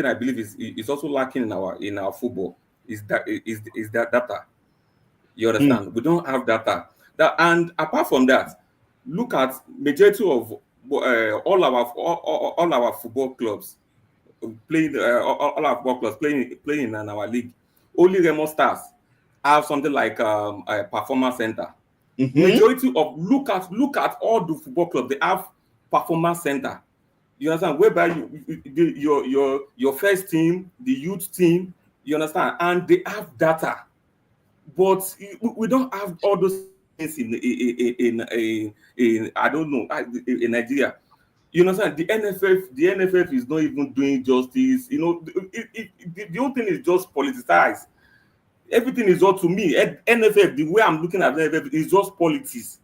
I believe is also lacking in our football is that data. You understand? We don't have data. And apart from that, look at majority of all our football clubs playing in our league. Only Remo Stars have something like a performance center. Majority of look at all the football clubs, they have performance center. You understand? Whereby your first team, the youth team, you understand, and they have data, but we don't have all those things in I don't know, in Nigeria. You understand? The NFF is not even doing justice. You know, the whole thing is just politicized. Everything is all, to me, NFF, the way I'm looking at NFF is just politics.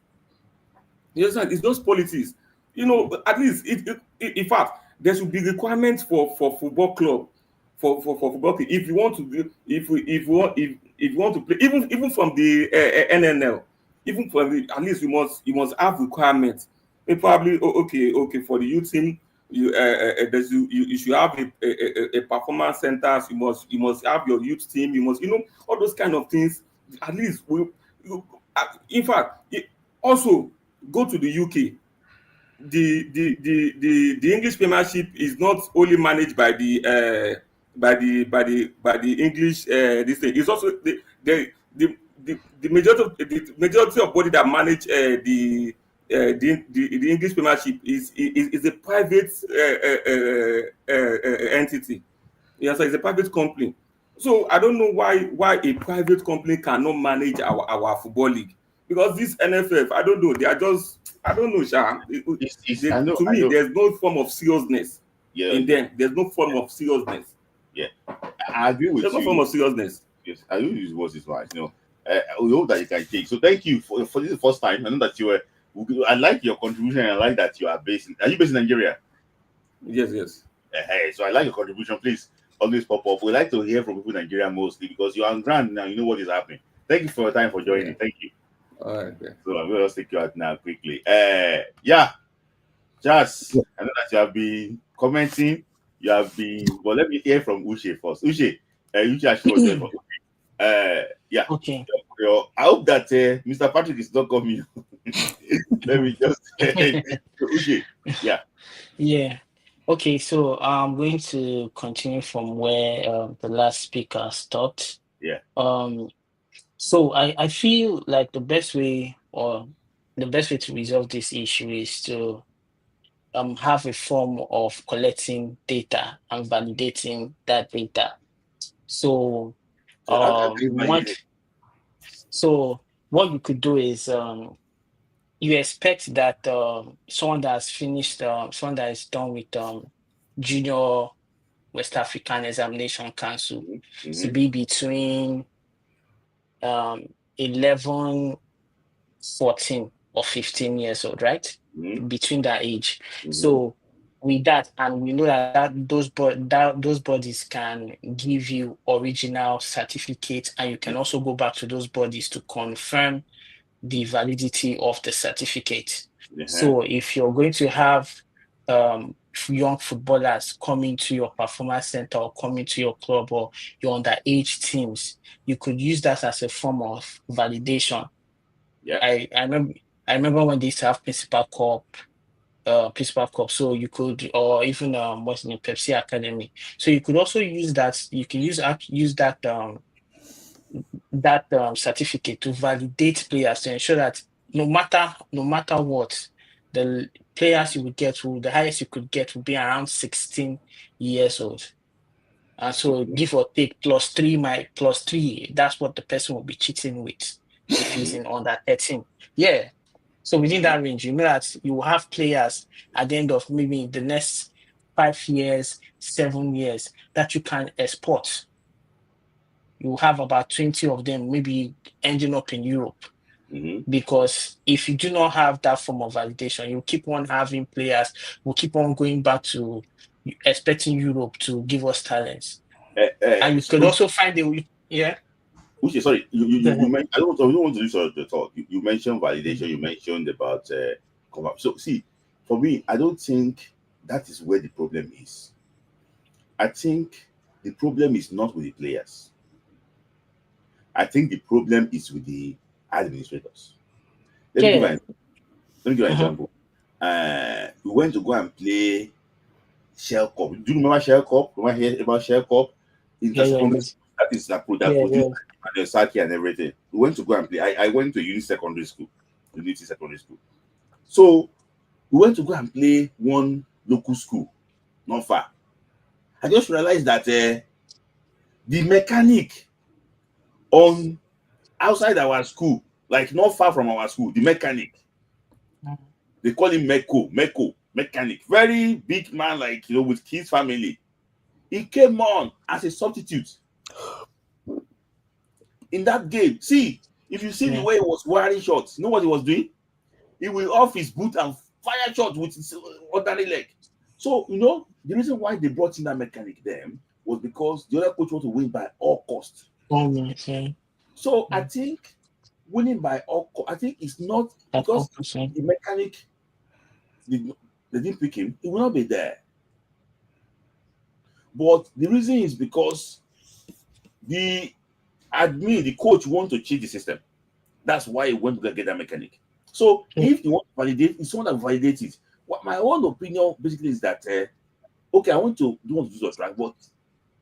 You understand? It's just politics. You know, at least in fact, there should be requirements for football club, for football club. If you want to do, if you want to play, even from the NNL, even from the, at least you must have requirements. Probably okay, for the youth team, you should have a performance centers. You must have your youth team. You must, you know, all those kind of things. At least in fact, also go to the UK. The English Premiership is not only managed by the English this thing. It's also the majority of body that manage the English Premiership is a private entity. Yeah, so it's a private company. So I don't know why a private company cannot manage our football league, because this NFF, I don't know, they are just, I don't know, Sha. To me, there's no form of seriousness in them. There's no form of seriousness. Yeah, I agree with you. There's no form of seriousness. Yes, I agree with you. What is right? You know, we hope that you can take. So thank you for this is the first time. I know that you were. I like your contribution. And I like that you are based. Are you based in Nigeria? Yes. Hey, so I like your contribution. Please always pop up. We like to hear from people in Nigeria mostly because you're on ground now. You know what is happening. Thank you for your time for joining. Yeah. Thank you. All right. Yeah. So I'm going to take you out now quickly. Just I know that you have been commenting. You have been. Well, let me hear from Uche first. Uche, Uche actually was there for. Yeah. Okay. I hope that Mr. Patrick is not coming. Let me just. Uche. Yeah. Yeah. Okay, so I'm going to continue from where the last speaker stopped. Yeah. So I feel like the best way to resolve this issue is to have a form of collecting data and validating that data. So what you could do is you expect that someone that has finished, someone that is done with Junior West African Examination Council to be between 11, 14 or 15 years old, right? Between that age. So with that, and we know that those bodies can give you original certificates, and you can also go back to those bodies to confirm the validity of the certificate. So if you're going to have young footballers coming to your performance center or coming to your club or your underage teams. You could use that as a form of validation. Yeah. I remember when they used to have Principal Cup. So you could, or even what's in Pepsi Academy. So you could also use that. You can use that certificate to validate players to ensure that no matter what, the players you would get will the highest you could get will be around 16 years old. And so give or take plus three, that's what the person will be cheating with if he's in under 13. Yeah. So within that range, you know that you will have players at the end of maybe the next 5 years, 7 years that you can export. You will have about 20 of them maybe ending up in Europe. Because if you do not have that form of validation, you keep on having players, will keep on going back to expecting Europe to give us talents. And you could also find a way, yeah. Sorry, Go ahead. I don't want to use the talk. You mentioned validation. You mentioned about cover. So see, for me, I don't think that is where the problem is. I think the problem is not with the players. I think the problem is with the administrators. Let me give Yeah. an example. We went to go and play Shell Cup. Do you remember Shell Cup? You want to hear about Shell Cup? Yeah, That is that produced and Saki and everything. We went to go and play. I went to Unity Secondary School. So we went to go and play one local school, not far. I just realized that the mechanic on outside our school, like not far from our school, the mechanic, they call him mechanic, very big man, like with his family. He came on as a substitute in that game. See, if you see the way he was wearing shots, you know what he was doing? He will off his boot and fire shot with his ordinary leg. So, the reason why they brought in that mechanic then was because the other coach wanted to win by all costs. So I think winning by all costs, I think it's not because the mechanic, they didn't pick him, he will not be there. But the reason is because the coach want to cheat the system. That's why he went to get that mechanic. So if you want to validate, it's someone that validates it. What my own opinion basically is that okay, I want to do the track, but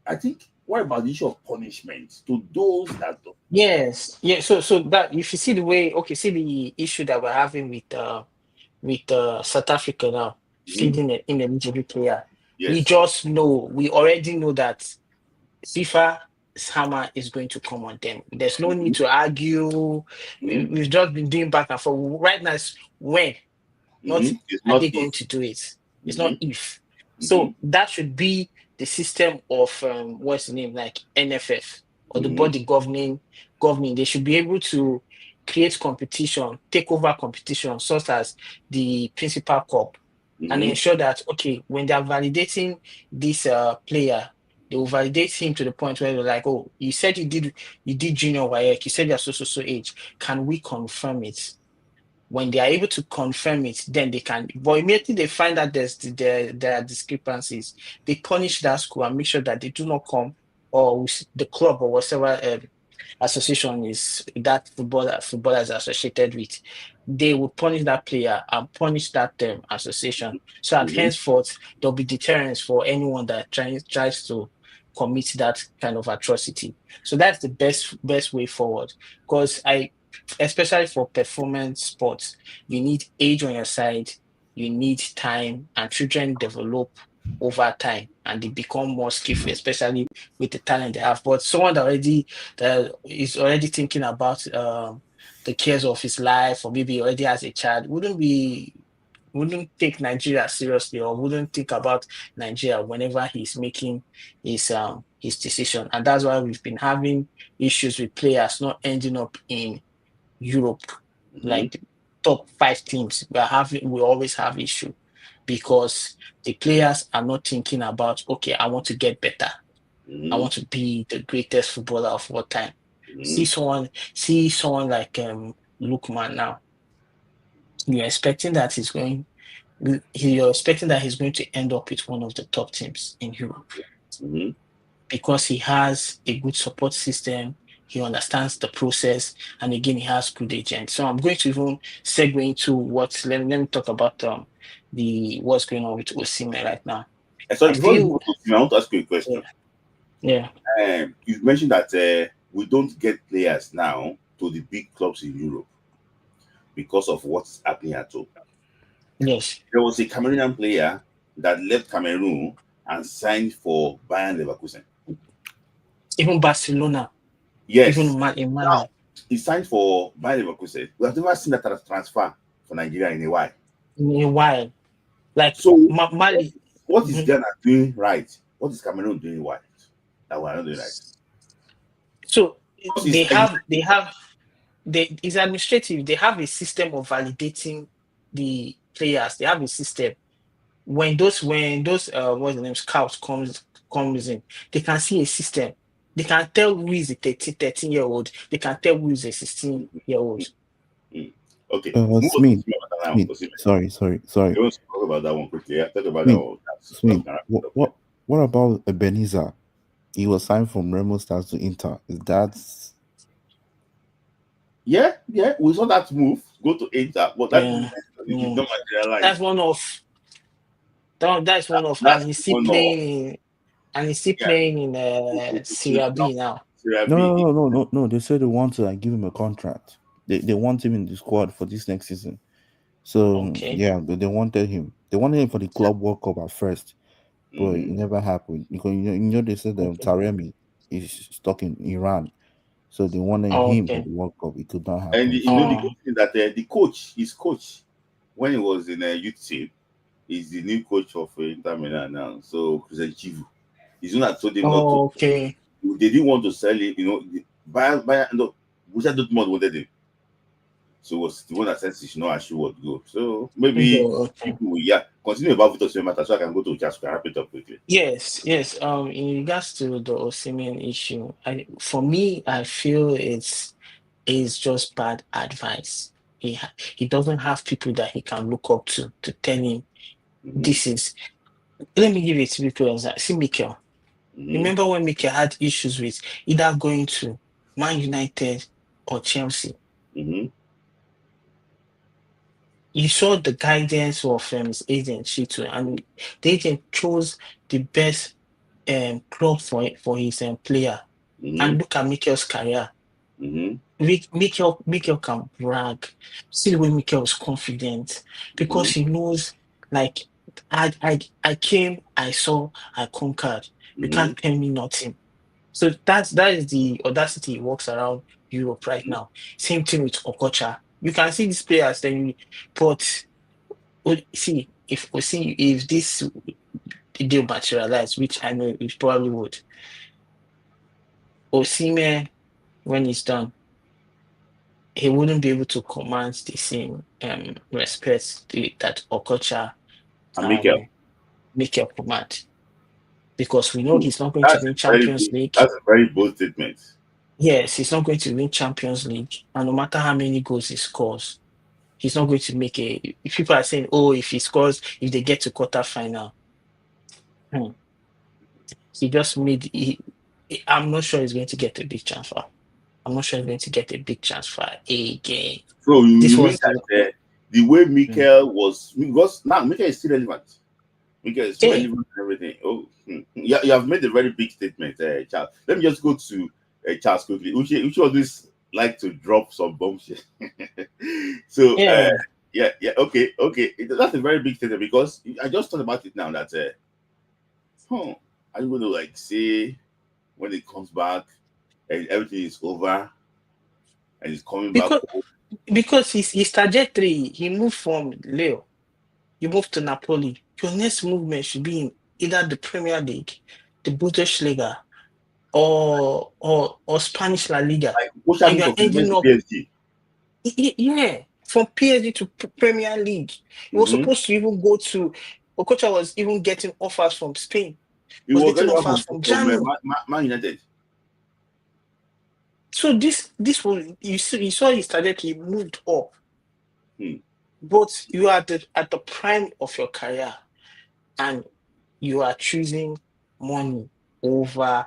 I think what about the issue of punishment to those that don't? Yes, yeah. So that if you see the issue that we're having with South Africa now, feeding an ineligible player. Yes. We already know that FIFA's hammer is going to come on them. There's no need to argue. We've just been doing back and forth. Right now, it's when, not are they going to do it? It's not if. So that should be the system of what's the name, like NFF or the body governing. They should be able to create competition, take over competition, such as the Principal Cup, and ensure that when they are validating this player, they will validate him to the point where they're like, oh, you said you did junior WAEC, you said you're so age. Can we confirm it? When they are able to confirm it, then they can. But immediately they find that there are discrepancies, they punish that school and make sure that they do not come, or the club or whatever association is that footballers are associated with. They will punish that player and punish that association. So at henceforth, there'll be deterrence for anyone that tries to commit that kind of atrocity. So that's the best way forward. Because especially for performance sports, you need age on your side, you need time, and children develop over time and they become more skillful, especially with the talent they have. But someone that is already thinking about the cares of his life, or maybe already has a child, wouldn't take Nigeria seriously, or wouldn't think about Nigeria whenever he's making his decision. And that's why we've been having issues with players not ending up in Europe, like the top 5 teams. We always have issue because the players are not thinking about, okay, I want to get better. I want to be the greatest footballer of all time. See someone like Lookman now. You're expecting that he's going you're expecting that he's going to end up with one of the top teams in Europe because he has a good support system. He understands the process, and again, he has good agents. So I'm going to even segue into what. Let me talk about what's going on with Osimhen right now. Sorry, I before you feel, move to, I want to ask you a question. yeah. You mentioned that we don't get players now to the big clubs in Europe because of what's happening at home. Yes. There was a Cameroonian player that left Cameroon and signed for Bayern Leverkusen. Even Barcelona. Yes. Even Now, he signed for Bayern Leverkusen. We have never seen that transfer for Nigeria in a while. In a while. Like, so, Mali. What is Ghana doing right? What is Cameroon doing right? That we're not doing right. So it's administrative. They have a system of validating the players. They have a system. When those what's the name, scouts comes in, they can see a system. They can tell who is a 13-year-old. They can tell who is a 16-year-old. Okay. Smith. Sorry. You want to talk about that one quickly? Yeah, talk about that one. Smith. What about Ebenezer? He was signed from Remo Stars to Inter. Is that? Yeah. We saw that move go to Inter, but that did not materialize. That's one of. That's one of, and he's still playing. And he's still playing in Serie B now. No. They said they want to give him a contract. They want him in the squad for this next season. So yeah, they wanted him. They wanted him for the Club World Cup at first, but it never happened because they said that Taremi is stuck in Iran, so they wanted him for the World Cup. It could not happen. And the good thing that his coach, when he was in a youth team, is the new coach of Inter Milan now. So Chivu, he's not told him not to. Okay. They didn't want to sell him. Bayern, no, Borussia Dortmund wanted him. So it was the one that said he should not actually would go. So maybe people will continue about Victor matter so I can go to just wrap it up quickly. Yes. In regards to the Osimhen issue, for me, I feel it's just bad advice. He doesn't have people that he can look up to tell him this is. Let me give it to you as see Mikel. Remember when Mikel had issues with either going to Man United or Chelsea? You saw the guidance of his agent Shitu, and the agent chose the best club for his player. And look at Mikel's career. Mikel can brag. See the way Mikel is confident because he knows, like, I came, I saw, I conquered. You can't tell me nothing. So that is the audacity he walks around Europe right now. Same thing with Okocha. You can see these players, but see if this deal materialize, which I know it probably would. Osimhen, when he's done, he wouldn't be able to command the same respect that Okocha and Mikel command. Because we know he's not going to win Champions League. That's a very bold statement. Yes, he's not going to win Champions League. And no matter how many goals he scores, he's not going to make if people are saying, if he scores, if they get to quarterfinal. He just I'm not sure he's going to get a big transfer. I'm not sure he's going to get a big transfer again. So you mean that the way Mikel was, because now Mikel is still relevant. Mikel is still relevant and everything. You have made a very big statement, Charles. Let me just go to Charles quickly. Uche always like to drop some bombshell. So okay. That's a very big statement because I just thought about it now that I'm going to say when it comes back and everything is over and he's coming back home. Because his trajectory, he moved from Leo, you moved to Napoli. Your next movement should be in either the Premier League, the Bundesliga, or Spanish La Liga. And you're ending up PSG. Yeah, from PSG to Premier League. He was supposed to even go to. Okocha was even getting offers from Spain. He was getting offers from Germany. Man United. So this was you saw his trajectory moved up. But you are at the prime of your career, and you are choosing money over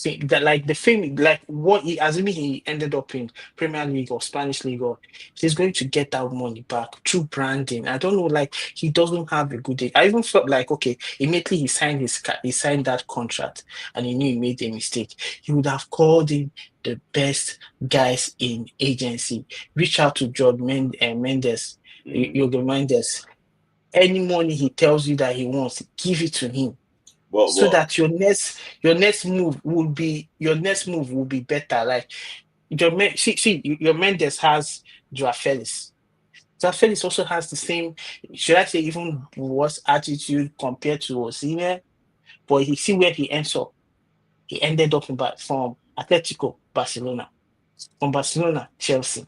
that, like the thing, like what he, assuming he ended up in Premier League or Spanish League, or he's going to get that money back through branding. I don't know, like he doesn't have a good day. I even felt like, okay, immediately he signed that contract and he knew he made a mistake. He would have called in the best guys in agency, reach out to Mendes, Jorge Mendes. Any money he tells you that he wants, give it to him, so that your next move will be better. Like your Mendes has Joao Felix. Joao Felix also has the same, should I say, even worse attitude compared to Osimhen. But he see where he ends up. He ended up from Atletico Barcelona, from Barcelona Chelsea,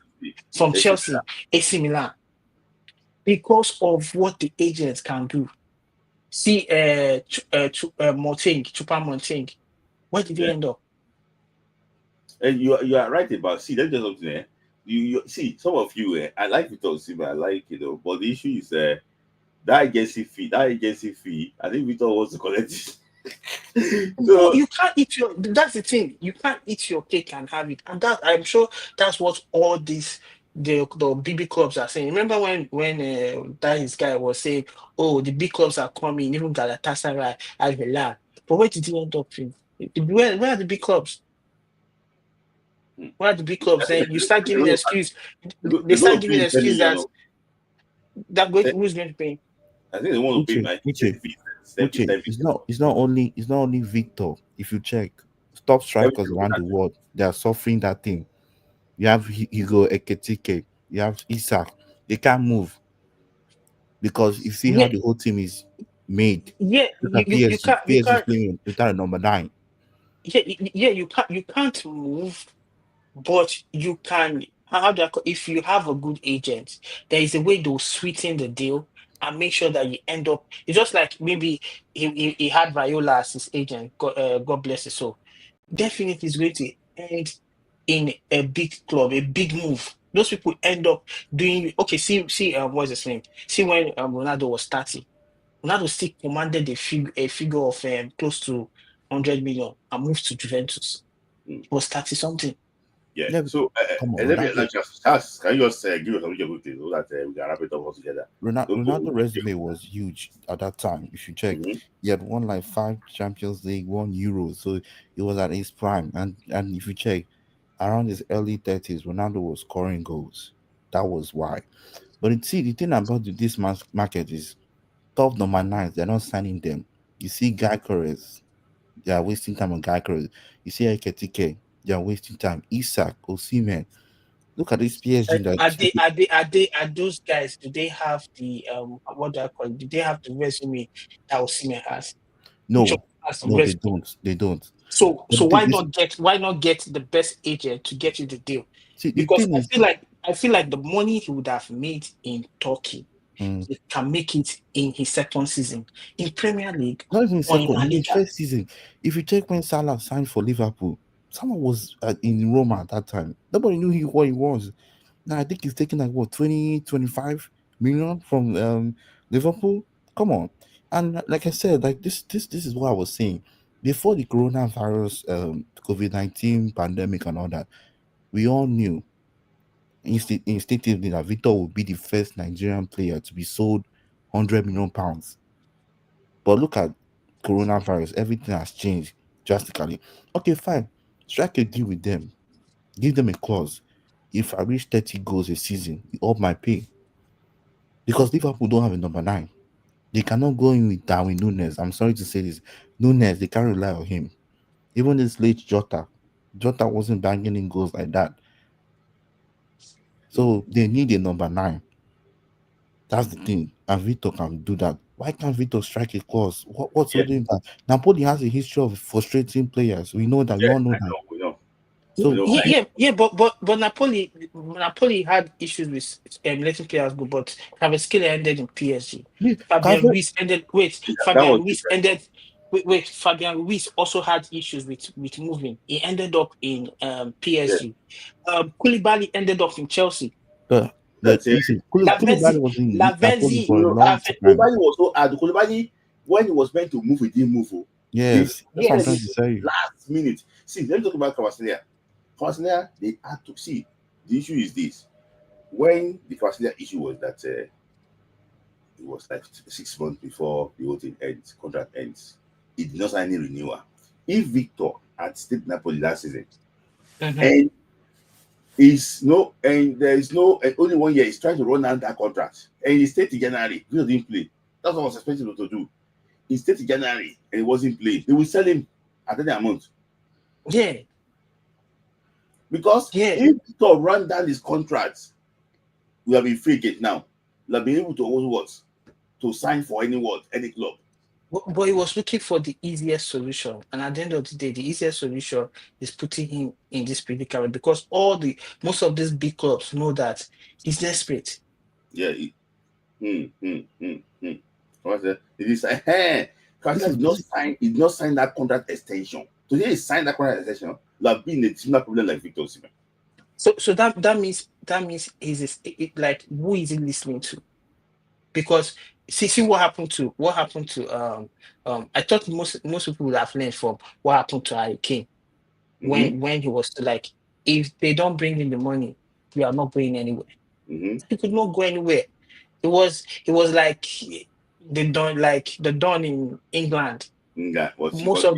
from Chelsea AC Milan, because of what the agents can do. See, Chupa Moting, where did he end up? And you are right about, see, that's just something there. You see, some of you, I like Victor Osimhen, I like, but the issue is that agency fee, I think Victor wants to collect it. No, you can't eat your. That's the thing. You can't eat your cake and have it, and that, I'm sure that's what all these the BB clubs are saying. Remember when that his guy was saying, "Oh, the big clubs are coming, even Galatasaray, Al Hilal." But where did he end up in? Where are the big clubs? Where are the big clubs? Then you start giving excuse. They They're going start to giving pay 10 excuse million. who's going to pay? I think they want to pay my 10 fees. 10 fees, 10 fees. It's not only Victor. If you check top strikers around the world, they are suffering that thing. You have Hugo Eketike, you have Isak. They can't move because you see how Yeah, the whole team is made. yeah. Look at You PSG. can't you PSG is can't playing without a number 9. yeah, you can't move. But you can, how do if you have a good agent, there is a way to sweeten the deal and make sure that you end up. It's just like maybe he had Viola as his agent. God bless his soul. Definitely is going to end in a big club, a big move. Those people end up doing okay. See, what's his name? See, when Ronaldo was 30, Ronaldo still commanded a figure of close to 100 million and moved to Juventus. He was 30 something. Yeah. Yeah, So come on, let me Ronaldo. just can you just give us some good things so that we can wrap it up all together? Don't go. Ronaldo resume was huge at that time. If you check, he had won like 5 Champions League, 1 Euro, so he was at his prime. And if you check, around his early 30s, Ronaldo was scoring goals. That was why. But see, the thing about this market is top number 9s. They're not signing them. You see, Guy Corres, they are wasting time on Guy Corres. You see, Eketike, they are wasting time. Isak, Osimhen. Look at this PSG that Are those guys, do they have the what do I call it? Do they have the resume that Osimhen has? Which of no, them has the no, they resume? don't. They don't. So But the so thing why is, not get the best agent to get you the deal? see, the Because thing is, I feel like the money he would have made in Turkey, he can make it in his second season in Premier League not even or in second, La in his Liga. first season. If you check when Salah signed for Liverpool, Salah was in Roma at that time. Nobody knew what he was. Now I think he's taking like what 20-25 million from Liverpool. Come on, and like I said, like this is what I was saying before the coronavirus, COVID-19 pandemic and all that. We all knew instinctively that Victor would be the first Nigerian player to be sold £100 million. But look at coronavirus, everything has changed drastically. Okay, fine. Strike a deal with them. Give them a clause. If I reach 30 goals a season, you up my pay. Because Liverpool don't have a number 9. They cannot go in with Darwin Nunes. I'm sorry to say this. Nunes, they can't rely on him. Even this late Jota. Jota wasn't banging in goals like that. So they need a number 9. That's the thing. And Victor can do that. Why can't Victor strike a clause? What's holding that? Napoli has a history of frustrating players. We know that. We all know I that. know, we know. So Yeah. But Napoli had issues with letting players go. But Kvaratskhelia ended in PSG. Fabian Calvert, Ruiz ended. Wait, That Fabian was Ruiz different. ended. Wait. Fabian Ruiz also had issues with moving. He ended up in Yeah. PSG. Koulibaly ended up in Chelsea. That Listen, Koulibaly was in Napoli Lavezzi, for a long time. Koulibaly was so hard. Koulibaly, when he was meant to move, he didn't move. They Yes, that's what I'm trying to say. last minute. See, let me talk about Cavassier. Cavassier, they had to see. The issue is this: when the Cavassier issue was that it was like 6 months before the whole thing ends, contract ends, he did not sign any renewal. If Victor had stayed Napoli last season, and there is no, and only 1 year he's trying to run down that contract, and he stayed in January, he didn't play. That's what I was expecting him to do. He stayed in January and he wasn't playing. They will sell him at any amount. Yeah. Because if Victor run down his contract, we have been free agent now. We have been able to also what? To sign for any club. But he was looking for the easiest solution, and at the end of the day, the easiest solution is putting him in this predicament because most of these big clubs know that he's desperate. Yeah. What's that? It is he did not sign that contract extension. Today he signed that contract extension. There have been a similar problem like Victor Osimhen. So that means like who is he listening to? Because see what happened to I thought most people would have learned from what happened to Harry Kane when he was like, if they don't bring in the money, you are not going anywhere. He could not go anywhere. It was like the Don in England. Most of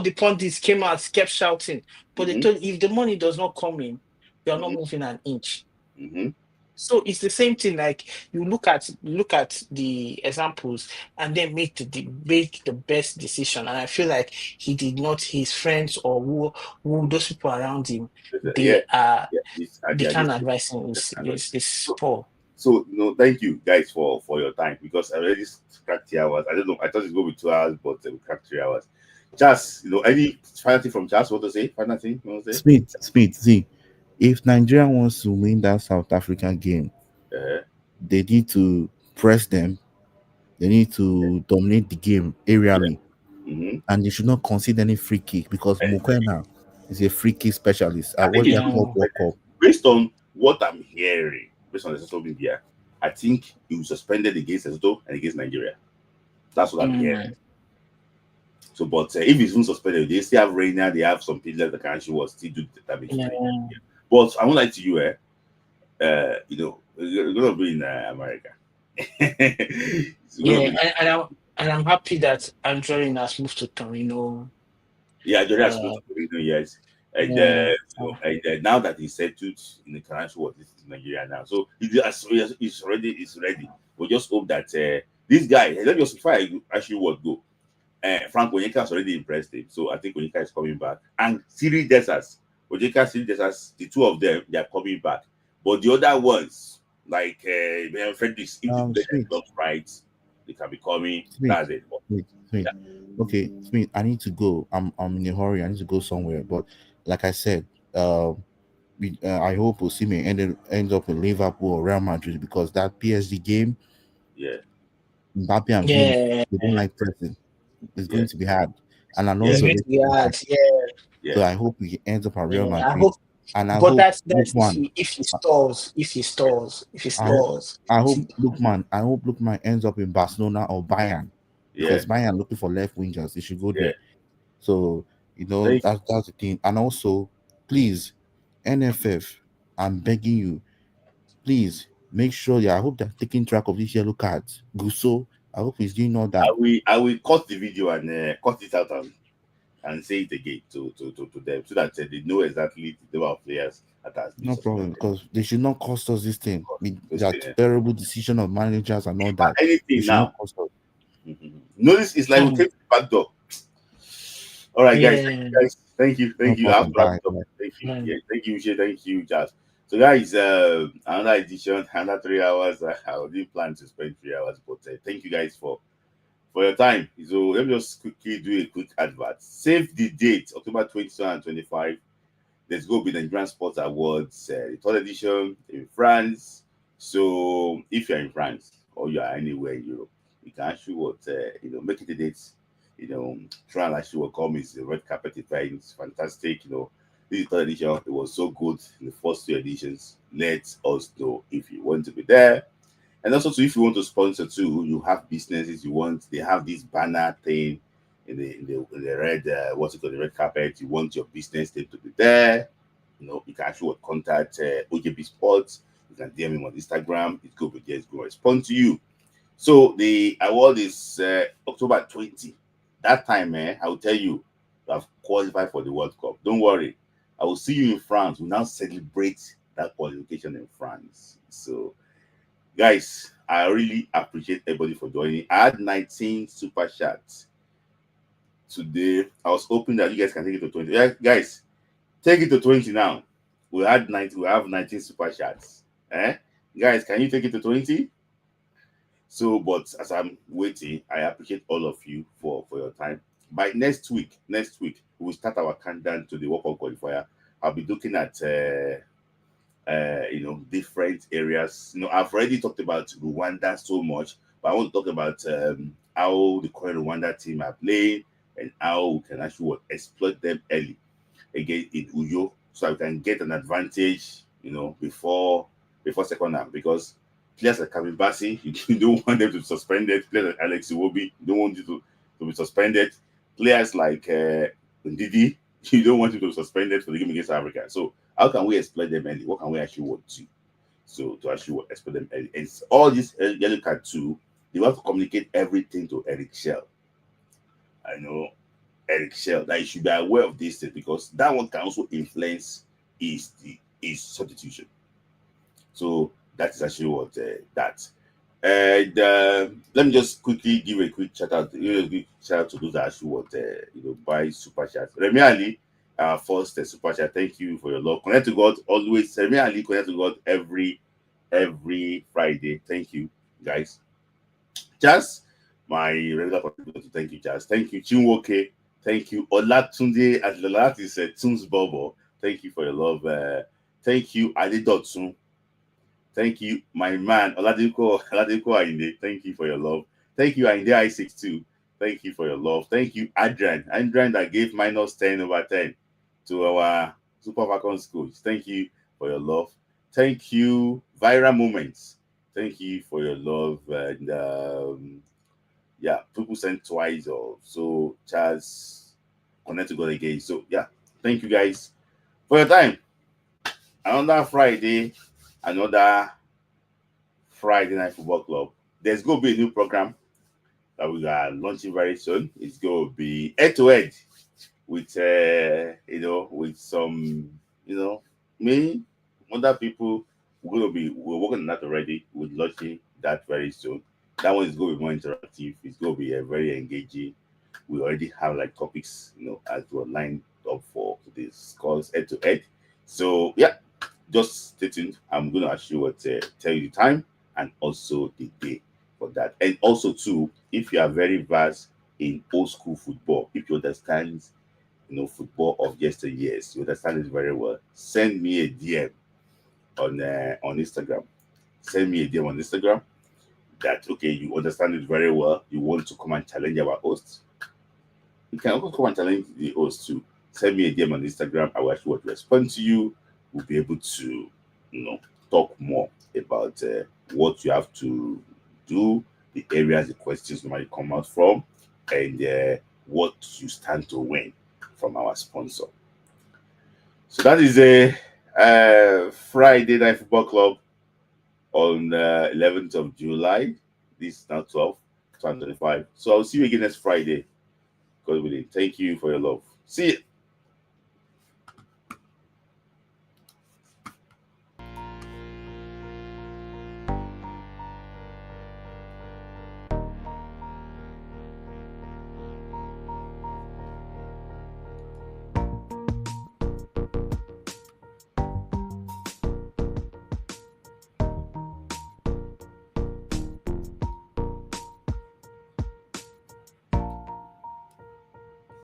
the pundits came out, kept shouting, but they told if the money does not come in, you are not moving an inch. So it's the same thing. Like you look at the examples and then make the best decision. And I feel like he did not. His friends or who those people around him, they can't advise him. Is poor. So thank you guys for your time because I already cracked 3 hours. I don't know. I thought it's going to be 2 hours, but we cracked 3 hours. Just any final thing from Charles? What to say? Final thing? You want to say? Smith. See, if Nigeria wants to win that South African game, they need to press them. They need to dominate the game aerially, and they should not concede any free kick because Mukwena is a free kick specialist. I watched their club World Cup. Based on what I'm hearing, based on the social media, I think he was suspended against Lesotho and against Nigeria. That's what I'm hearing. So, but if he's even suspended, they still have Reina, they have some people that can actually still do the damage. But I won't lie to you, we're gonna be in America. And I'm happy that Anjorin has moved to Torino. Yeah, Anjorin has moved to Torino, yes. And now that he's settled in the financial world, this is Nigeria now. So he's ready. We just hope that this guy, let me just before I actually go. Frank Onyeka has already impressed him, so I think Onyeka is coming back. And Siri Desas, the two of them, they are coming back. But the other ones, like Fredericks, if the blocks right, they can be coming. That's it. Smith. Okay, Smith, I need to go. I'm in a hurry. I need to go somewhere. But like I said, I hope Osimhen ends up in Liverpool or Real Madrid because that PSG game, Mbappe and Vini, they don't like pressing. It's going to be hard. And Alonso, so I hope he ends up at Real Madrid. I hope that's if he stalls. I hope Lookman ends up in Barcelona or Bayern. Because Bayern looking for left wingers, they should go there. So that's the thing. And also, please, NFF, I'm begging you, please make sure. I hope they're taking track of these yellow cards. Gusso, I hope he's doing all that. I will cut the video and cut it out and say it again to them so that they know exactly the number of players that has been. No problem, because they should not cost us this thing. That terrible decision of managers and all that. Anything now. Notice it's like we take the back door. All right, guys. Thank you. No problem. Bye. Thank you. Yeah, thank you, Uche. Thank you, Jazz. So, guys, another edition, another 3 hours. I didn't plan to spend 3 hours, but thank you guys for your time. So let me just quickly do a quick advert. Save the date, October 2025. Let's go with the Nigerian Sports Awards, the third edition in France. So if you're in France or you are anywhere in Europe, you can actually make it a date. Try and actually welcome. It's a red carpet event. It's fantastic. This is third edition. It was so good in the first two editions. Let us know if you want to be there. And also, too, if you want to sponsor too, you have businesses you want. They have this banner thing in the red, what's it called, the red carpet. You want your business name to be there. You can actually contact OJB Sports. You can DM him on Instagram. It's good, but just go respond to you. So the award is October 20. That time, I will tell you have qualified for the World Cup. Don't worry. I will see you in France. We now celebrate that qualification in France. So, guys, I really appreciate everybody for joining. I had 19 super chats today. I was hoping that you guys can take it to 20. Yeah, guys, take it to 20 now. We have 19 super chats. Guys, can you take it to 20? So, but as I'm waiting, I appreciate all of you for your time. By next week, we will start our countdown to the WAFCON qualifier. I'll be looking at different areas. I've already talked about Rwanda so much, but I want to talk about how the current Rwanda team are playing and how we can actually exploit them early again in Uyo, so I can get an advantage, before second half, because players like Kevin Bassi, you don't want them to be suspended. Players like Alex Iwobi, you don't want you to be suspended. Players like Ndidi, you don't want him to be suspended for the game against Africa. So how can we exploit them early? What can we actually want to? So to actually exploit them early. And all this yellow card too, they want to communicate everything to Eric Shell. I know Eric Shell that you should be aware of this thing, because that one can also influence his substitution. So that is actually what that. And let me just quickly give a quick shout out. Shout out to those that actually want buy super chat. Remy Ali, first super chat. Thank you for your love. Connect to God always. Remy Ali, connect to God every Friday. Thank you, guys. Jazz, my regular contributor. Thank you, Jazz. Thank you, Chinwoke. Thank you, Olatunde. As the last is Tunes Bobo. Thank you for your love. Thank you, Adedotun. Thank you, my man, Oladipo Ainde. Thank you for your love. Thank you, Ainde I62. Thank you for your love. Thank you, Adrian that gave -10/10 to our Super Falcons coach. Thank you for your love. Thank you, Viral Moments. Thank you for your love. And people sent twice or so. Charles, connect to God again. So thank you guys for your time. Another Friday Night Football Club. There's going to be a new program that we are launching very soon. It's going to be head-to-head with, with some, me, other people. We're working on that already. We're launching that very soon. That one is going to be more interactive. It's going to be very engaging. We already have like topics, as we're lined up for this course head-to-head. So, just stay tuned. I'm going to actually tell you the time and also the day for that. And also too, if you are very vast in old school football, if you understand football of yesteryears, you understand it very well, send me a DM on Instagram. Send me a DM on Instagram that you understand it very well. You want to come and challenge our hosts. You can also come and challenge the host too. Send me a DM on Instagram. I will actually respond to you. We'll be able to talk more about what you have to do, the areas the questions might come out from, and what you stand to win from our sponsor. So that is a Friday Night Football Club on 11th of July. This is now 2025. So I'll see you again next Friday. God willing. Thank you for your love. See you.